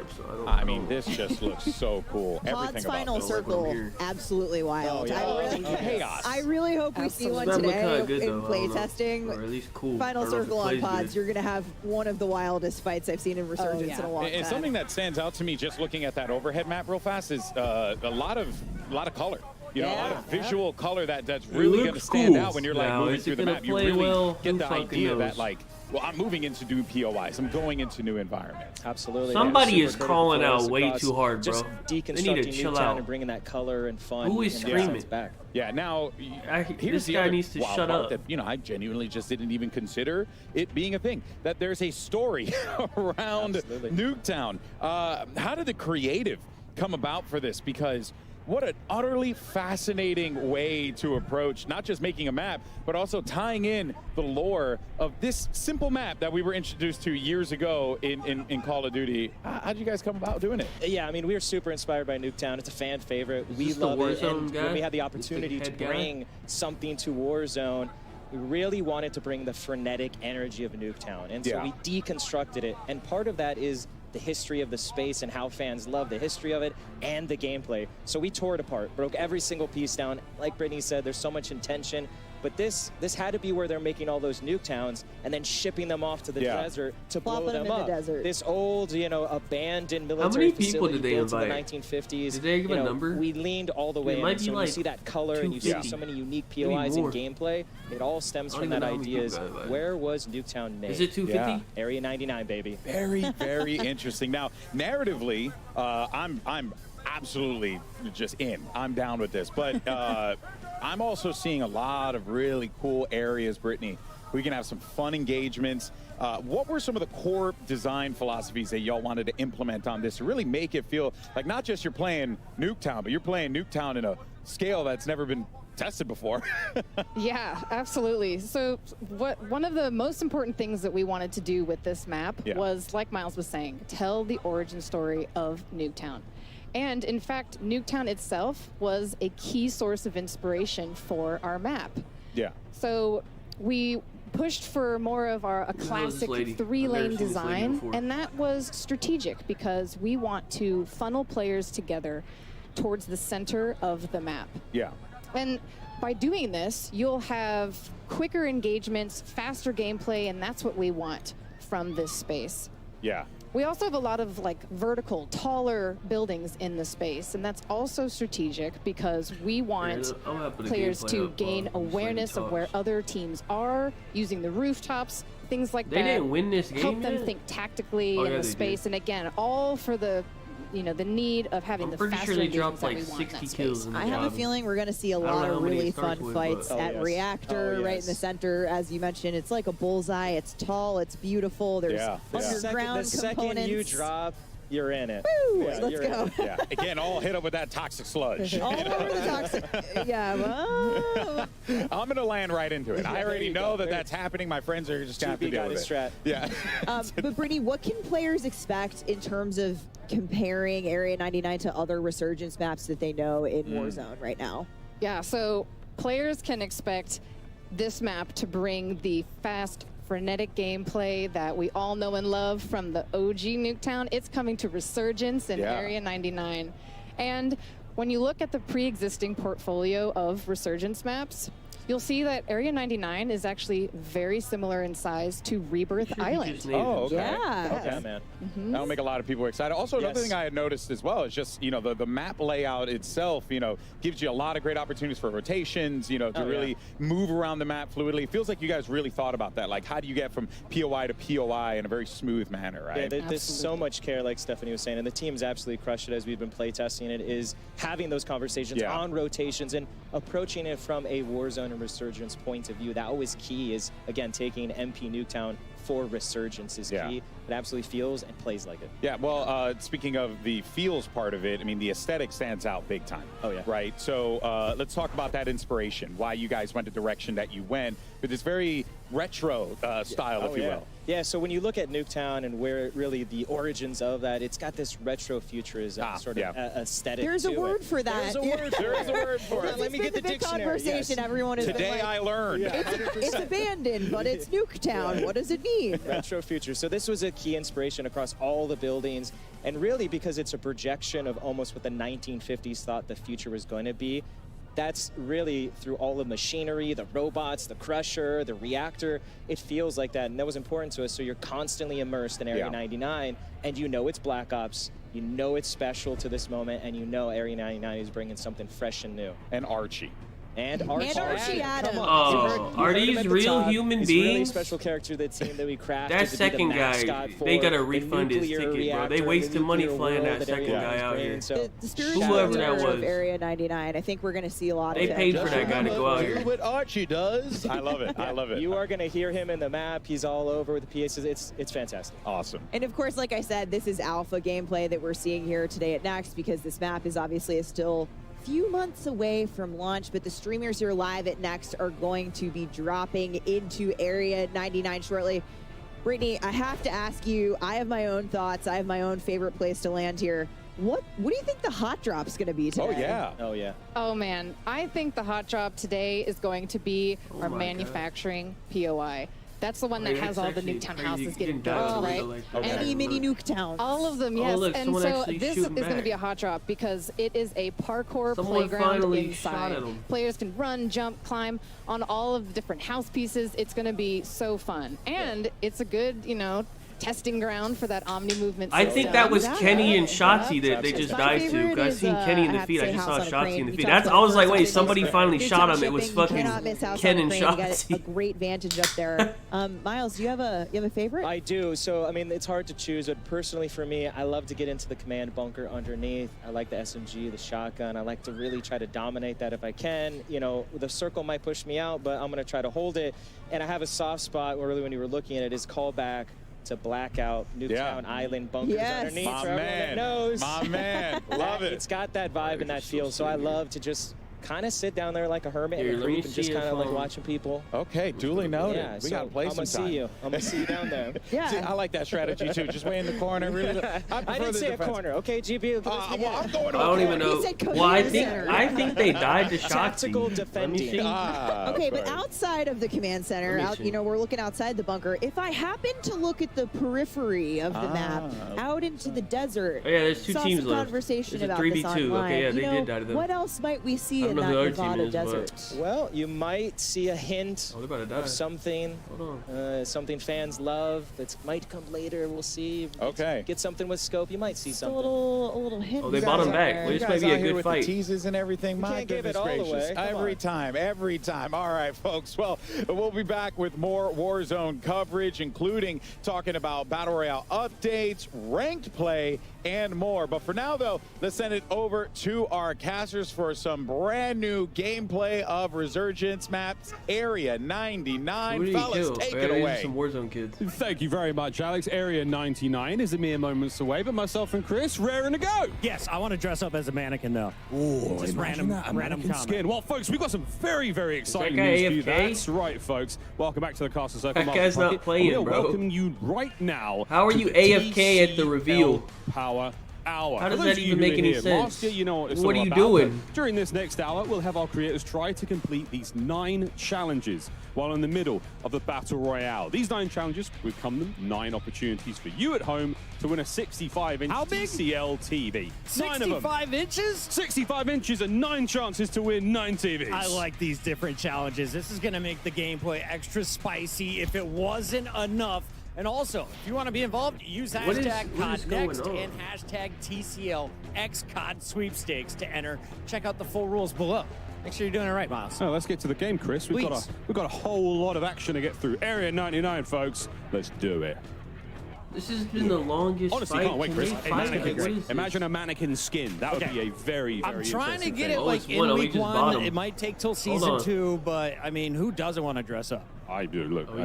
I mean, this just looks so cool. Pod's Everything final about this. circle, absolutely wild. Chaos. I really hope we see one That looked today kinda good, in though. I play don't know. testing. Or at least cool. Final I don't know if circle it on plays Pods, good. you're going to have one of the wildest fights I've seen in Resurgence yeah. in a long And time. something that stands out to me just looking at that overhead map real fast is a lot of color. You know, a lot of visual color that's really going to looks stand cool. out when you're like Now, moving is it through the gonna map. You play really well? get Who the fucking idea that knows? like, well, I'm moving into new POIs. I'm going into new environments. Absolutely. Somebody Super is critical calling for out us way across too hard, bro. Just They need to deconstructing chill Nuketown out. and bringing that color and fun. Who is in that screaming? sense back. Yeah, now here's this the guy other needs to wild shut part up. that, you know, I genuinely just didn't even consider it being a thing. That there's a story around Nuketown. How did the creative come about for this? Because what an utterly fascinating way to approach not just making a map, but also tying in the lore of this simple map that we were introduced to years ago in Call of Duty. How'd you guys come about doing it? Yeah, I mean, we were super inspired by Nuketown. It's a fan favorite. We this the love it. Warzone And guy? when we had the The opportunity to head guy? bring something to Warzone, we really wanted to bring the frenetic energy of Nuketown. And so Yeah. we deconstructed it. And part of that is the history of the space and how fans love the history of it and the gameplay. So we tore it apart, broke every single piece down. Like Brittany said, there's so much intention. But this had to be where they're making all those Nuketowns and then shipping them off to the desert to blow Plopping them them in up. the desert. This old, abandoned military many people facility did they built invite? in the 1950s. Did they give a number? We leaned all the It way in. might So be when like you see that color and you see 250. so many unique Maybe POIs in more. gameplay, it all stems I from don't that even know how many idea is people got invited. where was Nuketown made? Is it 250? Yeah. Area 99, baby. Very, very interesting. Now, narratively, I'm absolutely just in. I'm down with this. But I'm also seeing a lot of really cool areas, Brittany. We can have some fun engagements. What were some of the core design philosophies that y'all wanted to implement on this to really make it feel like not just you're playing Nuketown, but you're playing Nuketown in a scale that's never been tested before. Yeah, absolutely. So one of the most important things that we wanted to do with this map was, like Miles was saying, tell the origin story of Nuketown. And in fact, Nuketown itself was a key source of inspiration for our map. Yeah. So we pushed for more of a classic 3-lane design, and that was strategic because we want to funnel players together towards the center of the map. Yeah. And by doing this, you'll have quicker engagements, faster gameplay, and that's what we want from this space. Yeah. We also have a lot of like vertical, taller buildings in the space, and that's also strategic because we want players to gain awareness of where other teams are, using the rooftops, things like that. They didn't win this game Help them yet? think tactically in the space, and again, all for the the need of having the faster sure they engagements dropped that like we want in 60 that kills space. in the I have a job. feeling we're going to see a I don't lot know of how many really it starts fun with, fights but- at Reactor, right in the center. As you mentioned, it's like a bullseye. It's tall. It's beautiful. There's underground the second components. you drop, you're in it. Woo! Yeah, Let's you're in go. it. Yeah. Again, all hit up with that toxic sludge. All over the toxic. Yeah. Well, I'm going to land right into it. I already know that that's happening. My friends are just going to have to deal with it. Yeah. but Brittany, what can players expect in terms of comparing Area 99 to other Resurgence maps that they know in Warzone right now? Yeah, so players can expect this map to bring the fast, frenetic gameplay that we all know and love from the OG Nuketown. It's coming to Resurgence in Area 99. And when you look at the pre-existing portfolio of Resurgence maps, you'll see that Area 99 is actually very similar in size to Rebirth Island. Oh, okay. Yeah. Okay, man. That'll make a lot of people excited. Also, another thing I had noticed as well is just, the map layout itself, gives you a lot of great opportunities for rotations, to really move around the map fluidly. It feels like you guys really thought about that. Like, how do you get from POI to POI in a very smooth manner, right? Yeah, there's so much care, like Stephanie was saying, and the team's absolutely crushed it as we've been playtesting it, is having those conversations on rotations and approaching it from a Warzone and Resurgence point of view. That always key is, again, taking MP Nuketown for Resurgence is key. It absolutely feels and plays like it. Yeah, well, speaking of the feels part of it, I mean, the aesthetic stands out big time. Oh, yeah. Right? So let's talk about that inspiration, why you guys went the direction that you went with this very retro style, if you will. Yeah, so when you look at Nuketown and where really the origins of that, it's got this retro futurism sort of aesthetic. There's a word for that. There's a word. There is a word for it. Let me get the big dictionary. conversation. Everyone is Today like, I learned. it's abandoned, but it's Nuketown. What does it mean? Retro future. So this was a key inspiration across all the buildings, and really because it's a projection of almost what the 1950s thought the future was going to be. That's really through all the machinery, the robots, the crusher, the reactor. It feels like that, and that was important to us. So you're constantly immersed in Area 99, and you know it's Black Ops. You know it's special to this moment, and you know Area 99 is bringing something fresh and new. And Archie. And Archie Adams. Come on. Oh, are these real human He's a really beings? special character to the team that we crafted. That to be the second guy, mascot they for gotta the refund his nuclear ticket, bro. reactor, They the wasted money nuclear flying world that second everyone guy is out bringing. here. So The spiritual Whoever that leader of was. Area 99. I think we're going to see a lot They of paid him. for that guy to go out Do here. what Archie does. I love it. I love it. You are going to hear him in the map. He's all over with the PAs. It's fantastic. Awesome. And of course, like I said, this is alpha gameplay that we're seeing here today at Next, because this map is obviously still few months away from launch, but the streamers here live at Next are going to be dropping into Area 99 shortly. Brittany, I have to ask you, I have my own thoughts. I have my own favorite place to land here. What do you think the hot drop's going to be today? Oh, yeah. Oh man, I think the hot drop today is going to be our my manufacturing POI. That's the one that Wait, has it's all the actually Nuketown crazy. houses You getting can dive built, into right? like that. Any mini Nuketowns. All of them, Oh, yes. look, and someone so actually this is shooting going to back. be a hot drop because it is a parkour Someone playground finally shot inside. at 'em. Players can run, jump, climb on all of the different house pieces. It's going to be so fun. And it's a good, testing ground for that Omni movement I system. think that was Kenny and Shotzi that they just My died to. favorite 'Cause I is, seen Kenny in I the have feed. to I say just saw House on a Shotzi Crane. in the You feed. talked I about was like, first wait, time somebody they finally do shot some him. It was shipping. You fucking cannot miss House Ken on a and Crane. You got a Shotzi. great vantage up there. Miles, do you have a favorite? I do. So, I mean, it's hard to choose, but personally for me, I love to get into the command bunker underneath. I like the SMG, the shotgun. I like to really try to dominate that if I can. The circle might push me out, but I'm going to try to hold it. And I have a soft spot where really when you were looking at it is callback to Blackout, Nuketown Island bunkers underneath. My for everyone that man. knows. My man. Love it. It's got that vibe and that feel, so I love to just kind of sit down there like a hermit in a group and just kind of like watching people. Okay, duly noted. Yeah, we got to play some time. I'm going to see you down there. Yeah. See, I like that strategy too. Just way in the corner. Really, I didn't say a corner. Okay, GB. I'm going to I don't even know. Well, I think they died to Shotzi. Tactical defending. Okay, but outside of the command center, we're looking outside the bunker. If I happen to look at the periphery of the map, out into the desert, yeah, there's two teams left. Conversation there's a about 3v2. this online. Okay, yeah, they did die to them. What else might we see in that Nevada desert? Well, you might see a hint of something. Something fans love that might come later. We'll see. Okay. Get something with scope. You might see something. A little hint. Oh, they bought him back. Well, this might be a good fight. Teases and everything. My goodness gracious. Every time. All right, folks. Well, we'll be back with more Warzone coverage, including talking about Battle Royale updates, ranked play, and more. But for now, though, let's send it over to our casters for some brand new gameplay of Resurgence maps, Area 99. Fellas, take it away. Some Warzone kids. Thank you very much, Alex. Area 99 is a mere moments away, but myself and Chris raring to go. Yes, I want to dress up as a mannequin, though. Ooh, just random skin. Well, folks, we've got some very, very exciting news for you. That's right, folks. Welcome back to the Castle Circle. That guy's not playing, bro. We'll welcome you right now. How are you AFK at the reveal? Power Hour. How does that even make any sense? Last year, you know what it's what all are you about, doing? During this next hour, we'll have our creators try to complete these 9 challenges while in the middle of the Battle Royale. These 9 challenges will come them 9 opportunities for you at home to win a 65-inch TCL TV. 65 inches? 65 inches and 9 chances to win 9 TVs. I like these different challenges. This is going to make the gameplay extra spicy if it wasn't enough. And also, if you want to be involved, use hashtag CODNext and hashtag TCLXCOD sweepstakes to enter. Check out the full rules below. Make sure you're doing it right, Miles. So let's get to the game, Chris. We've got a whole lot of action to get through. Area 99, folks. Let's do it. This has been the longest Honestly, fight. Can't wait, Chris. Imagine a mannequin skin. That would be a very, very I'm trying to get thing. it like in week 1. It might take till season 2, but I mean, who doesn't want to dress up? I do. Look,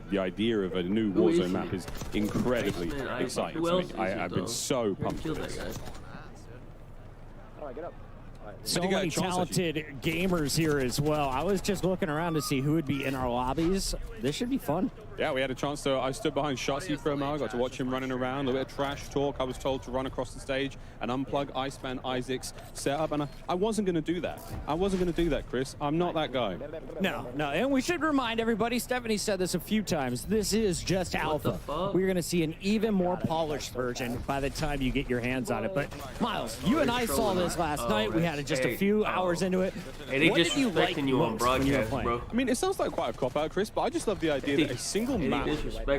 the idea of a new Warzone map is incredibly exciting to me. I've been so pumped for this. All right, get up. So many talented gamers here as well. I was just looking around to see who would be in our lobbies. This should be fun. Yeah, we had a chance to. I stood behind Shotzi for a while. Got to watch him running around. A little bit of trash talk. I was told to run across the stage and unplug Iceman Isaac's setup, and I wasn't going to do that. I wasn't going to do that, Chris. I'm not that guy. No. And we should remind everybody, Stephanie said this a few times, this is just alpha. We're going to see an even more polished version by the time you get your hands on it. But, Miles, you and I saw this last night. We had just a few hours into it. Hey, they what did you like you on broadcast, bro? I mean, it sounds like quite a cop-out, Chris, but I just love the idea that a single map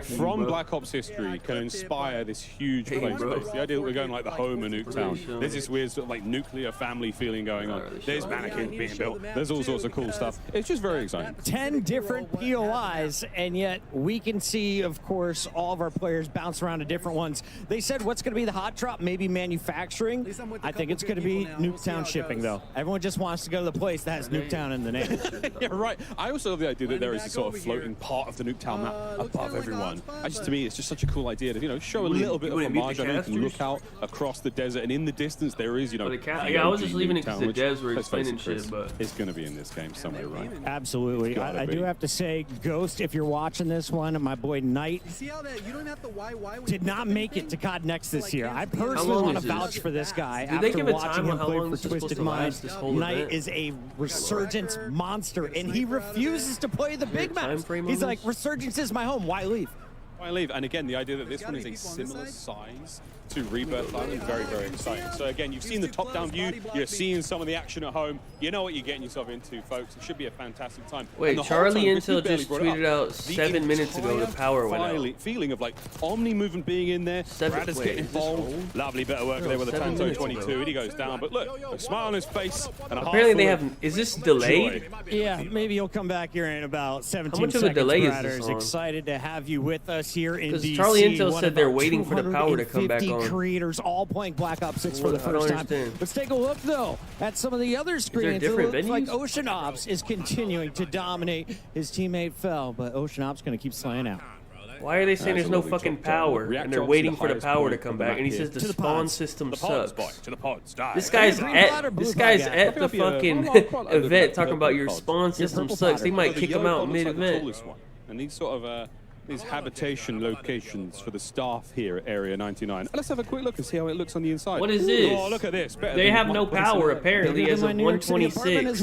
from Black Ops history can inspire this huge play space. The idea that we're going like the home of Nuketown. There's this weird sort of like nuclear family feeling going on. There's mannequins being built. There's all sorts of cool stuff. It's just very exciting. 10 different POIs, and yet we can see, of course, all of our players bounce around to different ones. They said what's going to be the hot drop? Maybe manufacturing. I think it's going to be Nuketown shipping, though. Everyone just wants to go to the place that has Nuketown in the name. Yeah, right. I also love the idea that there is a sort of floating part of the Nuketown map above everyone. To me, it's just such a cool idea to, show a little bit of homage. You can look out across the desert, and in the distance there is, yeah, I was just leaving it because the devs were explaining shit, but it's going to be in this game somewhere, right? Absolutely. I do have to say, Ghost, if you're watching this one, my boy Knight did not make it to COD Next this year. I personally want to vouch for this guy after watching him play for Twisted Minds. Knight is a Resurgence monster, and he refuses to play the big maps. He's like, Resurgence is my home. Why leave? Why leave? And again, the idea that this one is a similar size to Rebirth Island, very, very exciting. So again, you've seen the top-down view, you're seeing some of the action at home, you know what you're getting yourself into, folks. It should be a fantastic time. Wait, Charlie Intel just tweeted out 7 minutes ago the power went out. Feeling of like Omni movement being in there, Brad is getting involved. Lovely bit of work there with the Tanto 22, and he goes down, but look, a smile on his face, and a apparently they have, is this delayed? Yeah, maybe he'll come back here in about 17 seconds. How much of a delay is this on? Excited to have you with us here in DC. Because Charlie Intel said they're waiting for the power to come back on. Creators all playing Black Ops 6 for the first time. Let's take a look, though, at some of the other screens. It looks like Ocean Ops is continuing to dominate. His teammate fell, but Ocean Ops going to keep slaying out. Why are they saying there's no fucking power and they're waiting for the power to come back? And he says the spawn system sucks. To the pods, die. This guy's at the fucking event talking about your spawn system sucks. They might kick him out mid-event. And these sort of these habitation locations for the staff here at Area 99. Let's have a quick look and see how it looks on the inside. What is this? Oh, look at this. They have no power apparently as of 126.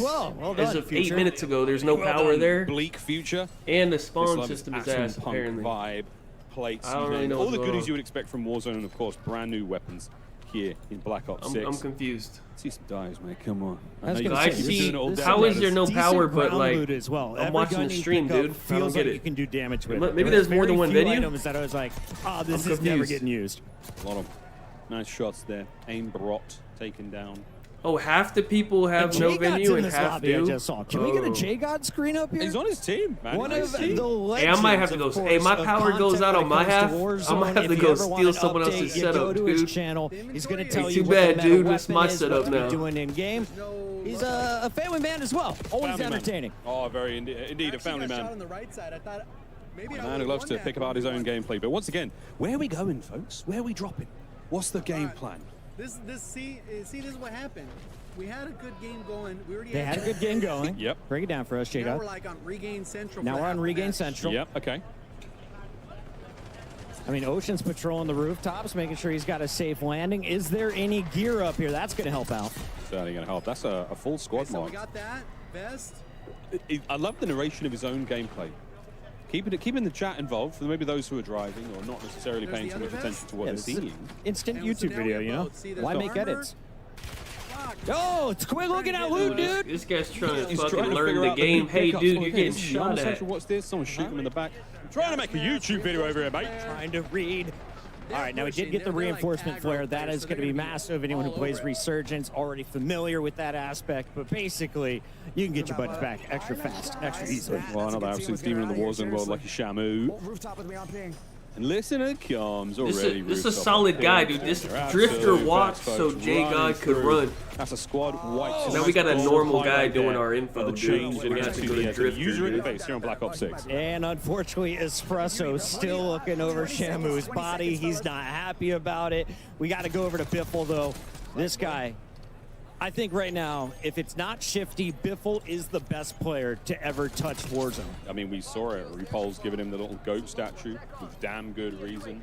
As of 8 minutes ago, there's no power there. Bleak future. And the spawn system is ass punk apparently. Vibe, plates, I don't really know all the what's goodies wrong. you would expect from Warzone, and of course, brand new weapons here in Black Ops 6. I'm confused. See some dives, mate. Come on. I see. How is there no power, but like as well. I'm watching the stream, dude. I don't get like it. you can do damage with. Maybe there's more than one very few video. items that I was like, oh, this I'm is never confused. getting used. A lot of nice shots there. Aim brought, taken down. Oh, half the people have no venue and half do. I just saw. Can we get a J-God screen up here? He's on his team, man. One Nice of team. the Hey, I might have to go. legends, of Hey, my course, power of goes out on my content half. when it I might comes to have to Warzone. go If you ever want steal an someone else's update, you go setup, to his dude. channel. He's going to tell Hey, you too what the bad, meta dude. It's weapon my is, setup what to be now. doing in game. He's a family man as well. Always Family man. entertaining. Oh, very indeed a family man. On the right side, I thought maybe A man who loves to pick about his own gameplay. But once again, where are we going, folks? Where are we dropping? What's the game plan? See, this is what happened. We had a good game going. We already They had a good game going. Yep. Break it down for us, Now J-God. we're like on Regain Central. Now for we're half on the Regain match. Central. Yep, okay. I mean, Ocean's patrolling the rooftops, making sure he's got a safe landing. Is there any gear up here? That's going to help out. Certainly going to help. That's a full squad So we mark. got that vest. I love the narration of his own gameplay. Keeping the chat involved for maybe those who are driving or not necessarily paying too much attention to what they're this is an seeing. instant And so YouTube now we video, have you know? both. See, there's Why the make armor. edits? Oh, it's quick looking at loot, dude. This guy's trying to He's fucking trying to learn figure the out game. Hey, pickups. dude, Okay, you're getting is he shot on at. Central? What's this? Someone's shooting him in the back. I'm trying to make a YouTube video over here, mate. Trying to read. All right, now we did get the reinforcement flare. That is going to be massive. Anyone who plays Resurgence already familiar with that aspect. But basically, you can get your buddies back extra fast, extra easily. Well, another absolute demon in the Warzone world, like a Shamu. Rooftop with me on ping. And listen, it comes already. This is a rooftop solid up guy, here. dude. This They're drifter absolute walked fast so folks J-God running could through. run. That's a squad white. So now we got a normal guy doing our info, The dude. change So we have to go to the drifter, user dude. interface here on Black Ops 6. And unfortunately, Espresso still looking over Shamu's body. He's not happy about it. We got to go over to Biffle, though. This guy, I think right now, if it's not Shifty, Biffle is the best player to ever touch Warzone. I mean, we saw it. Repul's giving him the little goat statue with damn good reason.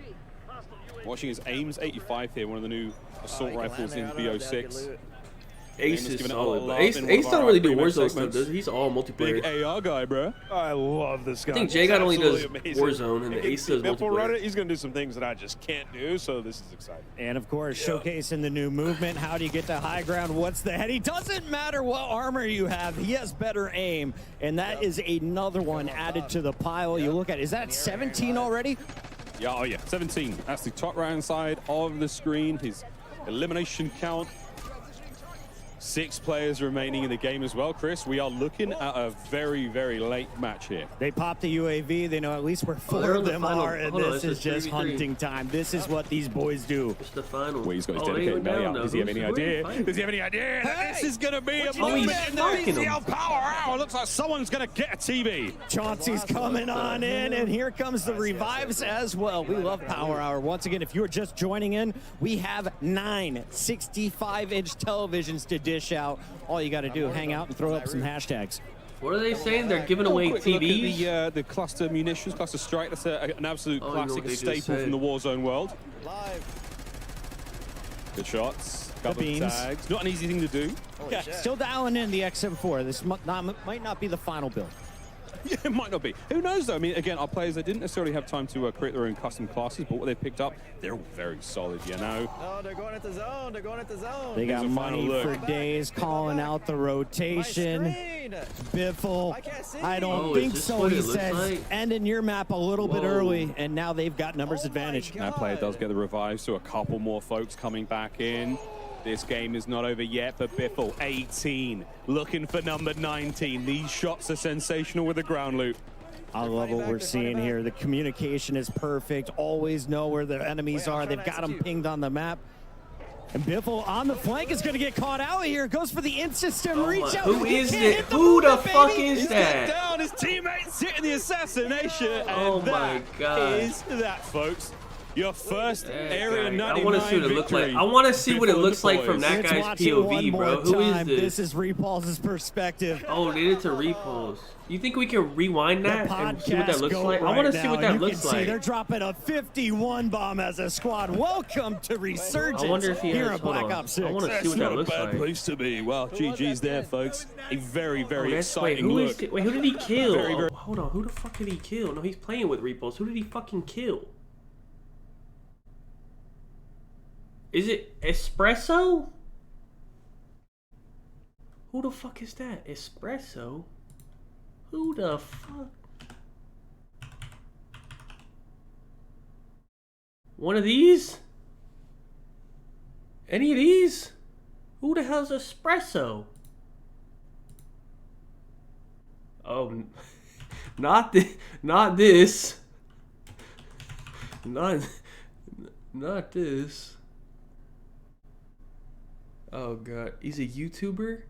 Watching his Ames 85 here, one of the new assault rifles in BO6. Ace Giving is it a solid. lot But of Ace love in one of don't our really do pre-match Warzone stuff, segments. does he? He's all multiplayer. Big AR guy, bro. I love this guy. I think J-God only does Absolutely amazing. Warzone and the Ace does Biffle run multiplayer. it, he's going to do some things that I just can't do, so this is exciting. And of course, showcasing the new movement. How do you get to high ground? What's the head? He doesn't matter what armor you have. He has better aim. And that is another one added to the pile. You look at, is that 17 already? Yeah, oh yeah, 17. That's the top right-hand side of the screen. His elimination count. 6 players remaining in the game as well, Chris. We are looking at a very, very late match here. They popped the UAV. They know at least where 4 of them are, and this is just hunting time. This is what these boys do. It's the final. Well, he's got his Oh, they dedicated went melee down, out. though. Does he have any Who are you idea? fighting? Does he have any idea that this is going to be a Oh, he's moment in the smoking him. VCL power hour? Looks like someone's going to get a TV. Chauncey's coming on in, and here comes the revives as well. We love Power Hour. Once again, if you're just joining in, we have 9 65-inch televisions to dish out. All you got to do, hang out and throw up some hashtags. What are they saying? They're giving away Quick look at TVs? the cluster munitions, cluster strike. That's an absolute Oh, you know classic what they just staple said. from the Warzone world. Good shots. Couple of beans. tags. Not an easy thing to do. Yeah, still dialing in the XM4. This might not be the final build. Yeah, it might not be. Who knows, though? I mean, again, our players, they didn't necessarily have time to create their own custom classes, but what they picked up, they're all very solid, you know? Oh, they're going at the zone. They're going at the zone. They got Here's a final money look. for days, calling out the rotation. Biffle, I don't Oh, is think this so, what he it looks says. like? Ending your map a little bit Whoa. early, and now they've got numbers advantage. That player does get the revive, so a couple more folks coming back in. This game is not over yet, but Biffle, 18, looking for number 19. These shots are sensational with the ground loot. I love what we're seeing here. The communication is perfect. Always know where the enemies are. They've got them pinged on the map. And Biffle on the flank is going to get caught out here. Goes for the in-system reach out. Who He is can't it? hit Who the movement, fuck baby. is He's that? getting down. on his teammates, hitting the assassination, and Oh my God. is that, folks. Your first Area 99 I want to see what it looks like. victory I want to see what it before looks the like from boys. that Let's guy's watch it one POV, more bro. Who is time. this? This is Repulse's perspective. Oh, they did it to Repulse. You think we can rewind that and see what that Podcast looks goat like? I right want to see now. what that You looks can see like. they're dropping a 51 bomb as a squad. Welcome to Resurgence. I wonder if he here has. at Hold Black on. Ops 6. I want to see That's what not that a looks bad like. place to be. Well, GG's there, folks. A very, very Wait, exciting who look. is? Wait, who did he kill? Very, very- Oh, hold on, who the fuck did he kill? No, he's playing with Repulse. Who did he fucking kill? Is it Espresso? Who the fuck is that? Espresso? Who the fuck? One of these? Any of these? Who the hell's Espresso? Oh, not this. Not this. Not this. Oh god, he's a YouTuber?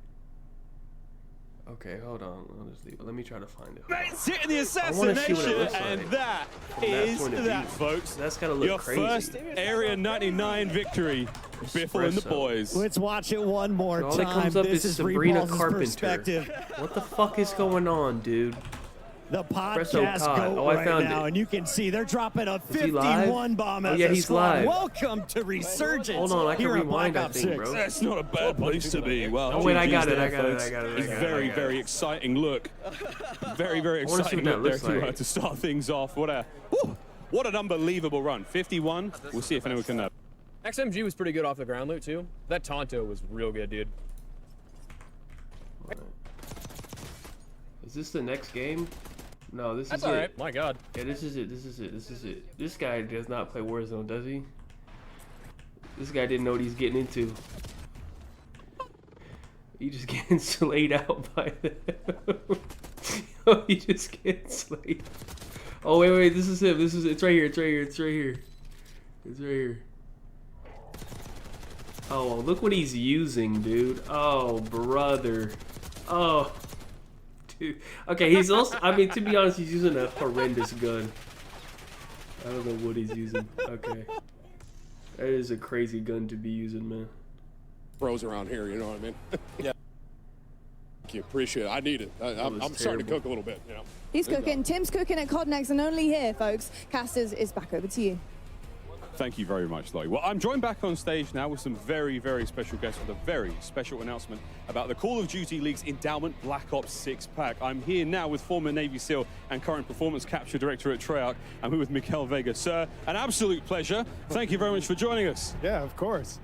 Okay, hold on. I'll just leave it. Let me try to find it. Mates hitting the I wanna see what it assassination, looks and like that from that is point of that, view. folks. That's gotta look Your crazy. first Area 99 victory before the Espresso. boys. Let's watch it one more All time. that comes up This is is Sabrina Repulse's Carpenter. perspective. What the fuck is going on, dude? The Espresso podcast Cod. goat Oh, I right found now, it. and you can see they're dropping a Is he live? 51 bomb Oh, as yeah, a he's squad. live. Welcome to Resurgence. Hold on, I can here at rewind Black that Ops thing, 6. bro. That's not a bad place to be. Well, Oh, wait, I got GG's it, I there, got it, folks. I got it, I A got it, very, I got very it. exciting look. Very, very I wanna see exciting what that look there looks like. to start things off. What an unbelievable run. 51. We'll see if anyone can know. XMG was pretty good off the ground loot too. That Tonto was real good, dude. Is this the next game? No, this That's is it. alright. My god. Yeah, this is it. This is it. This is it. This guy does not play Warzone, does he? This guy didn't know what he's getting into. He just getting slayed out by them. Oh, he just getting slayed. Oh, wait. This is him. This is it's right here. It's right here. It's right here. It's right here. Oh, look what he's using, dude. Oh, brother. Oh. Dude. Okay, he's also, I mean, to be honest, he's using a horrendous gun. I don't know what he's using. Okay. That is a crazy gun to be using, man. Bros around here, you know what I mean? Yeah. Thank you, appreciate it. I need it. I'm starting to cook a little bit, you know. He's cooking. Tim's cooking at Cod Next, and only here, folks. Casters is back over to you. Thank you very much, Lloyd. Well, I'm joined back on stage now with some very, very special guests with a very special announcement about the Call of Duty League's Endowment Black Ops 6 pack. I'm here now with former Navy SEAL and current Performance Capture Director at Treyarch. I'm here with Miguel Vega. Sir, an absolute pleasure. Thank you very much for joining us. Yeah, of course.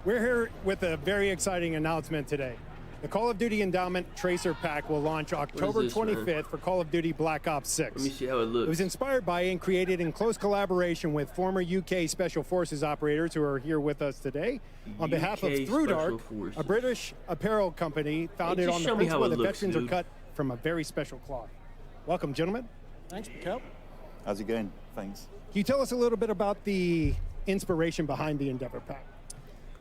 We're here with a very exciting announcement today. The Call of Duty Endowment Tracer Pack will launch October this, 25th man? for Call of Duty Black Ops 6. Let me see how it looks. It was inspired by and created in close collaboration with former UK Special Forces operators who are here with us today. On behalf of UK Through Special Dark, Forces. a British apparel company founded just on the show me how principle it that looks, veterans are dude. cut from a very special cloth. Welcome, gentlemen. Thanks, Mikel. How's it going? Thanks. Can you tell us a little bit about the inspiration behind the Endeavour Pack?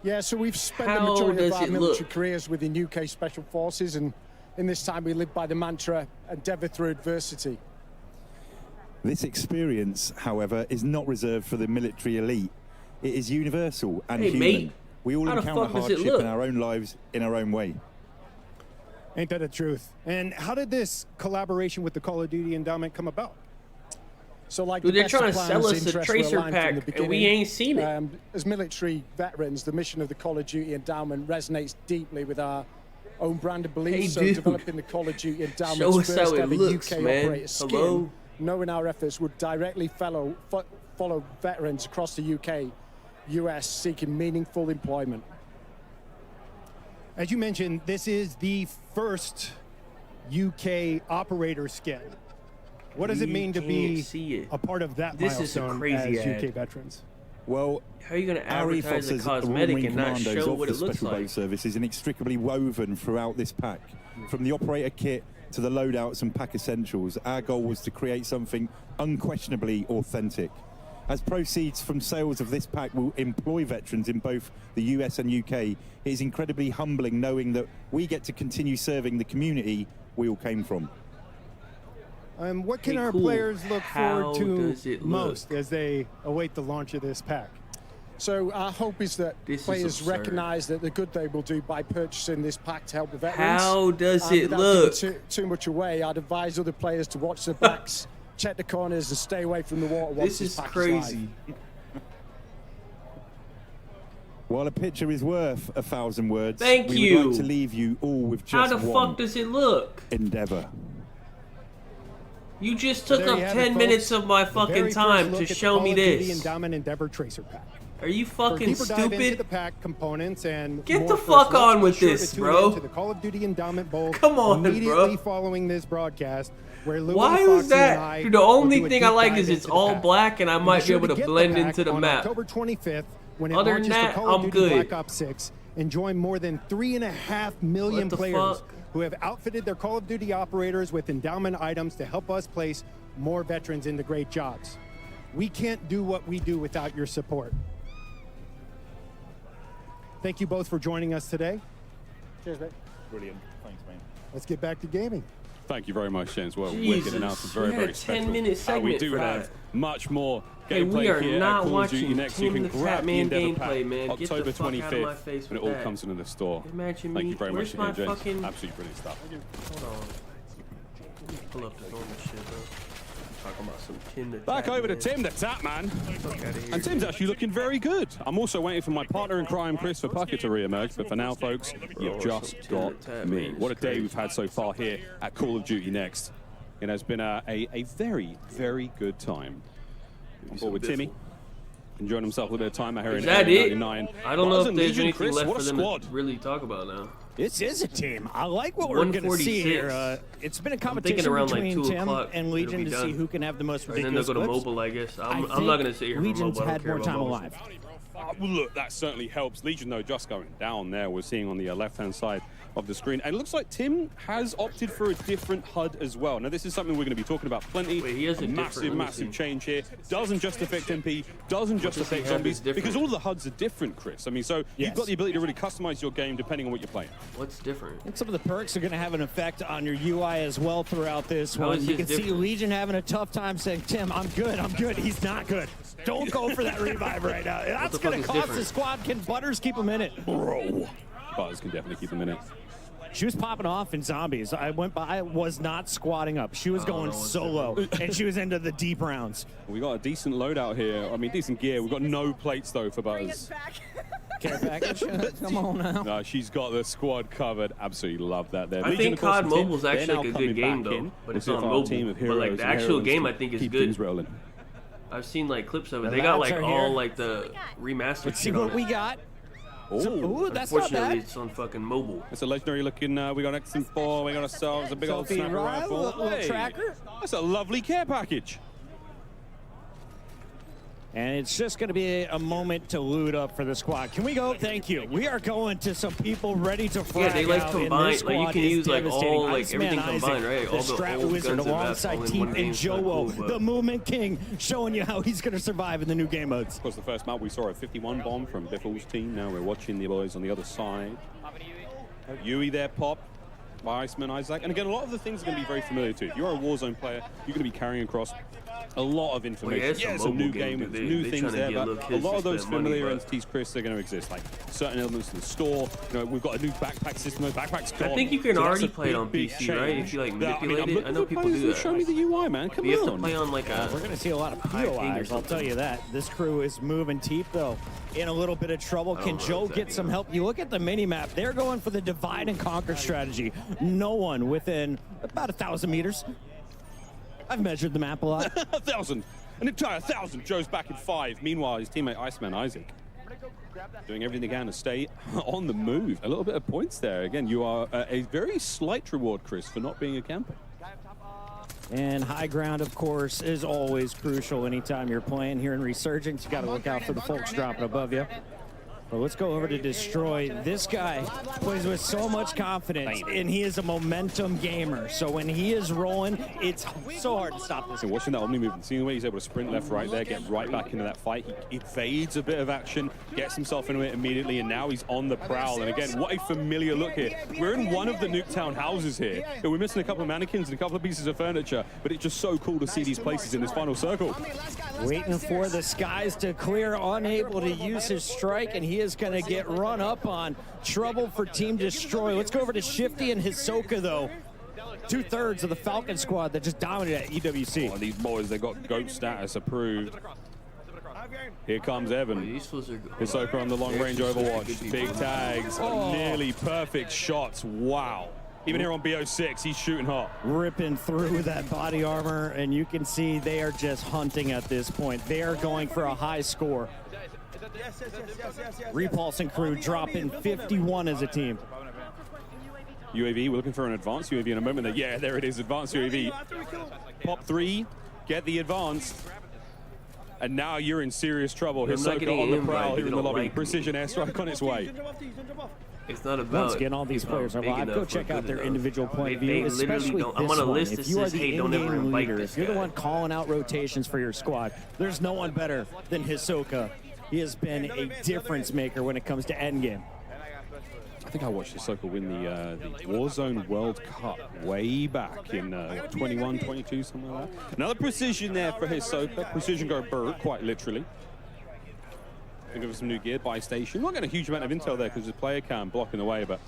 Yeah, so we've spent the How majority of does our it military look? careers within UK Special Forces, and in this time we live by the mantra, endeavour through adversity. This experience, however, is not reserved for the military elite. It is universal and Hey, human. mate, We all how the encounter fuck does it hardship look? in our own lives in our own way. Ain't that the truth? And how did this collaboration with the Call of Duty Endowment come about? So like Dude, the they're best of trying to sell plans, us a interests were tracer aligned from pack, the and we beginning. ain't seen it. As military veterans, the mission of the Call of Duty Endowment resonates deeply with our own brand of beliefs. Hey, so dude. developing the Call of Duty Show Endowment's us how first it ever looks, UK man. operator skin, Hello? knowing our efforts would directly follow veterans across the UK, US seeking meaningful employment. As you mentioned, this is the first UK operator skin. What does it mean to be a part of that This is a milestone crazy as ad. UK veterans? Well, How are you going to our advertise ethos a as cosmetic Marine and not Commandos show of what the it looks Special like? Boat Service is inextricably woven throughout this pack. From the operator kit to the loadouts and pack essentials, our goal was to create something unquestionably authentic. As proceeds from sales of this pack will employ veterans in both the US and UK, it is incredibly humbling knowing that we get to continue serving the community we all came from. What can Okay, our cool. players look How forward does to it look? most as they await the launch of this pack? So our hope is that This is players absurd. recognize that the good they will do by purchasing this pack to help the veterans. How does And it without look? giving too much away, I'd advise other players to watch their backs, check the corners, and stay away from the water once This is pack crazy. live. While a picture is worth 1,000 words, Thank we you. would like to leave you all with How just the one fuck does it look? endeavor. You just took There up you have 10 it, minutes folks. of my The fucking very first time look to at the show Call me of Duty this. Endowment Endeavor Tracer Pack. Are you For a fucking deeper dive into the stupid? pack components and Get more the first fuck looks, on be with sure to this, tune bro. in to the Call of Duty Endowment Bowl Come on, bro. immediately following this broadcast, where Louis, Why Foxy, is that? and I Dude, the will only do a thing deep I like dive is it's into the all pack. black and I Be might be sure able to get the blend pack into the on map. October 25th, when it Other launches than for that, Call of I'm Duty good. Black Ops 6, and join more than 3.5 million What the players fuck? who have outfitted their Call of Duty operators with endowment items to help us place more veterans into great jobs. We can't do what we do without your support. Thank you both for joining us today. Cheers, mate. Brilliant. Thanks, man. Let's get back to gaming. Thank you very much, James. Well, Jesus, wicked announcement. we Very, had very a special. 10-minute We segment do for have that. much more Hey, we gameplay are here not at Call of Duty watching next. Tim You can the grab the Tatman Endeavor gameplay, Pack man. Get the October fuck out of 25th my face when it with all that. comes into the store. Imagine Thank me. you very Where's much again, my James. fucking- Absolutely brilliant stuff. Hold on. Let me pull up the normal shit, bro. Talking about some Tim the Back over to Tim the Tatman. And Tim's actually looking very good. I'm also waiting for my partner in crime, Chris, for Pucker to re-emerge. But for now, folks, you've just got me. What a day we've had so far here at Call of Duty Next. It has been a very, very good time. On board with Timmy. Enjoying himself a little bit of time out here Is in that Area it? 99. I don't know if Buzz and there's Legion, anything Chris, left what for a them squad. to really talk about now. This is a team. I like what we're going to see here. 146. It's been a I'm thinking competition around like between 2 Tim o'clock. and it'll Legion be to done. see who can have the most And then they'll ridiculous go to clips. mobile, I guess. I I'm not think going to sit here for Legion's mobile. I don't had care more about time mobile. alive. Well, look, that certainly helps. Legion, though, just going down there. We're seeing on the left-hand side of the screen. And it looks like Tim has opted for a different HUD as well. Now, this is something we're going to be talking about plenty. Wait, he has a massive, different- massive change here. Doesn't just affect MP, doesn't just does he affect have zombies, that's different? because all the HUDs are different, Chris. I mean, so Yes. you've got the ability to really customize your game depending on what you're playing. What's different? And some of the perks are going to have an effect on your UI as well throughout this How one. is You his can see different? Legion having a tough time saying, Tim, I'm good, I'm good. He's not good. Don't go for that revive right now. That's the going fuck to is cost the different? squad. Can Butters keep him in it? Bro. Buzz can definitely keep them in it. She was popping off in zombies. I went by, was not squatting up. She was going solo, and she was into the deep rounds. We got a decent loadout here. I mean, decent gear. We've got no plates, though, for Butters. Care package? Come on now. No, she's got the squad covered. Absolutely love that there. I Legion, think of course, COD and Tim, Mobile's they're actually now like a coming good game, back though, in. but We'll it's see if on our mobile. team of But, like, heroes the and actual heroines game, can I think, is keep good. things rolling. I've seen like clips of it. The They got labs like are all here. like the remastered Let's see shit on what it. we got. Ooh. Ooh, that's not Unfortunately, bad. it's on fucking mobile. It's a legendary looking, we got XM4, we got ourselves a big old Sophie sniper Rye, rifle. little Hey, tracker. That's a lovely care package. And it's just going to be a moment to loot up for the squad. Can we go? Thank you. We are going to some people ready to frag Yeah, they like out, combine- and this like, you squad can is use, like, devastating. all, like, Iceman everything Isaac, combined, right? The All the Strat old Wizard guns and alongside vests all in one Teep game and is kinda Joe, cool, but- the Movement King, showing you how he's going to survive in the new game modes. Of course, the first map we saw a 51 bomb from Biffle's team. Now we're watching the boys on the other side. Yui there, pop. By Iceman Isaac. And again, a lot of the things are going to be very familiar to you. If you're a Warzone player, you're going to be carrying across a lot of information. it's a It's a mobile new game, game, dude. it's They- new they things tryna there, get but little a kids lot to of those spend money, familiar but- entities, Chris, are going to exist. Like certain elements in the store. You know, we've got a new backpack system. Those backpacks gone. I think you can So that's already a play it on big PC, right? change. If you like Yeah, manipulate I'm it. looking I know for people players do who that. Show me the UI, man. Come But you have on. to play on like a. We're going to see a lot of high ping or POIs, I'll something. tell you that. This crew is moving Teep, though, in a little bit of trouble. Can know Joe exactly. get some help? You look at the mini-map. They're going for the divide and conquer strategy. No one within about 1,000 meters. I've measured the map a lot. 1,000. An entire 1,000. Joe's back in 5. Meanwhile, his teammate Iceman Isaac doing everything they can to stay on the move. A little bit of points there. Again, you are a very slight reward, Chris, for not being a camper. And high ground, of course, is always crucial anytime you're playing here in Resurgence. You got to look out for the folks dropping above you. Well, let's go over to Destroy. This guy plays with so much confidence, and he is a momentum gamer. So when he is rolling, it's so hard to stop this. So watching that Omni movement, seeing the way he's able to sprint left, right there, get right back into that fight. He evades a bit of action, gets himself into it immediately, and now he's on the prowl. And again, what a familiar look here. We're in one of the Nuketown houses here. And we're missing a couple of mannequins and a couple of pieces of furniture, but it's just so cool to see these places in this final circle. Waiting for the skies to clear, unable to use his strike, and he is going to get run up on. Trouble for Team Destroy. Let's go over to Shifty and Hisoka, though. 2/3 of the Falcon squad that just dominated at EWC. Oh, these boys, they got GOAT status approved. Here comes Evan. Hisoka on the long-range Overwatch. Big tags, nearly perfect shots. Wow. Even here on BO6, he's shooting hot. Ripping through that body armor, and you can see they are just hunting at this point. They are going for a high score. Repulse and crew dropping 51 as a team. UAV, we're looking for an advanced UAV in a moment. There. Yeah, there it is, advanced UAV. Pop 3, get the advance. And now you're in serious trouble. Hisoka on the prowl here in the lobby. Precision airstrike on its way. It's not about. Once again, all these players are live. Go check out their individual point of view, especially this I'm on a one. list If you are that says, the hey, don't ever in-game invite leader, this if you're the guy. one calling out rotations for your squad, there's no one better than Hisoka. He has been a difference maker when it comes to endgame. I think I watched Hisoka win the Warzone World Cup way back in 21, 22, something like that. Another precision there for Hisoka. Precision go bird, quite literally. Give us some new gear by station. Not getting a huge amount of intel there because the player cam blocking the way, but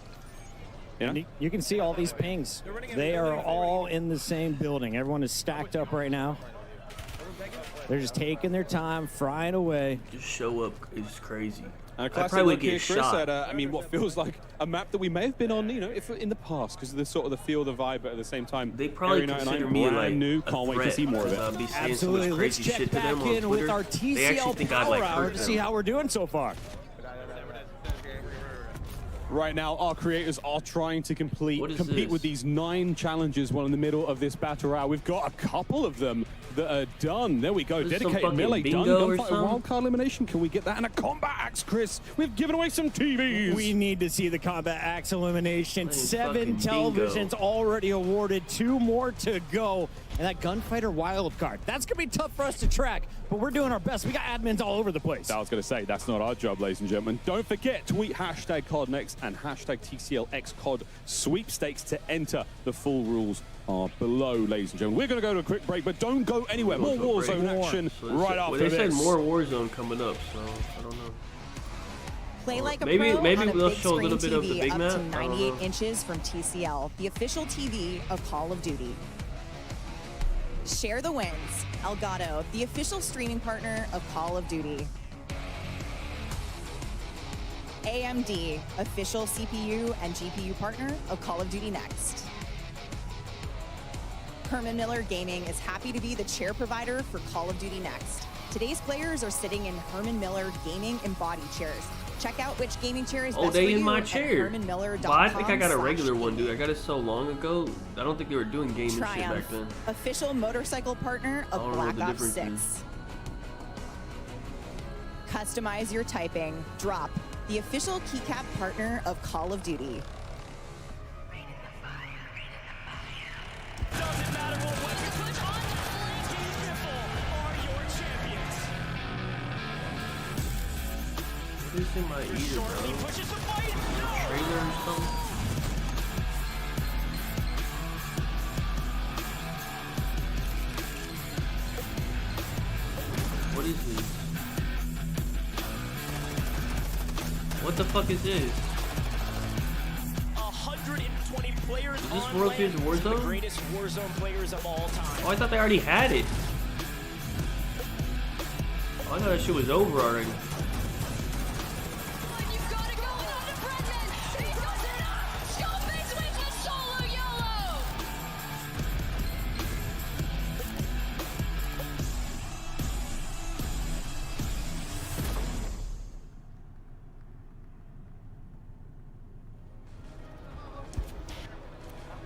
you know. You can see all these pings. They are all in the same building. Everyone is stacked up right now. They're just taking their time, frying away. Just show up is crazy. And a classic look here, Chris, at, I mean, what feels like a map that we may have been on, you know, if in the past, because of the sort of the feel, the vibe, but at the same time, they probably consider me like new. Can't wait to see more of it. Absolutely. Let's check back in with our TCL Power Hour to see how we're doing so far. Right now, our creators are trying to compete with these 9 challenges while in the middle of this battle royale. We've got a couple of them that are done. There we go. Dedicated melee done. Gunfight wildcard elimination. Can we get that? And a combat axe, Chris. We've given away some TVs. We need to see the combat axe elimination. 7 televisions already awarded. 2 more to go. And that gunfighter wild card. That's going to be tough for us to track, but we're doing our best. We got admins all over the place. I was going to say, that's not our job, ladies and gentlemen. Don't forget, tweet hashtag CODNext and hashtag TCLXCOD sweepstakes to enter. The full rules are below, ladies and gentlemen. We're going to go to a quick break, but don't go anywhere. More Warzone action right after this. They said more Warzone coming up, so I don't know. Play like a maybe pro maybe on a we'll big show a little screen bit of the TV big up map. to 98 inches from TCL, the official TV of Call of Duty. Share the wins. Elgato, the official streaming partner of Call of Duty. AMD, official CPU and GPU partner of Call of Duty Next. Herman Miller Gaming is happy to be the chair provider for Call of Duty Next. Today's players are sitting in Herman Miller Gaming embodied chairs. Check out which gaming chair is best they for in you my at chair. HermanMiller.com. Well, I think I got a regular one, dude. I got it so long ago. I don't think they were doing gaming shit back then. Official motorcycle partner of Black Ops 6. Customize your typing. Drop, the official keycap partner of Call of Duty. Doesn't matter what weapon put on, Flanking Rifle are your champions. What is in my ear, bro? Trailer or something? What is this? What the fuck is this? 120 players Is this on World land, Series Warzone? the greatest Warzone players of all time. Oh, I thought they already had it. Oh, I thought that shit was over already.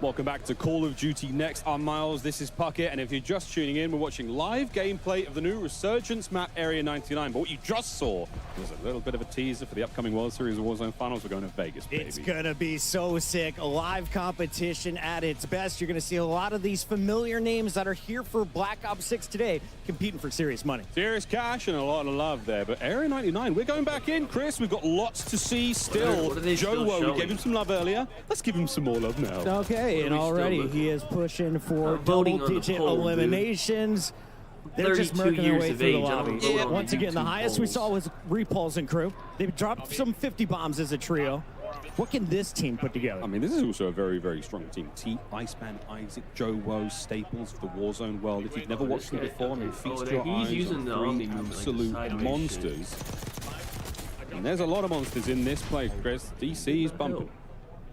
Welcome back to Call of Duty Next. I'm Miles, this is Puckett, and if you're just tuning in, we're watching live gameplay of the new Resurgence map, Area 99. But what you just saw was a little bit of a teaser for the upcoming World Series of Warzone Finals. We're going to Vegas, baby. It's gonna be so sick. A live competition at its best. You're gonna see a lot of these familiar names that are here for Black Ops 6 today, competing for serious money. Serious cash and a lot of love there. But Area 99, we're going back in, Chris. We've got lots to see still. What are they Joe still Woe, we showing? gave him some love earlier. Let's give him some more love now. Okay, and already he is pushing for voting on the double-digit poll, dude. eliminations. They're just 32 murking their years way of through the age, lobby. I'm voting on Once the again, the YouTube highest we polls. saw was Repulse and crew. They've dropped some 50 bombs as a trio. What can this team put together? I mean, this is also a very, very strong team. Iceman, Isaac, Joe Woe, staples of the Warzone world. If you've never watched them before, I mean, feast your he's eyes using on the three Omni movement, like the absolute sideways monsters. And there's a lot of monsters in this place, Chris. DC's bumping.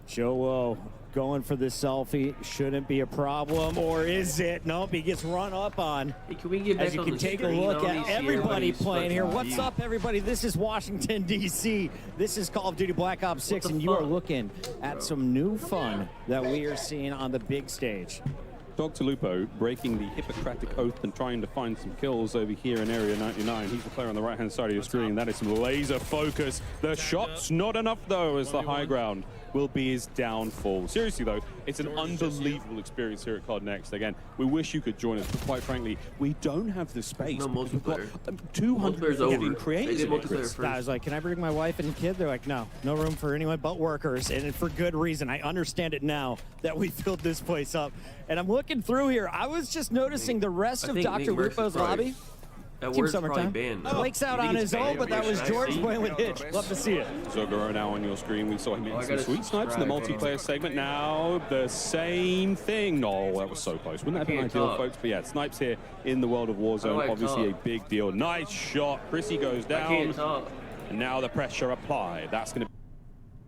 Joe Woe going for the selfie. Shouldn't be a problem, or is it? Nope, he gets run up on. Hey, can we get back As you on can the take a screen? look I at wanna see everybody everybody's playing here. fucking What's view. up, everybody? This is Washington, D.C. This is Call of Duty Black Ops 6, and you are looking at some new fun that we are seeing on the big stage. Dr. Lupo breaking the Hippocratic Oath and trying to find some kills over here in Area 99. He's the player on the right-hand side of your screen. That is some laser focus. The shot's not enough, though, as the high ground will be his downfall. Seriously, though, it's an unbelievable experience here at COD Next. Again, we wish you could join us, but quite frankly, we don't have the space. No because we've got multiplayer. 200 Multiplayer's over. getting creators. They did in it, multiplayer Chris. first. I was like, can I bring my wife and kid? They're like, no room for anyone but workers, and for good reason. I understand it now that we filled this place up. And I'm looking through here. I was just noticing the rest of Dr. Lupo's lobby. That Team word's probably Summertime. banned. Blake's out on his own, but that was George playing with Hitch. Love to see it. Zogoro now on your screen. We saw him hitting I some gotta sweet snipes in the subscribe, multiplayer segment. Now the same thing. No, that was so close. Wouldn't that have been Can't ideal, talk. folks? But yeah, snipes here in the world of How do Warzone. I Obviously talk? a big deal. Nice shot. Chrissy goes I down. can't talk. And now the pressure applied. That's going to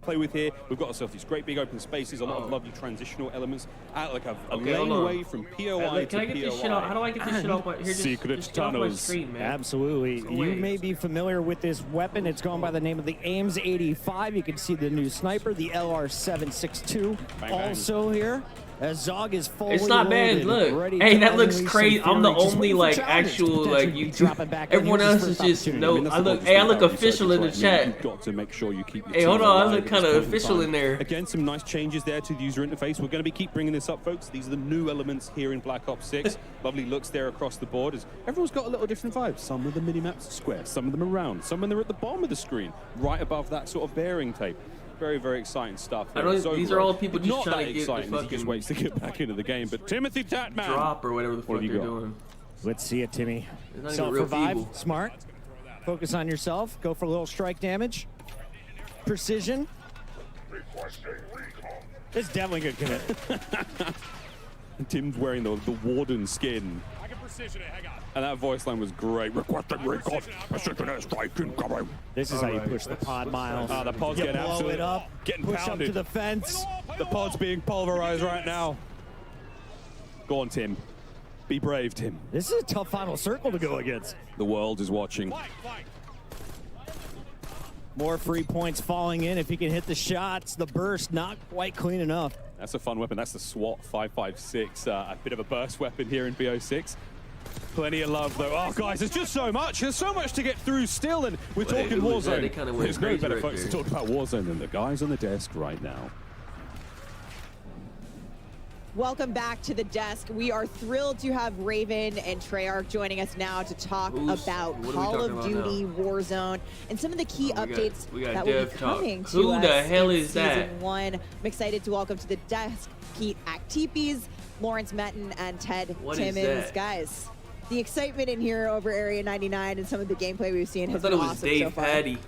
play with here. We've got ourselves these great big open spaces, a lot of lovely transitional elements, like a Okay, lane hold on. away from POI Can I to get this POI. shit off? How do I get this shit off my here? Secret just get off my tunnels. screen, man. Absolutely. Go You away. may be familiar with this weapon. It's going by the name of the Ames 85. You can see the new sniper, the LR762, Bang, bang. also here. As Zog is fully It's not bad. loaded, Look, ready hey, to that looks unleash crazy. some I'm the fury. Just only waiting for like challenges to actual like potentially be dropping YouTube. back in. Everyone Here's else his is first just opportunity. no. mean, that's I the look. whole Hey, I thing look about official in the research, right? chat. You've got to make sure you keep your Hey, hold team on, I alive look at kinda this point official time. in there. Again, some nice changes there to the user interface. We're going to be keep bringing this up, folks. These are the new elements here in Black Ops 6. Lovely looks there across the board. As everyone's got a little different vibe. Some of the mini-maps are square, some of them are round, some of them are at the bottom of the screen, right above that sort of bearing tape. Very, very exciting stuff. I don't- So these are all people just not trying that to get the exciting as he just fucking waits to get back into the game. But Timothy Tatman, Drop or whatever the What fuck have they're you got? doing. Let's see it, Timmy. It's not even real Self-revive, feeble. smart. Focus on yourself. Go for a little strike damage. Precision. It's definitely good commit. Tim's wearing the warden skin. I can precision it. Hang on. And that voice line was great. Requesting recon. Precision airstrike incoming. This is how you push the pod, Miles. The pod's You getting blow absolutely it up, getting push pounded. up to the fence. The pod's being pulverized right now. Go on, Tim. Be brave, Tim. This is a tough final circle to go against. The world is watching. More free points falling in if he can hit the shots. The burst not quite clean enough. That's a fun weapon. That's the SWAT 556. A bit of a burst weapon here in BO6. Plenty of love, though. Oh, guys, there's just so much. There's so much to get through still, and we're Well, talking who was that? Warzone. They kinda went There's no crazy better right folks to there. talk about Warzone than the guys on the desk right now. Welcome back to the desk. We are thrilled to have Raven and Treyarch joining us now to talk about what are we Call talking of about Duty Warzone and some of the key updates we got that will be dev talk. coming to Who us the hell in is that? Season 1. I'm excited to welcome to the desk Pete Actipes, Lawrence Metten, and Ted What is Timmons. that? Guys, the excitement in here over Area 99 and some of the gameplay we've seen I has thought been it was awesome Dave so far. Patty.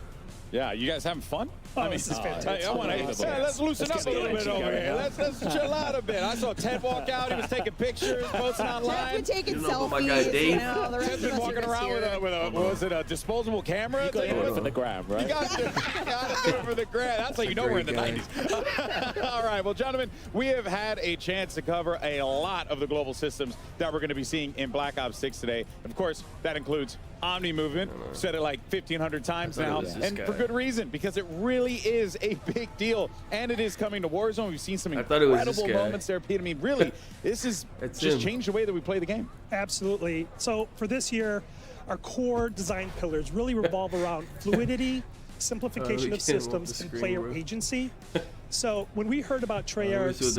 Yeah, you guys having fun? This is fantastic. I want to. Let's loosen up a little bit over here. Let's chill out a bit. I saw Ted walk out. He was taking pictures, posting online. Ted's been taking You know about my guy selfies. Dave? You know, the rest Ted's of been us are walking just around here. with a was it a disposable camera? You got to do it for the gram, right? You got to do it for the grad. That's how you know we're in the 90s. All right, well, gentlemen, we have had a chance to cover a lot of the global systems that we're going to be seeing in Black Ops 6 today. Of course, that includes Omni movement. Said it like 1,500 times now, and for good reason, because it really really is a big deal, and it is coming to Warzone. We've seen some incredible moments there, Pete. I mean, really, this is just changed the way that we play the game. Absolutely. So for this year, our core design pillars really revolve around fluidity, simplification of systems, and player agency. So when we heard about Treyarch's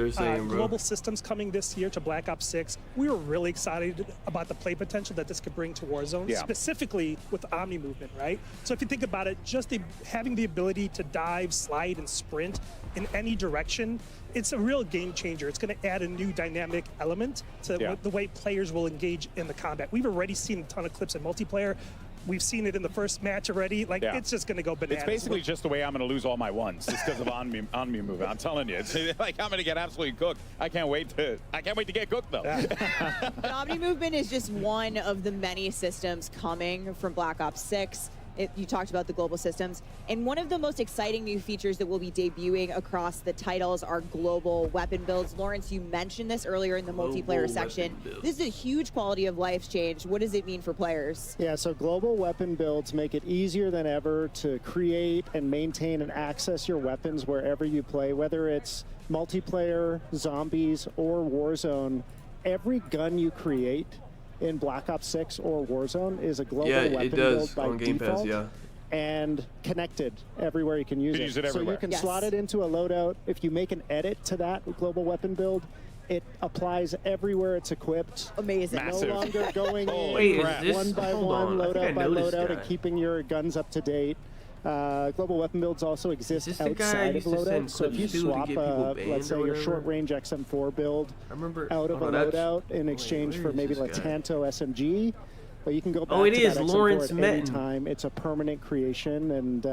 global systems coming this year to Black Ops 6, we were really excited about the play potential that this could bring to Warzone, specifically with Omni movement, right? So if you think about it, just having the ability to dive, slide, and sprint in any direction, it's a real game changer. It's going to add a new dynamic element to the way players will engage in the combat. We've already seen a ton of clips in multiplayer. We've seen it in the first match already. Like, it's just going to go bananas. It's basically just the way I'm going to lose all my ones. It's because of Omni movement. I'm telling you, it's like I'm going to get absolutely cooked. I can't wait to get cooked though. But Omni movement is just one of the many systems coming from Black Ops 6. You talked about the global systems. And one of the most exciting new features that will be debuting across the titles are global weapon builds. Lawrence, you mentioned this earlier in the multiplayer section. This is a huge quality of life change. What does it mean for players? Yeah, so global weapon builds make it easier than ever to create and maintain and access your weapons wherever you play, whether it's multiplayer, zombies, or Warzone. Every gun you create in Black Ops 6 or Warzone is a global weapon build by default and connected everywhere you can use it. So you can slot it into a loadout. If you make an edit to that global weapon build, it applies everywhere it's equipped. Amazing. No longer going in one by one, loadout by loadout, and keeping your guns up to date. Global weapon builds also exist outside of loadouts. So if you swap, let's say, your short-range XM4 build out of a loadout in exchange for maybe like Tanto SMG, but you can go back to that XM4 at any time. It's a permanent creation, and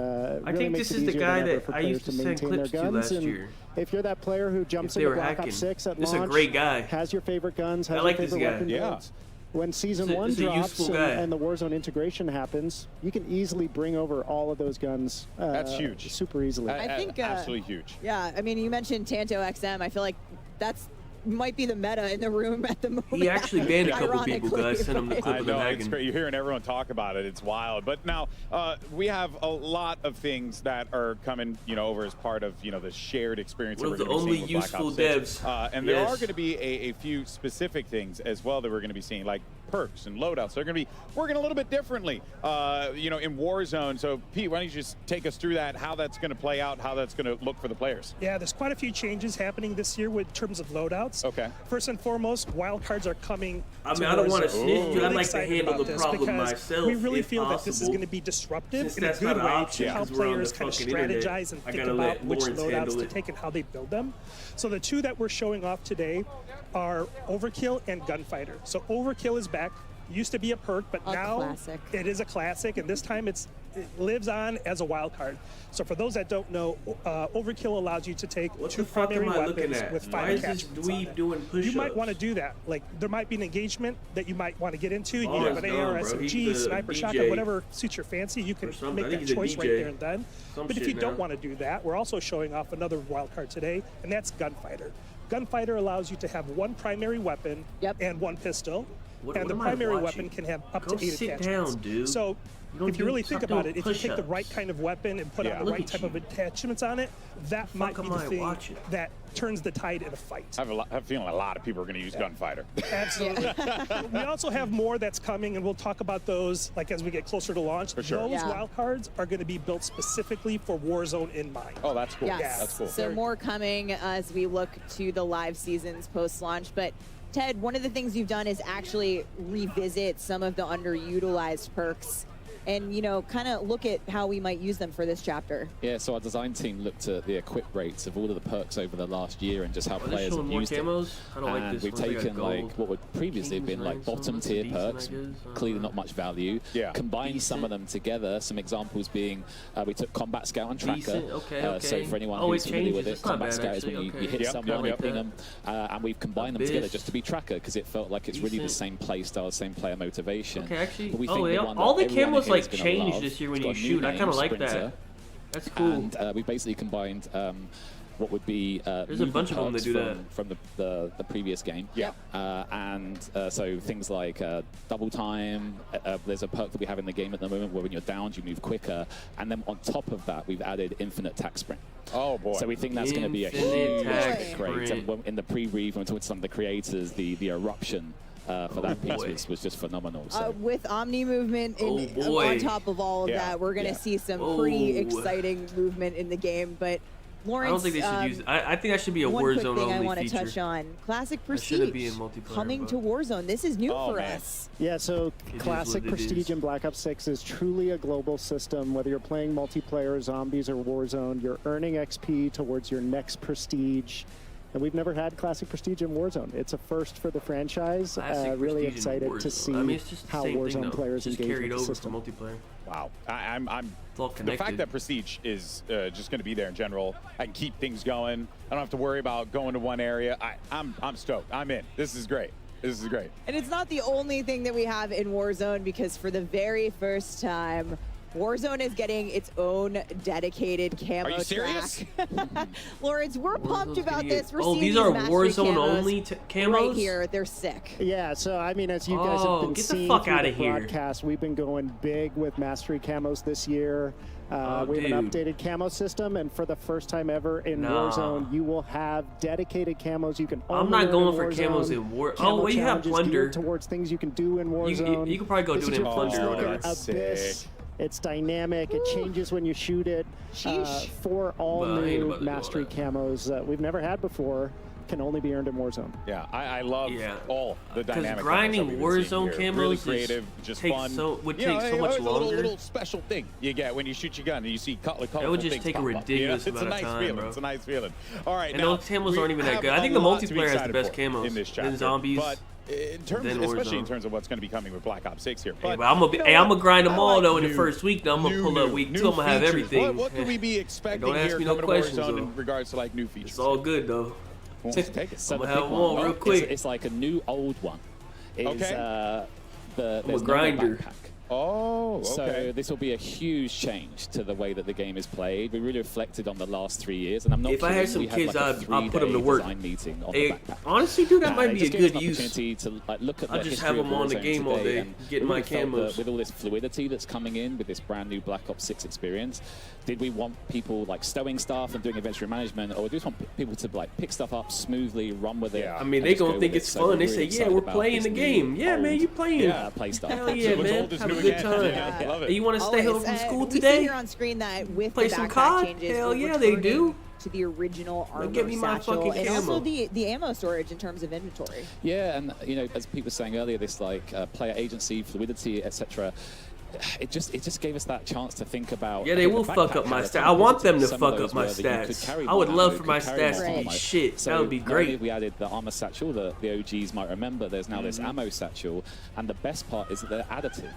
really makes it easier than ever for players to maintain their guns. And if you're that player who jumps into Black Ops 6 at launch, has your favorite guns, has your favorite weapon builds, when Season 1 drops and the Warzone integration happens, you can easily bring over all of those guns. That's huge. Super easily. I think absolutely huge. Yeah, I mean, you mentioned Tanto XM. I feel like that's might be the meta in the room at the moment. He actually banned a couple people, guys. Sent him the clip I of know, them it's hacking. great. You're hearing everyone talk about it. It's wild. But now we have a lot of things that are coming, over as part of, the shared experience. One of that the we're only seeing with Black useful Ops 6. devs. And there are going to be a few specific things as well that we're going to be seeing, like perks and loadouts. They're going to be working a little bit differently, in Warzone. So, Pete, why don't you just take us through that, how that's going to play out, how that's going to look for the players? Yeah, there's quite a few changes happening this year in terms of loadouts. Okay. First and foremost, wildcards are coming. I mean, I don't want to snitch, but I'd like to handle the problem myself. We really feel that this is going to be disruptive in a good way to help players kind of strategize and think about which loadouts to take and how they build them. So the two that we're showing off today are Overkill and Gunfighter. So Overkill is back. Used to be a perk, but now it is a classic, and this time it lives on as a wild card. So for those that don't know, Overkill allows you to take two primary weapons with 5 attachments on it. You might want to do that. Like, there might be an engagement that you might want to get into. You have an AR, SMG, sniper, shotgun, whatever suits your fancy. You can make that choice right there and then. But if you don't want to do that, we're also showing off another wild card today, and that's Gunfighter. Gunfighter allows you to have one primary weapon and one pistol. And the primary weapon can have up to 8 attachments. So if you really think about it, if you take the right kind of weapon and put on the right type of attachments on it, that might be the thing that turns the tide in a fight. I have a feeling a lot of people are going to use Gunfighter. Absolutely. We also have more that's coming, and we'll talk about those as we get closer to launch. For sure. Those wild cards are going to be built specifically for Warzone in mind. Oh, that's cool. Yes. That's cool. So more coming as we look to the live seasons post-launch. But Ted, one of the things you've done is actually revisit some of the underutilized perks and, kind of look at how we might use them for this chapter. Yeah, so our design team looked at the equip rates of all of the perks over the last year and just how players have used it. And we've taken what would previously have been bottom tier perks, clearly not much value, combined some of them together. Some examples being we took Combat Scout and Tracker. So for anyone who's familiar with it, Combat Scout is when you hit someone, you ping them, and we've combined them together just to be Tracker because it felt like it's really the same play style, same player motivation. Okay, actually, but we think all the camos changed this year when you shoot. I kind of like that. That's cool. And we basically combined what would be there's a bunch of them that do that from the previous game. Yeah. So things like double time. There's a perk that we have in the game at the moment where when you're downed, you move quicker. And then on top of that, we've added infinite tack sprint. Oh boy! So we think that's going to be a huge upgrade. And in the pre-brief, when we talked to some of the creators, the eruption for that piece was just phenomenal. So. With Omni movement on top of all of that, we're going to see some pretty exciting movement in the game. But Lawrence, I don't think they should use it. I think that should be a one Warzone quick thing only I want to feature. touch on. Classic Prestige shouldn't be in multiplayer, coming to Warzone. This is new for us. Yeah, so It Classic is what it Prestige is. in Black Ops 6 is truly a global system. Whether you're playing multiplayer, zombies, or Warzone, you're earning XP towards your next Prestige. And we've never had Classic Prestige in Warzone. It's a first for the franchise. Really excited to see how Warzone players engage with the system. Multiplayer. Wow, I'm all the connected. fact that Prestige is just going to be there in general, I can keep things going. I don't have to worry about going to one area. I'm stoked. I'm in. This is great. This is great. And it's not the only thing that we have in Warzone, because for the very first time, Warzone is getting its own dedicated camo Are you serious? track. Lawrence, we're pumped about this. We're seeing these are mastery Warzone camos only camos? right here. They're sick. Yeah, so I mean, as you guys have been get the seeing fuck through outta the here. broadcast, we've been going big with mastery camos this year. We have an updated camo system, and for the first time ever in Warzone, you will have dedicated camos. You can. I'm not going for camos in War. Oh, well, you have Plunder. Towards things you can do in Warzone. You could probably go do it in Plunder or whatever. Abyss. It's dynamic. It changes when you shoot it. For all new mastery camos we've never had before, can only be earned in Warzone. Yeah, I love all the dynamic. Because grinding Warzone camos really creative, just takes fun. would take so much it's longer. A little special thing you get when you shoot your gun and you see colorful That would just things take a pop up. ridiculous It's a amount nice of time, feeling. bro. It's a nice feeling. All right, And now, those camos aren't even that have good. I think a the lot to be multiplayer has the excited best for camos. in this chapter, Then zombies. But in terms, then especially in Warzone. terms of what's going to be coming with Black Ops 6 here. Hey, but I'm gonna grind them all though in the first week. Though I'm gonna pull up week 2. I'm gonna have features. everything. What could we be expecting Don't ask here me no coming questions, to Warzone though. in regards to like new features? It's all good though. Well, let's take it. So I'm the gonna have big them all one, real quick. It's like a new old one. There's I'm a no grinder. backpack. Oh, okay. So this will be a huge change to the way that the game is played. We really reflected on the last 3 years, and I'm not If I kidding, had some we kids, like a I'd put them to 3-day work. design meeting on Hey, the backpack. honestly, dude, that might it be just a gives good us an use. opportunity to look at I'll the just history have of them on the Warzone game all today day, and getting we my felt that camos. with all this fluidity that's coming in with this brand new Black Ops 6 experience, did we want people like stowing stuff and doing inventory management, or do we just want people to like pick stuff up smoothly, run with it? I mean, and they just go gonna think with it's it? So fun. we're They really say, yeah, excited we're about playing this the new game. Yeah, man, you playing. play stuff. Hell yeah, what's man. old is Have a new good again. time. Yeah, love it. Hey, you want to stay home from school we today? see here on screen that with Play the some backpack COD? changes, Hell we're yeah, they returning do. to the original armor give me my satchel, fucking and also camo. the ammo storage in terms of inventory. Yeah, and you know, as people were saying earlier, this like player agency, fluidity, etc. It just gave us that chance to think about. Yeah, they will fuck up my stats. I want them to fuck up my stats. I would love for my stats to be shit. That would be great. We added the armor satchel that the OGs might remember. There's now this ammo satchel, and the best part is that they're additive.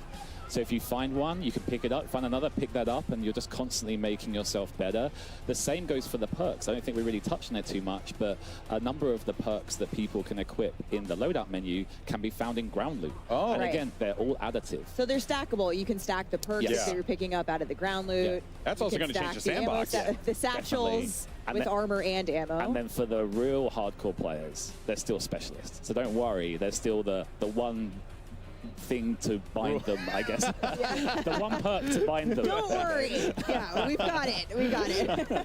So if you find one, you can pick it up, find another, pick that up, and you're just constantly making yourself better. The same goes for the perks. I don't think we really touched on it too much, but a number of the perks that people can equip in the loadout menu can be found in ground loot. Oh. And Right. again, they're all additive. So they're stackable. You can stack the perks Yes. that you're picking up out of the ground loot. Yeah. That's You also can gonna change stack the ammo sandbox. the satchels And with then- armor and ammo. And then for the real hardcore players, they're still specialists. So don't worry, there's still the one thing to bind them, I guess. The one perk to bind them. Don't worry. Yeah, we've got it. We got it.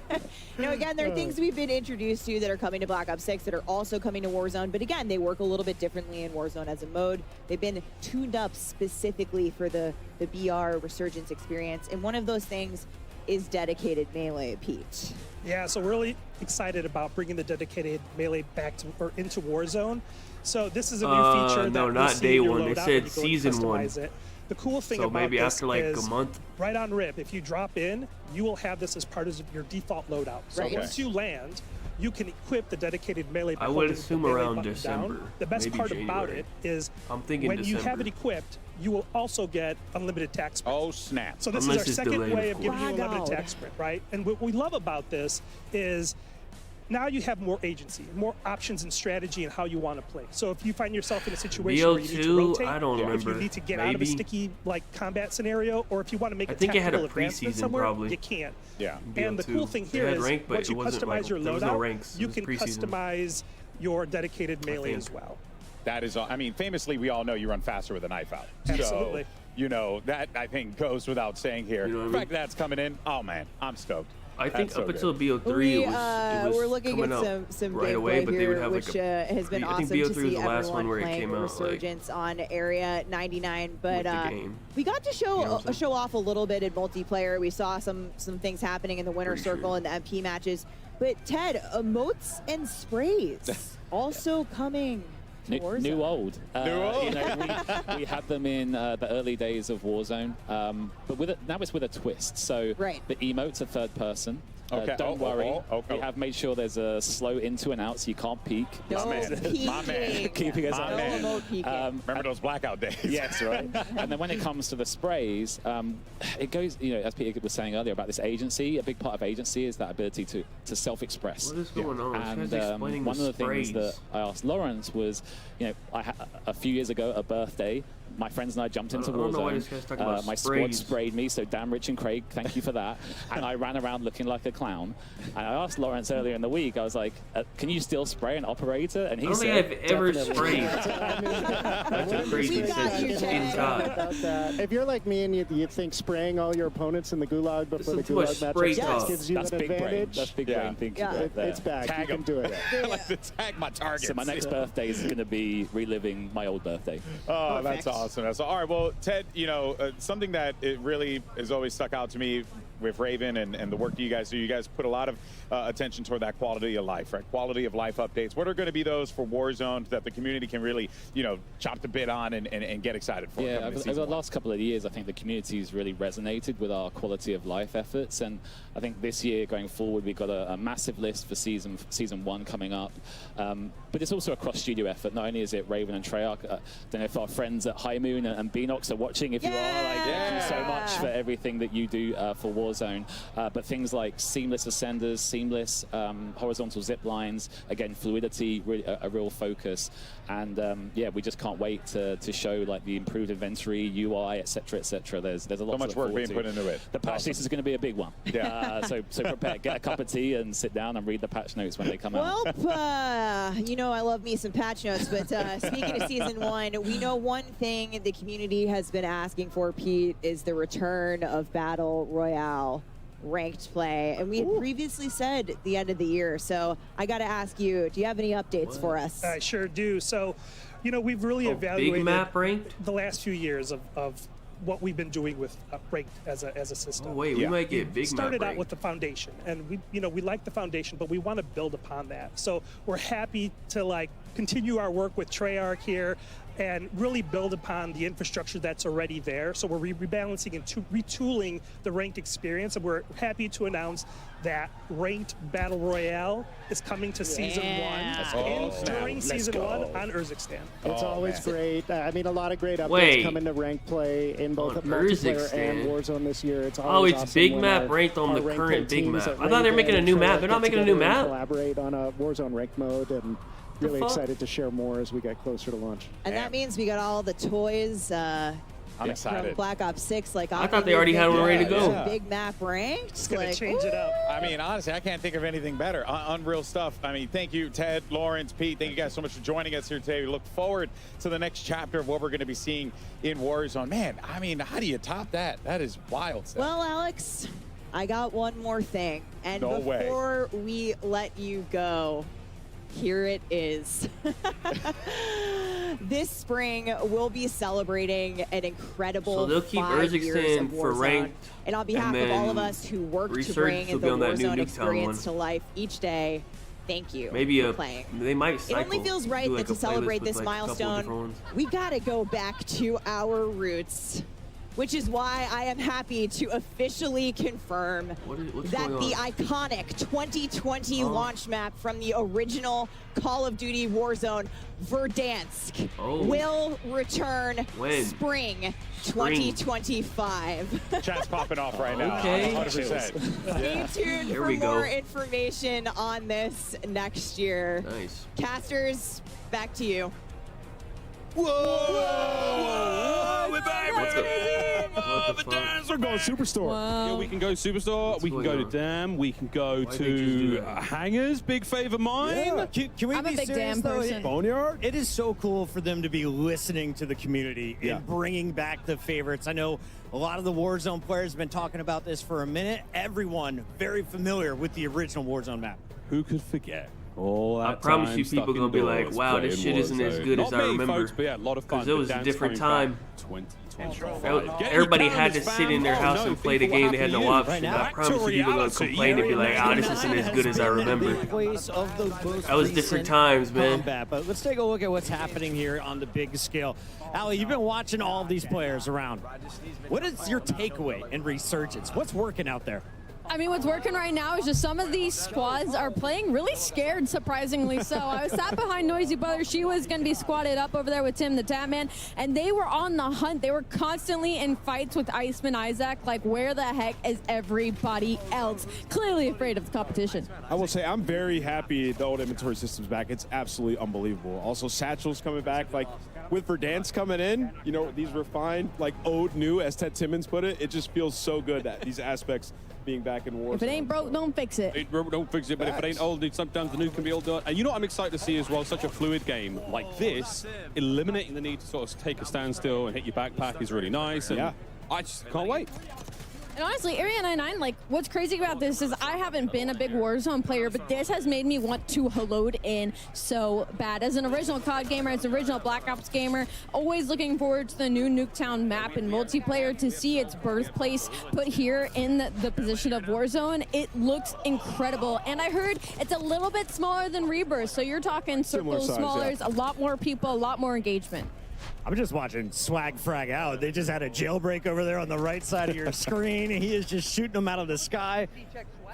Again, there are things we've been introduced to that are coming to Black Ops 6 that are also coming to Warzone. But again, they work a little bit differently in Warzone as a mode. They've been tuned up specifically for the BR resurgence experience. And one of those things is dedicated melee, Pete. Yeah, so we're really excited about bringing the dedicated melee back to or into Warzone. So this is a new feature that no, we'll not see day in your one. They loadout said when you go and season one. customize it. The cool thing So about maybe this after like is a month. right on rip, if you drop in, you will have this as part of your default loadout. So Right. once you land, you can equip the dedicated melee by I would holding the assume melee around button December, down. The best maybe part about January. it is I'm thinking when you have December. it equipped, you will also get unlimited tax sprint. Oh, snap. So this Unless is our it's second delayed, way of of giving you course. unlimited Wow. tax sprint, right? And what we love about this is now you have more agency, more options and strategy in how you want to play. So if you find yourself in a situation where you need to rotate, I don't remember. if you need to get out of a sticky combat scenario, or if you want to make a think it had tactical a advancement preseason somewhere, probably. you can. Yeah. And the cool thing here is once you customize your there was no loadout, ranks. you It was can preseason. customize your dedicated melee as well. That is, I mean, famously, we all know you run faster with a knife out. Absolutely. So, you know, that I think goes without saying here. The fact that's coming in, oh man, I'm stoked. I think That's up so until BO3, it was we're looking coming at out some right gameplay away, but they would here, have which like a, has been I awesome think BO3 to see was the last everyone one where it playing came out. Resurgence on Area 99. But game. we got to show You know what I'm show off a little bit in multiplayer. We saw some things happening in the winner circle and the MP matches. But Ted, emotes and sprays also coming. New old. New old. You know, we had them in the early days of Warzone, but now it's with a twist. So the emotes are third person. Okay. Don't worry. We have made sure there's a slow into and out, so you can't peek. No peeking. My man. Keeping us My man. Remember those blackout days? Yes, right. And then when it comes to the sprays, it goes, you know, as Peter was saying earlier about this agency, a big part of agency is that ability to self-express. What is going on? And This guy's explaining one of the sprays. things that I asked Lawrence was, you know, a few years ago, a birthday, my friends and I jumped into I don't know why Warzone. this guy's talking about My squad sprays. sprayed me, so damn Rich and Craig, thank you for that. And I ran around looking like a clown. And I asked Lawrence earlier in the week, I was like, can you still spray an operator? And he I don't said, think I've ever "Definitely." sprayed. That's a crazy sentence in God. About that. If you're like me and you think spraying all your opponents in the gulag before the Listen to gulag a spray matchup talk. gives you That's an big brain. advantage. That's big brain thinking right there. It's back. Tag you 'em. can do it. I like to tag my targets. So my next birthday is going to be reliving my old birthday. Oh, that's awesome. All right, well, Ted, you know, something that it really has always stuck out to me with Raven and the work that you guys do, you guys put a lot of attention toward that quality of life, right? Quality of life updates. What are going to be those for Warzone that the community can really, you know, chop the bit on and get excited for? Yeah, over the last couple of years, I think the community's really resonated with our quality of life efforts, and I think this year going forward, we've got a massive list for season 1 coming up. But it's also a cross-studio effort. Not only is it Raven and Treyarch, I don't know if our friends at High Moon and Beanox are watching. If you are, like, thank you so much for everything that you do for Warzone. But things like seamless ascenders, seamless horizontal zip lines, again, fluidity, really a real focus. And yeah, we just can't wait to show like the improved inventory, UI, etc., etc. There's a lot. So much work being put into it. The patch list is going to be a big one. Yeah. So prepare, get a cup of tea, and sit down and read the patch notes when they come out. Well, you know I love me some patch notes, but speaking of Season 1, we know one thing the community has been asking for, Pete, is the return of Battle Royale ranked play. And we had previously said at the end of the year, so I got to ask you, do you have any updates for us? I sure do. So, you know, we've really evaluated big map ranked? the last few years of what we've been doing with ranked as a system. Oh, wait, we might get big map started out ranked. with the foundation, and we like the foundation, but we want to build upon that. So we're happy to like continue our work with Treyarch here and really build upon the infrastructure that's already there. So we're rebalancing and retooling the ranked experience, and we're happy to announce that ranked Battle Royale is coming to Season 1 and during Season 1 on Urzikstan. It's always great. I mean, a lot of great updates coming to ranked play in both multiplayer and Warzone this year. It's always it's awesome big when map our ranked on the ranked current play big teams map. at I thought they were making a Raven new and map. Treyarch They're not get making a new together and map? Collaborate on a Warzone ranked mode, and really excited to share more as we get closer to launch. And that means we got all the toys I'm excited. from Black Ops 6. Like, I thought they already had one ready to go. Big map ranked. It's going to like, change it up. I mean, honestly, I can't think of anything better. Unreal stuff. I mean, thank you, Ted, Lawrence, Pete. Thank you guys so much for joining us here today. We look forward to the next chapter of what we're going to be seeing in Warzone. Man, I mean, how do you top that? That is wild stuff. Well, Alex, I got one more thing. And No way. before we let you go, here it is. This spring, we'll be celebrating an incredible So they'll keep 5 years of Urzikstan for Warzone. ranked, And on behalf and of all of then us who work to Resurgence bring will the be on that new Warzone Nuketown experience one. to life each day, thank you Maybe for playing. they might It cycle. only feels right do, like, that to a playlist celebrate with, this like, a couple different milestone, ones. we gotta go back to our roots. which is why I am happy to officially confirm that the iconic 2020 launch map from the original Call of Duty Warzone, Verdansk, will return spring 2025. Chat's popping off right now. Okay. 100%. Stay tuned for more information on this next year. Nice. Casters, back to you. Whoa! We're back, We're going Superstore. Yeah, we can go Superstore. We can go to Dam. We can go to Hangers. Big favor mine. Yeah. Can we I'm be a big serious, Dam though? person. Boneyard? It is so cool for them to be listening to the community and bringing back the favorites. I know a lot of the Warzone players have been talking about this for a minute. Everyone very familiar with the original Warzone map. Who could forget? I promise you, people gonna be like, "Wow, this shit isn't as good as I remember." Folks, but yeah, a lot of fun. Because it was a different time. 2025. Everybody had to sit in their house and play the game. They had no option. I promise you, people gonna complain and be like, "Ah, this isn't as good as I remember." That was different times, man. But let's take a look at what's happening here on the big scale. Ali, you've been watching all of these players around. What is your takeaway in Resurgence? What's working out there? I mean, what's working right now is just some of these squads are playing really scared, surprisingly so. I was sat behind Noisy Brother. She was going to be squatted up over there with Tim the Tatman, and they were on the hunt. They were constantly in fights with Iceman Isaac. Like, where the heck is everybody else? Clearly afraid of the competition. I will say I'm very happy the old inventory system's back. It's absolutely unbelievable. Also, Satchel's coming back. Like, with Verdansk coming in, you know, these refined, like, old new, as Ted Timmons put it, it just feels so good that these aspects being back in Warzone. If it ain't broke, don't fix it. Don't fix it, but if it ain't old, sometimes the new can be old. And you know what I'm excited to see as well? Such a fluid game like this, eliminating the need to sort of take a standstill and hit your backpack is really nice. And I just can't wait. And honestly, Area 99, like, what's crazy about this is I haven't been a big Warzone player, but this has made me want to load in so bad. As an original COD gamer, as an original Black Ops gamer, always looking forward to the new Nuketown map and multiplayer to see its birthplace put here in the position of Warzone. It looks incredible. And I heard it's a little bit smaller than Rebirth, so you're talking circles, smaller, a lot more people, a lot more engagement. I'm just watching Swag frag out. They just had a jailbreak over there on the right side of your screen. He is just shooting them out of the sky.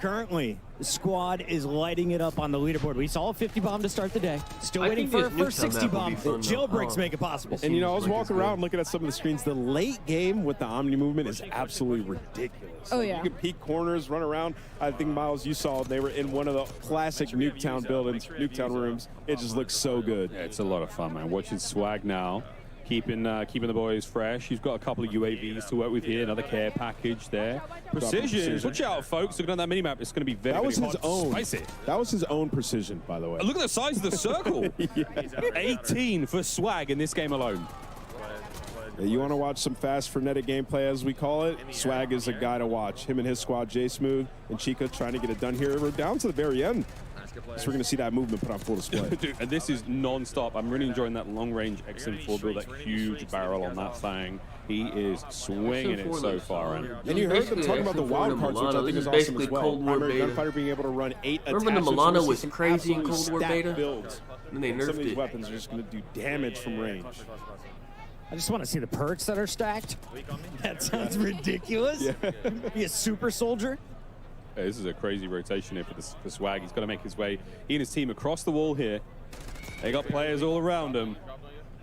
Currently, the squad is lighting it up on the leaderboard. We saw a 50 bomb to start the day. Still waiting for a first 60 bomb. Jailbreaks make it possible. And you know, I was walking around looking at some of the screens. The late game with the Omni movement is absolutely ridiculous. Oh, yeah. You can peek corners, run around. I think, Miles, you saw they were in one of the classic Nuketown buildings, Nuketown rooms. It just looks so good. Yeah, it's a lot of fun, man. Watching Swag now. Keeping the boys fresh. He's got a couple of UAVs to work with here. Another care package there. Precision. Watch out, folks. Looking at that minimap, it's going to be very, that was very his hard to own. spice it. That was his own precision, by the way. Look at the size of the circle. 18 for Swag in this game alone. You want to watch some fast, frenetic gameplay, as we call it? Swag is a guy to watch. Him and his squad, J Smooth and Chica, trying to get it done here. We're down to the very end. So we're going to see that movement put on full display. Dude, and this is non-stop. I'm really enjoying that long-range XM4 build, that huge barrel on that thing. He is swinging it so far. And you heard them talking about the wild cards, which I think is awesome as well. Primary Gunfighter being able to run 8 attachments. Remember the Milano was crazy in Cold War beta? Builds. And they nerfed some of these it. weapons are just going to do damage from range. I just want to see the perks that are stacked. That sounds ridiculous. Be a super soldier. Yeah, this is a crazy rotation here for Swag. He's got to make his way, he and his team, across the wall here. They got players all around him.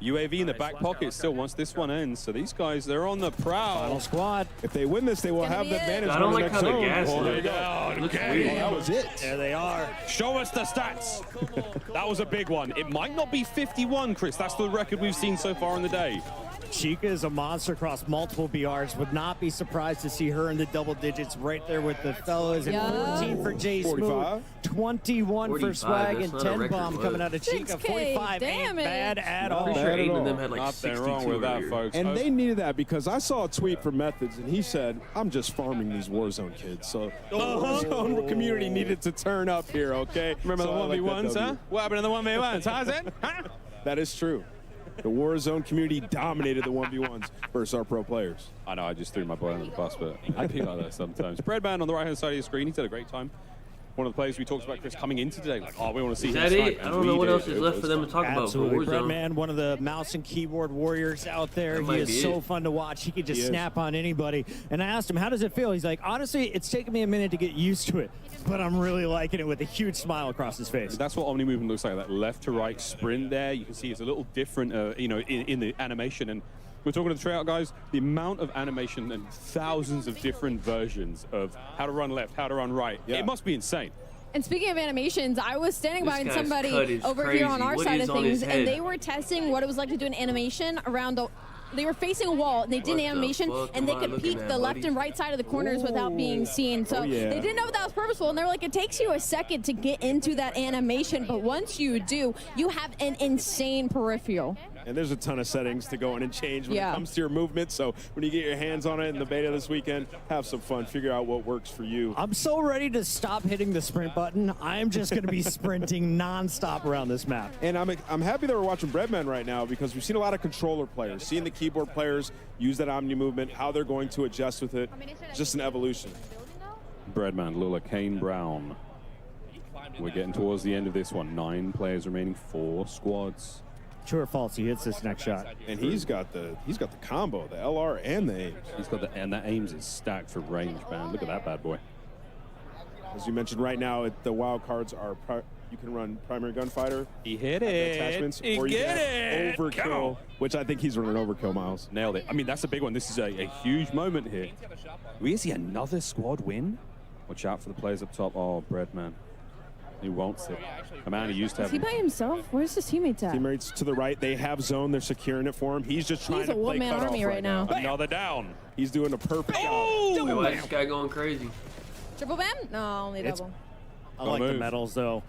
UAV in the back pocket still once this one ends. So these guys, they're on the prowl. Final squad. If they win this, they will have the advantage. I don't like how the gas That was it. There they are. Show us the stats. That was a big one. It might not be 51, Chris. That's the record we've seen so far in the day. Chica is a monster across multiple BRs. Would not be surprised to see her in the double digits right there with the fellas. And 14 for J Smooth, 21 for Swag, and 10 bomb coming out of Chica. 45 ain't bad at all. I'm pretty sure 8 of them had like Nothing 62 wrong with that, earlier. folks. And they needed that because I saw a tweet from Methods, and he said, I'm just farming these Warzone kids. So the Warzone community needed to turn up here, okay? Remember So the 1v1s, huh? What happened in the 1v1s, huh, Zen? That is true. The Warzone community dominated the 1v1s versus our pro players. I know, I just threw my boy under the bus, but I be like that sometimes. Birdman on the right-hand side of your screen, he's had a great time. one of the players we talked about, Chris, coming into today. Like, oh, we want to see Is him that snipe, it? I don't know what else is left for them to talk about. Absolutely. Birdman, one of the mouse and keyboard warriors out there. He is so fun to watch. He can just snap on anybody. And I asked him, how does it feel? He's like, honestly, it's taken me a minute to get used to it, but I'm really liking it, with a huge smile across his face. That's what Omni movement looks like, that left to right sprint there. You can see it's a little different, you know, in the animation. And we're talking to the tryout guys, the amount of animation and thousands of different versions of how to run left, how to run right. It must be insane. And speaking of animations, I was standing behind somebody over here on our side of things, and they were testing what it was like to do an animation around a... They were facing a wall, and they did an animation, and they could peek the left and right side of the corners without being seen. So they didn't know if that was purposeful, and they were like, it takes you a second to get into that animation, but once you do, you have an insane peripheral. And there's a ton of settings to go in and change when it comes to your movement. So when you get your hands on it in the beta this weekend, have some fun. Figure out what works for you. I'm so ready to stop hitting the sprint button. I'm just going to be sprinting nonstop around this map. And I'm happy that we're watching Birdman right now, because we've seen a lot of controller players, seeing the keyboard players use that Omni movement, how they're going to adjust with it. Just an evolution. Birdman, Lula, Kane, Brown. We're getting towards the end of this one. 9 players remaining, 4 squads. True or false? He hits this next shot, and he's got the combo, the LR and the aims. He's got the, and that aims is stacked for range, man. Look at that bad boy. As you mentioned, right now the wild cards are you can run primary gunfighter. He hit it. Attachments, or you can have overkill, which I think he's running overkill, Miles. Nailed it. I mean, that's a big one. This is a huge moment here. We see another squad win. Watch out for the players up top. Oh, Birdman. He wants it. A man who used to have... Is he by himself? Where's his teammates at? Teammates to the right. They have zone. They're securing it for him. He's just trying to play one-man army right now. Another down. He's doing a perfect job. Why is this guy going crazy? Triple bam? No, only double. I like the medals, though.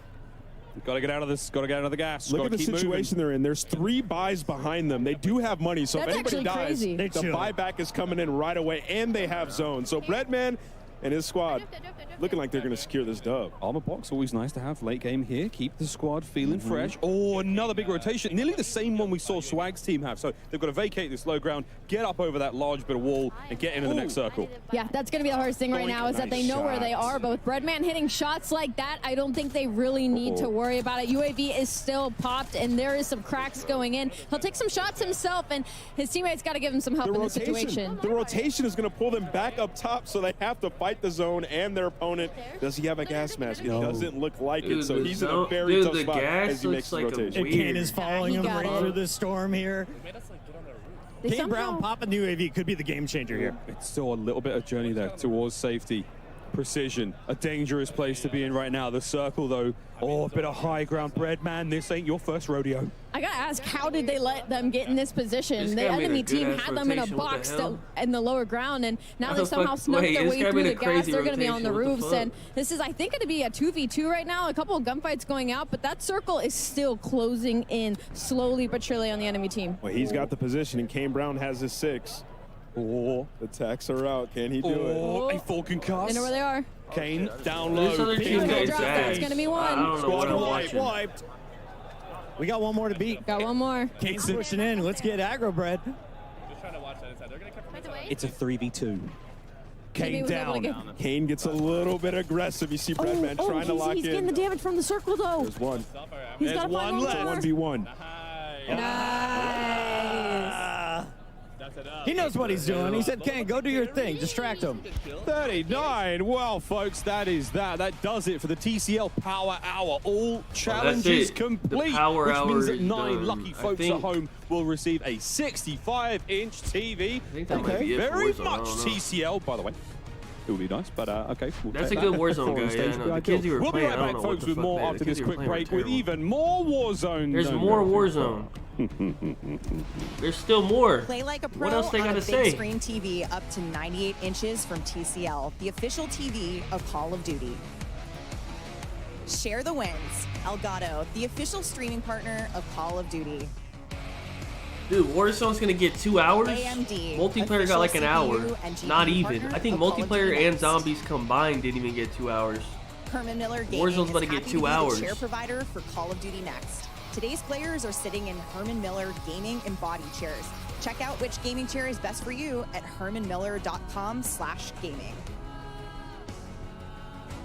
Got to get out of this. Got to get out of the gas. Look at the situation they're in. There's 3 buys behind them. They do have money, so if anybody dies, the buyback is coming in right away, and they have zone. So Birdman and his squad looking like they're going to secure this dub. Armor box, always nice to have late game here. Keep the squad feeling fresh. Oh, another big rotation. Nearly the same one we saw Swag's team have. So they've got to vacate this low ground, get up over that large bit of wall, and get into the next circle. Yeah, that's going to be the hardest thing right now, is that they know where they are. But with Birdman hitting shots like that, I don't think they really need to worry about it. UAV is still popped, and there is some cracks going in. He'll take some shots himself, and his teammates got to give him some help in this situation. The rotation is going to pull them back up top, so they have to fight the zone and their opponent. Does he have a gas mask? It doesn't look like it, so he's in a very tough spot as he makes the rotation. And Kane is following him right through the storm here. Kane Brown popping the UAV could be the game changer here. It's still a little bit of journey there towards safety. Precision, a dangerous place to be in right now. The circle, though, oh, a bit of high ground. Birdman, this ain't your first rodeo. I gotta ask, how did they let them get in this position? The enemy team had them in a box in the lower ground, and now they somehow snuck their way through the gas. They're gonna be on the roofs, and this is, I think, gonna be a 2v2 right now. A couple of gunfights going out, but that circle is still closing in slowly but surely on the enemy team. Well, he's got the position, and Kane Brown has his 6. Oh, the attacks are out. Can he do it? A full concuss. They know where they are. Kane down low. This other team goes That's gonna be one. Squad wiped. We got one more to beat. Got one more. Kane's pushing in. Let's get aggro bread. It's a 3v2. Kane down. Kane gets a little bit aggressive. You see Birdman trying to lock in. He's getting the damage from the circle, though. There's one. He's got one left. 1v1. Nice. He knows what he's doing. He said, Kane, go do your thing. Distract him. 39. Well, folks, that is that. That does it for the TCL Power Hour. All challenges complete, which means that 9 lucky folks at home will receive a 65-inch TV. I think that might be it for Very Warzone, much TCL, by the way. It would be nice, but okay. That's a good Warzone guy. Yeah, no, the kids you were we'll playing, be right back, folks, with more after this quick break with even more Warzone. There's more Warzone. There's still more. Play like a pro what else they on gotta a say? big screen TV up to 98 inches from TCL, the official TV of Call of Duty. Share the wins. Elgato, the official streaming partner of Call of Duty. Dude, Warzone's gonna get 2 hours. AMD, Multiplayer got like an hour. Not even. partner I think of Call of multiplayer Duty and Next. zombies combined didn't even get 2 hours. Herman Miller Gaming Warzone's about to is get happy 2 be hours. the chair provider for Call of Duty Next. Today's players are sitting in Herman Miller Gaming and Body chairs. Check out which gaming chair is best for you at hermanmiller.com/gaming.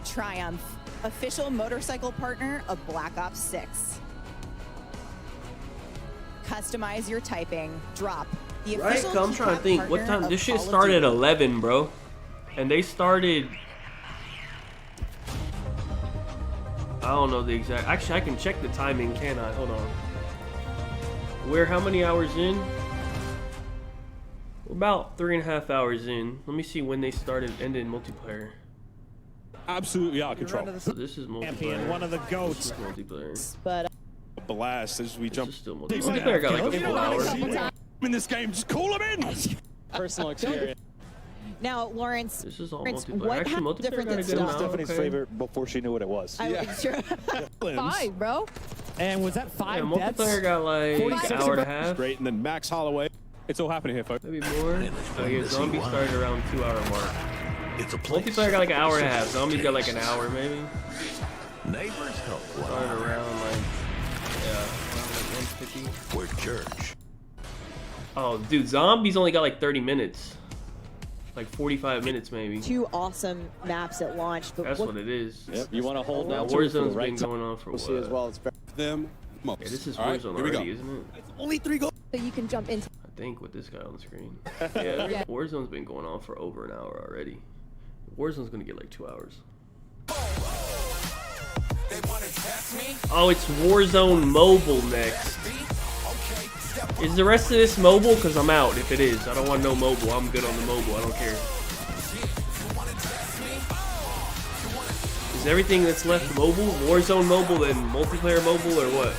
Triumph. official motorcycle partner of Black Ops 6. Customize your typing. Drop. The Right? official 'Cause I'm trying to think. What time? of This shit Call of started at Duty. 11, bro. And they started... I don't know the exact... Actually, I can check the timing, can I? Hold on. We're how many hours in? We're about 3.5 hours in. Let me see when they started ended multiplayer. Absolutely out of control. So this is multiplayer. Champion, one of the goats. This is multiplayer. But A blast as we jump. Still multiplayer. Multiplayer got like a full hour. In this game, just call them in. Personal experience. now, Lawrence, This is all Lawrence, multiplayer. what Actually, happened multiplayer different got a than good Star? amount. Stephanie's Okay. favorite before she knew what it was. I wasn't sure. 5, bro. And was that Yeah, 5 multiplayer deaths? got like 46 an hour and a half. Great, and then Max Holloway. It's all happening here, folks. Maybe more. Oh yeah, Zombie started around 2 hour mark. It's a place. Multiplayer got like an hour and a half. Zombies got like an hour maybe. Neighbors help. Started around like, yeah, around like 150. We're church. Oh, dude, Zombies only got like 30 minutes. Like 45 minutes maybe. 2 awesome maps at launch. But That's what it is. Yep. You want to hold Now, down to it for the Warzone's right been time. going on for We'll what? see as well. It's Them most. Yeah, this is All right, Warzone here we go. already, isn't it? Only 3 goals. So you can jump into. I think with this guy on the screen. Yeah, Warzone's been going on for over an hour already. Warzone's gonna get like 2 hours. Oh, it's Warzone Mobile next. Is the rest of this mobile? Because I'm out if it is. I don't want no mobile. I'm good on the mobile. I don't care. Is everything that's left mobile? Warzone mobile and multiplayer mobile or what?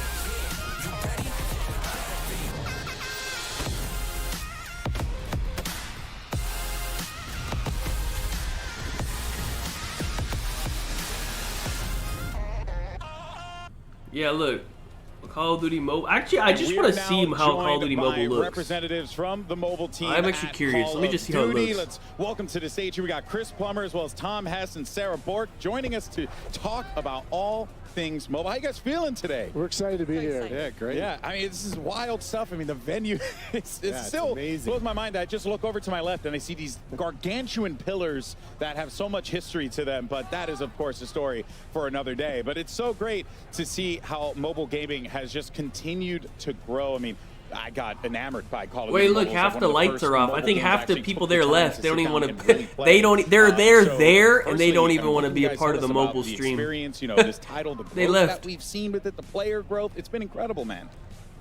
Yeah, look. Call of Duty Mobile. Actually, I just want to see how Call of Duty Mobile looks. Representatives from the mobile team. I'm actually curious. Let me just see how it looks. Let's welcome to the stage here. We got Chris Plummer as well as Tom Hess and Sarah Bork joining us to talk about all things mobile. How you guys feeling today? We're excited to be here. Yeah, great. Yeah, I mean, this is wild stuff. I mean, the venue, it's still amazing. blows my mind. I just look over to my left and I see these gargantuan pillars that have so much history to them, but that is, of course, a story for another day. But it's so great to see how mobile gaming has just continued to grow. I mean, I got enamored by Call of Duty. Wait, look, Mobile. half One the of lights first are off. I mobile think games half the actually people took the there time left. to They don't sit even down want and to. really They play. don't. They're there, So and they don't personally, even want to can be you a guys part tell of the us about mobile the stream. experience, you know, this title, the They growth left. that we've seen with it, the player growth. It's been incredible, man.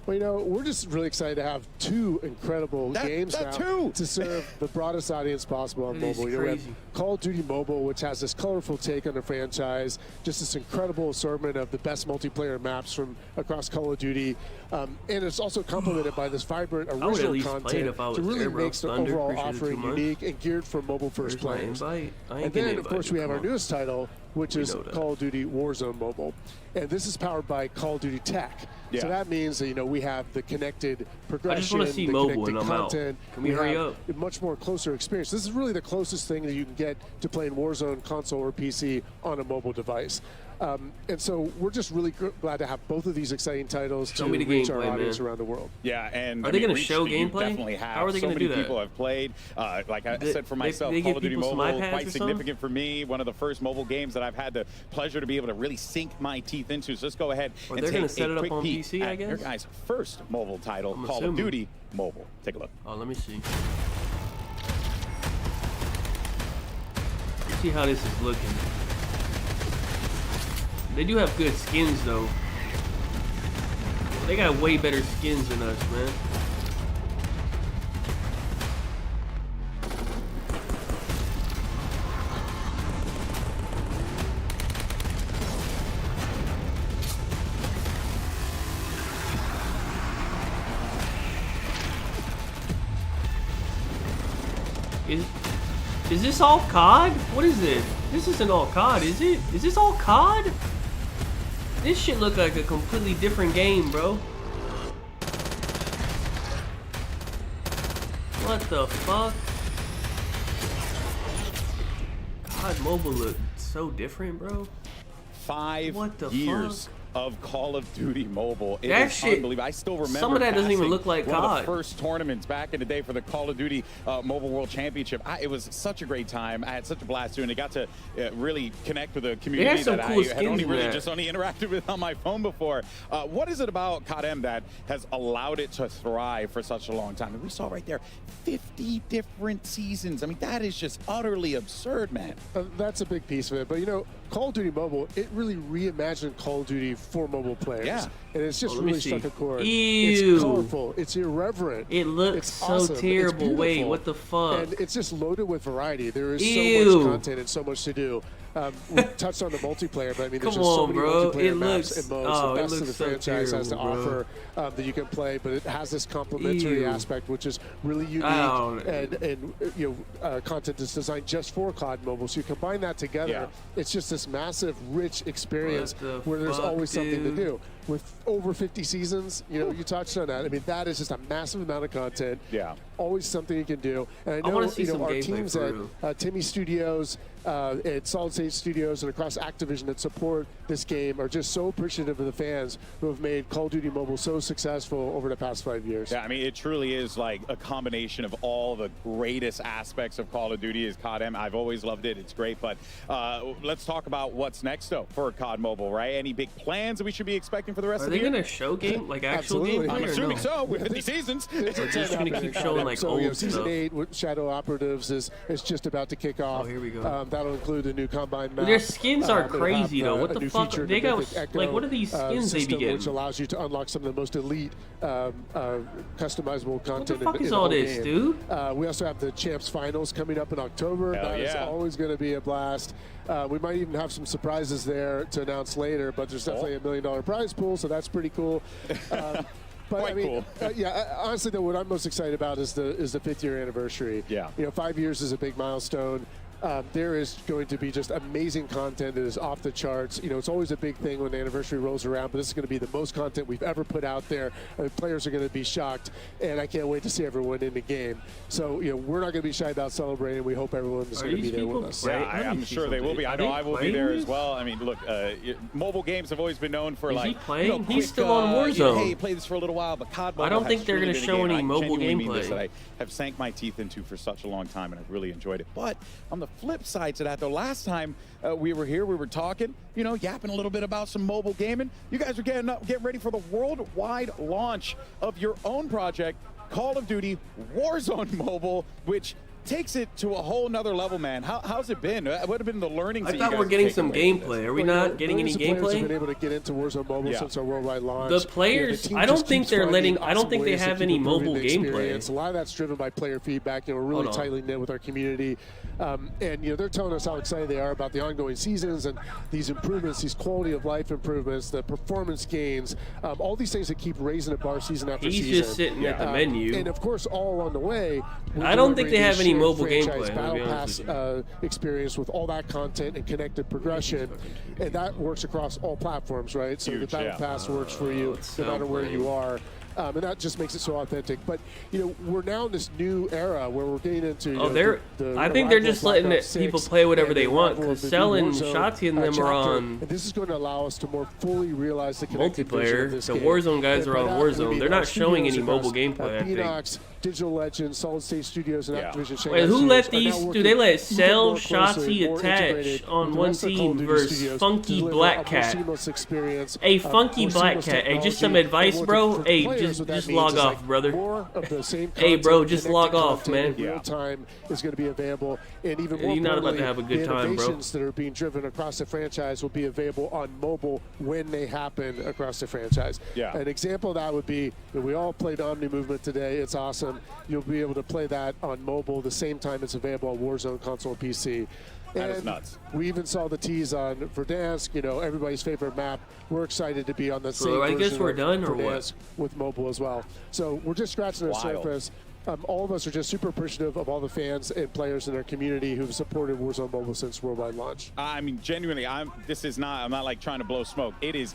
Well, you know, we're just really excited to have 2 incredible games now to serve the broadest audience possible on That is mobile. You know, we have crazy. Call of Duty Mobile, which has this colorful take on the franchise, just this incredible assortment of the best multiplayer maps from across Call of Duty, and it's also complemented by this vibrant would at original least play it content if I was to really there, bro. makes the Thunder, overall appreciate it too offering much. unique and geared for mobile-first Where's my players. invite? I ain't And getting then, of course, invited. we have our Come on. newest title, which We is know that. Call of Duty Warzone Mobile, and this is powered by Call of Duty Tech. Yeah. So that means that, you know, we have the connected progression, wanna see the mobile connected and I'm out. content. Can we hurry have up? a much more closer experience. This is really the closest thing that you can get to playing Warzone console or PC on a mobile device. And so we're just really glad to have both of these exciting titles Show to me the reach our gameplay, audience man. around the world. Yeah, and Are I they mean, gonna reach show that you gameplay? Definitely have. How are they so gonna many do that? people have played. Like I said for myself, they Call give of Duty people some Mobile, iPads quite or significant for me. One of the first mobile games that I've had the pleasure to be able to really sink my teeth into. So let's go ahead Or and they're take gonna set a it up quick on peek PC, I at your guess? guys' first mobile title, I'm Call assuming. of Duty Mobile. Take a look. Oh, let me see. Let's see how this is looking. They do have good skins, though. They got way better skins than us, man. Is this all COD? What is it? This isn't all COD, is it? Is this all COD? This shit look like a completely different game, bro. What the fuck? God, mobile look so different, bro. 5 What the years fuck? of Call of Duty Mobile. It That is shit, unbelievable. I still remember some of that doesn't even passing look like one of COD. the first tournaments back in the day for the Call of Duty Mobile World Championship. It was such a great time. I had such a blast doing it. Got to really connect with a community some that cool I had skins only in really that. just only interacted with on my phone before. What is it about COD-M that has allowed it to thrive for such a long time? And we saw right there 50 different seasons. I mean, that is just utterly absurd, man. That's a big piece of it. But, you know, Call of Duty Mobile, it really reimagined Call of Duty for mobile players. Yeah. And it's just really struck a chord. Ew. It's colorful. It's irreverent. It looks it's so awesome. terrible. It's Wait, beautiful. what the fuck? And it's just loaded with variety. There is so Ew. much content and so much to do. We touched on the multiplayer, but I mean, there's Come just so on, many bro. multiplayer It maps looks- and modes. oh, The it best of the looks so franchise has to terrible, bro. offer that you can play, but it has this complementary Ew. aspect, which is really unique Oh. and you know, content that's designed just for COD Mobile. So you combine that together, it's just this massive, rich experience What the where there's fuck, always something to dude? do. With over 50 seasons, you know, you touched on that. I mean, that is just a massive amount of content. Yeah. Always something you can do. And I know, wanna see you know, some our gameplay teams for at real. Timmy Studios, at Solid State Studios, and across Activision that support this game are just so appreciative of the fans who have made Call of Duty Mobile so successful over the past 5 years. Yeah, I mean, it truly is like a combination of all the greatest aspects of Call of Duty is COD-M. I've always loved it. It's great. But let's talk about what's next, though, for COD Mobile, right? Any big plans that we should be expecting for the rest Are of they the year? going to show game, like actual Absolutely. gameplay? I'm or assuming no? so, with 50 seasons. They're just going to keep showing like so, old you know, Season stuff. 8 with Shadow Operatives is just about to kick off. Oh, here we go. That'll include a new Combine map. Their skins are It'll crazy, have, though. What a the new fuck? feature in They the got, Mythic Echo, like, what are these skins they be system, getting? which allows you to unlock some of the most elite customizable content fuck in is the all whole this, game. dude? We also have the Champs Finals coming up in October. Hell That is yeah. always going to be a blast. We might even have some surprises there to announce later, but there's definitely $1 million prize pool, so that's pretty cool. But Quite I mean, cool. honestly, though, what I'm most excited about is the 5th year anniversary. Yeah. You know, 5 years is a big milestone. There is going to be just amazing content that is off the charts. You know, it's always a big thing when the anniversary rolls around, but this is going to be the most content we've ever put out there. Players are going to be shocked, and I can't wait to see everyone in the game. So, you know, we're not going to be shy about celebrating. We hope everyone is going to be there with us. Yeah, I'm sure they will be. I know I will be there as well. I mean, look, mobile games have always been known for Is he like, playing? you know, He's quick, still on you know, Warzone. hey, play this for a little while, but COD Mobile I don't think has they're truly gonna been a show game any I mobile genuinely mean this, gameplay. that I have sank my teeth into for such a long time, and I've really enjoyed it. But on the flip side to that, though, last time we were here, we were talking, you know, yapping a little bit about some mobile gaming. You guys are getting ready for the worldwide launch of your own project, Call of Duty Warzone Mobile, which takes it to a whole nother level, man. How's it been? What have been the learnings? I that thought you we're guys getting have some taken away from gameplay. this? Are we not getting any Millions of players have gameplay? been able to get into Warzone Mobile since our worldwide launch. The players, team I don't just think keeps they're finding letting. I don't awesome think they ways to have keep any improving mobile the experience. gameplay. A lot of that's driven by player feedback. You know, we're really Hold on. tightly knit with our community, and you know they're telling us how excited they are about the ongoing seasons and these improvements, these quality of life improvements, the performance gains, all these things that keep raising the bar season after He's season. just sitting at the menu. And of course, all along the way, we're I don't think delivering they have these any shared mobile franchise gameplay, Battle I'll be Pass honest with experience with all that content and connected progression, and that works across all platforms, right? So the Huge, Battle yeah. Pass works for you no matter where you are. And that just makes it so authentic. But you know, we're now in this new era where we're getting into. Oh, they're. I think they're just letting people play whatever they want. Because Cell and Shotzi and them are on And this is going to allow us to more fully realize the connected vision of multiplayer. this The game. Warzone guys And are by on that, we Warzone. mean They're our not showing any studios mobile across, gameplay, I think. Beanox, Digital Legends, Solid State Studios, and Activision. Wait, Shanghai who let Studios are now these? Do working they let even Cell, more closely, Shotzi more attach integrated on with the one rest of Call team of Duty versus studios Funky to deliver Black a more Cat? seamless experience, Hey, Funky more Black seamless Cat. Hey, just technology. some advice, And bro. for the Hey, players, what that just means log is, off, like, brother. more of the same Hey, bro, content, just connected log off, content man. in real time is going to be available, and even more You're not about to importantly, have a good the time, bro. innovations that are being driven across the franchise will be available on mobile when they happen across the franchise. Yeah. An example of that would be that we all played Omni Movement today. It's awesome. You'll be able to play that on mobile the same time it's available on Warzone console and PC. That And is nuts. we even saw the tease on Verdansk, you know, everybody's favorite map. We're excited to be on the same I guess version we're of done, or what? Verdansk with mobile as well. So we're just scratching the Wild. surface. All of us are just super appreciative of all the fans and players in our community who've supported Warzone Mobile since worldwide launch. I mean, genuinely, I'm not like trying to blow smoke. It is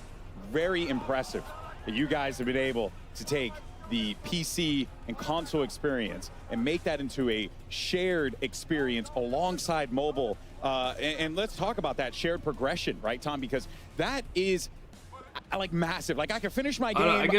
very impressive that you guys have been able to take the PC and console experience and make that into a shared experience alongside mobile. And let's talk about that shared progression, right, Tom? Because that is, like massive. Like I can finish my game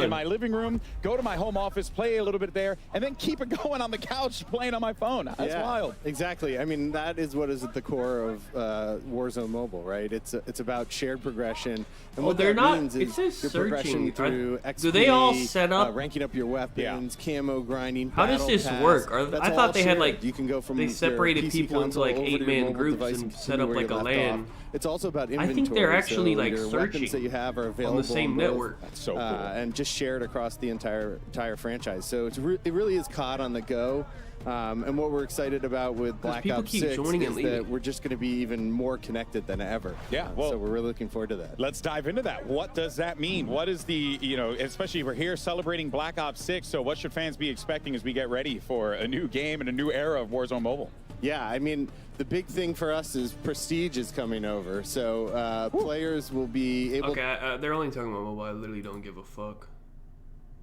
in my living room, go to my home office, play a little bit there, and then keep it going on the couch playing on my phone. That's wild. Exactly. I mean, that is what is at the core of Warzone Mobile, right? It's about shared progression. And what that means is your progression through XP, do they all set up ranking up your weapons, camo grinding. How does this work? I thought they had like you can go from they separated people into like 8-man groups and set up like a LAN. It's also about inventory. I think they're actually like your searching weapons that you have are available on the same network. That's so cool. And just shared across the entire franchise. So it really is COD on the go. And what we're excited about with Black Ops 6 is that we're just going to be even more connected than ever. Yeah, well, so we're really looking forward to that. Let's dive into that. What does that mean? What is the, especially we're here celebrating Black Ops 6, so what should fans be expecting as we get ready for a new game and a new era of Warzone Mobile? Yeah, I mean, the big thing for us is Prestige is coming over, so players will be able Okay, they're only talking about mobile. I literally don't give a fuck.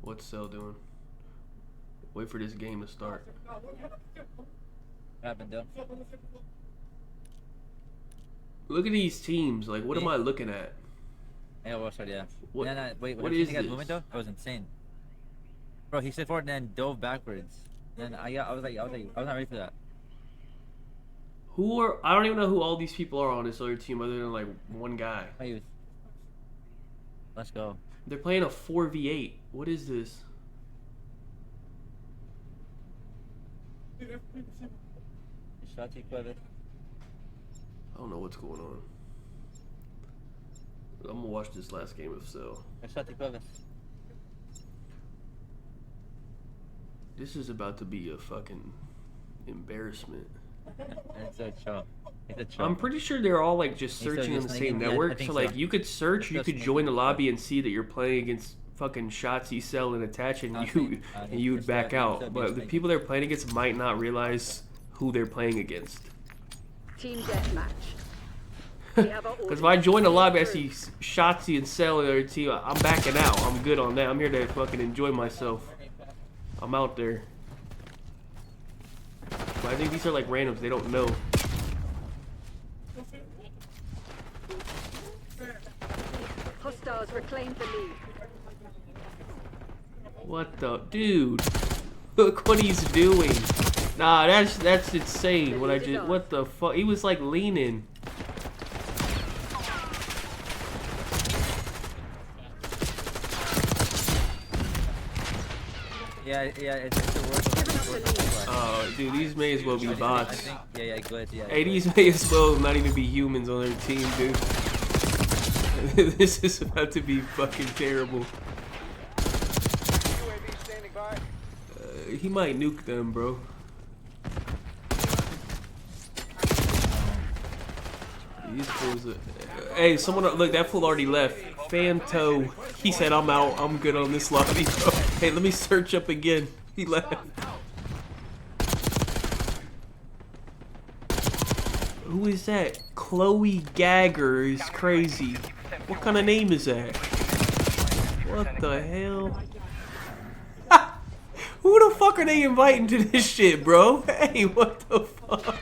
What's Cell doing? Wait for this game to start. What happened, Dale? Look at these teams. Like, what am I looking at? Yeah, well, sorry, yeah. What, wait, what is this? Movement, though? That was insane. Bro, he slid forward and then dove backwards. And I was not ready for that. I don't even know who all these people are on this other team other than like one guy. Let's go. They're playing a 4v8. What is this? I don't know what's going on. I'm gonna watch this last game of Cell. This is about to be a fucking embarrassment. I'm pretty sure they're all like just searching on the same network. So like you could search, you could join the lobby and see that you're playing against fucking Shotzi, Cell, and Attach, and you would back out. But the people they're playing against might not realize who they're playing against. Team deathmatch. Because if I join the lobby, I see Shotzi and Cell and the other team. I'm backing out. I'm good on that. I'm here to fucking enjoy myself. I'm out there. But I think these are like randoms. They don't know. Hostiles reclaim the lead. What the dude? Look what he's doing. Nah, that's insane. What the fuck? He was like leaning. Yeah, it's the worst. Oh, dude, these may as well be bots. Good. Yeah. Hey, these may as well not even be humans on their team, dude. This is about to be fucking terrible. He might nuke them, bro. These fools hey, someone look, that fool already left. Fanto. He said, I'm out. I'm good on this lobby, bro. Hey, let me search up again. He left. Who is that? Chloe Gagger is crazy. What kind of name is that? What the hell? Who the fuck are they inviting to this shit, bro? Hey, what the fuck?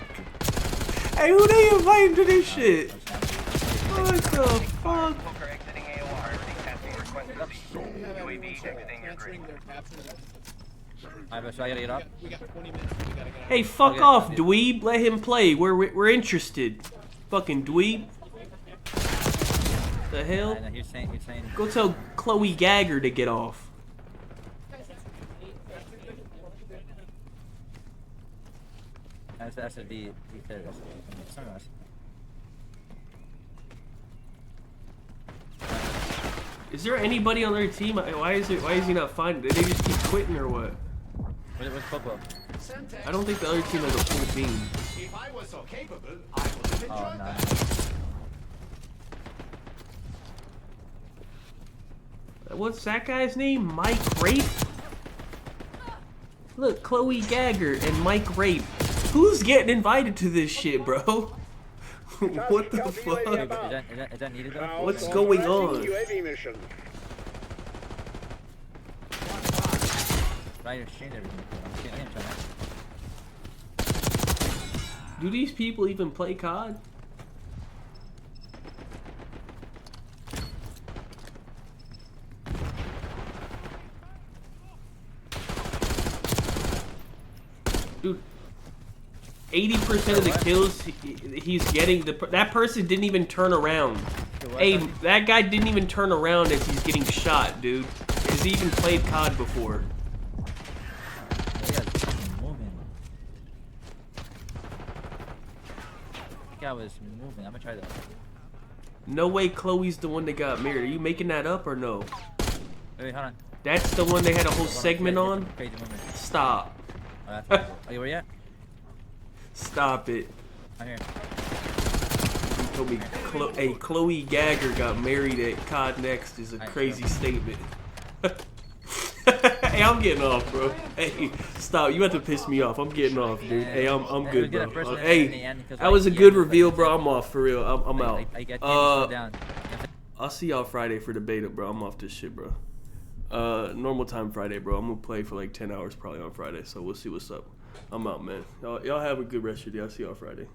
Hey, who they inviting to this shit? What the fuck? Hey, fuck off, dweeb. Let him play. We're interested. Fucking dweeb. The hell? Go tell Chloe Gagger to get off. That's a D. Is there anybody on their team? Why is he not finding? Did they just keep quitting or what? What's Popo? I don't think the other team has a full team. If I was so capable, I would have enjoyed that. What's that guy's name? Mike Rape? Look, Chloe Gagger and Mike Rape. Who's getting invited to this shit, bro? What the fuck? Is that needed though? What's going on? Do these people even play COD? Dude, 80% of the kills he's getting, that person didn't even turn around. Hey, that guy didn't even turn around as he's getting shot, dude. Has he even played COD before? I was moving. I'm gonna try that. No way Chloe's the one that got married. Are you making that up or no? Wait, hold on. That's the one they had a whole segment on? Stop. Oh, that's are you where yet? Stop it. I'm here. You told me hey, Chloe Gagger got married at COD Next is a crazy statement. Hey, I'm getting off, bro. Hey, stop. You have to piss me off. I'm getting off, dude. Hey, I'm good, bro. Hey, that was a good reveal, bro. I'm off for real. I'm out. I'll see y'all Friday for the beta, bro. I'm off this shit, bro. Normal time Friday, bro. I'm gonna play for like 10 hours probably on Friday, so we'll see what's up. I'm out, man. Y'all have a good rest of your day. I'll see y'all Friday.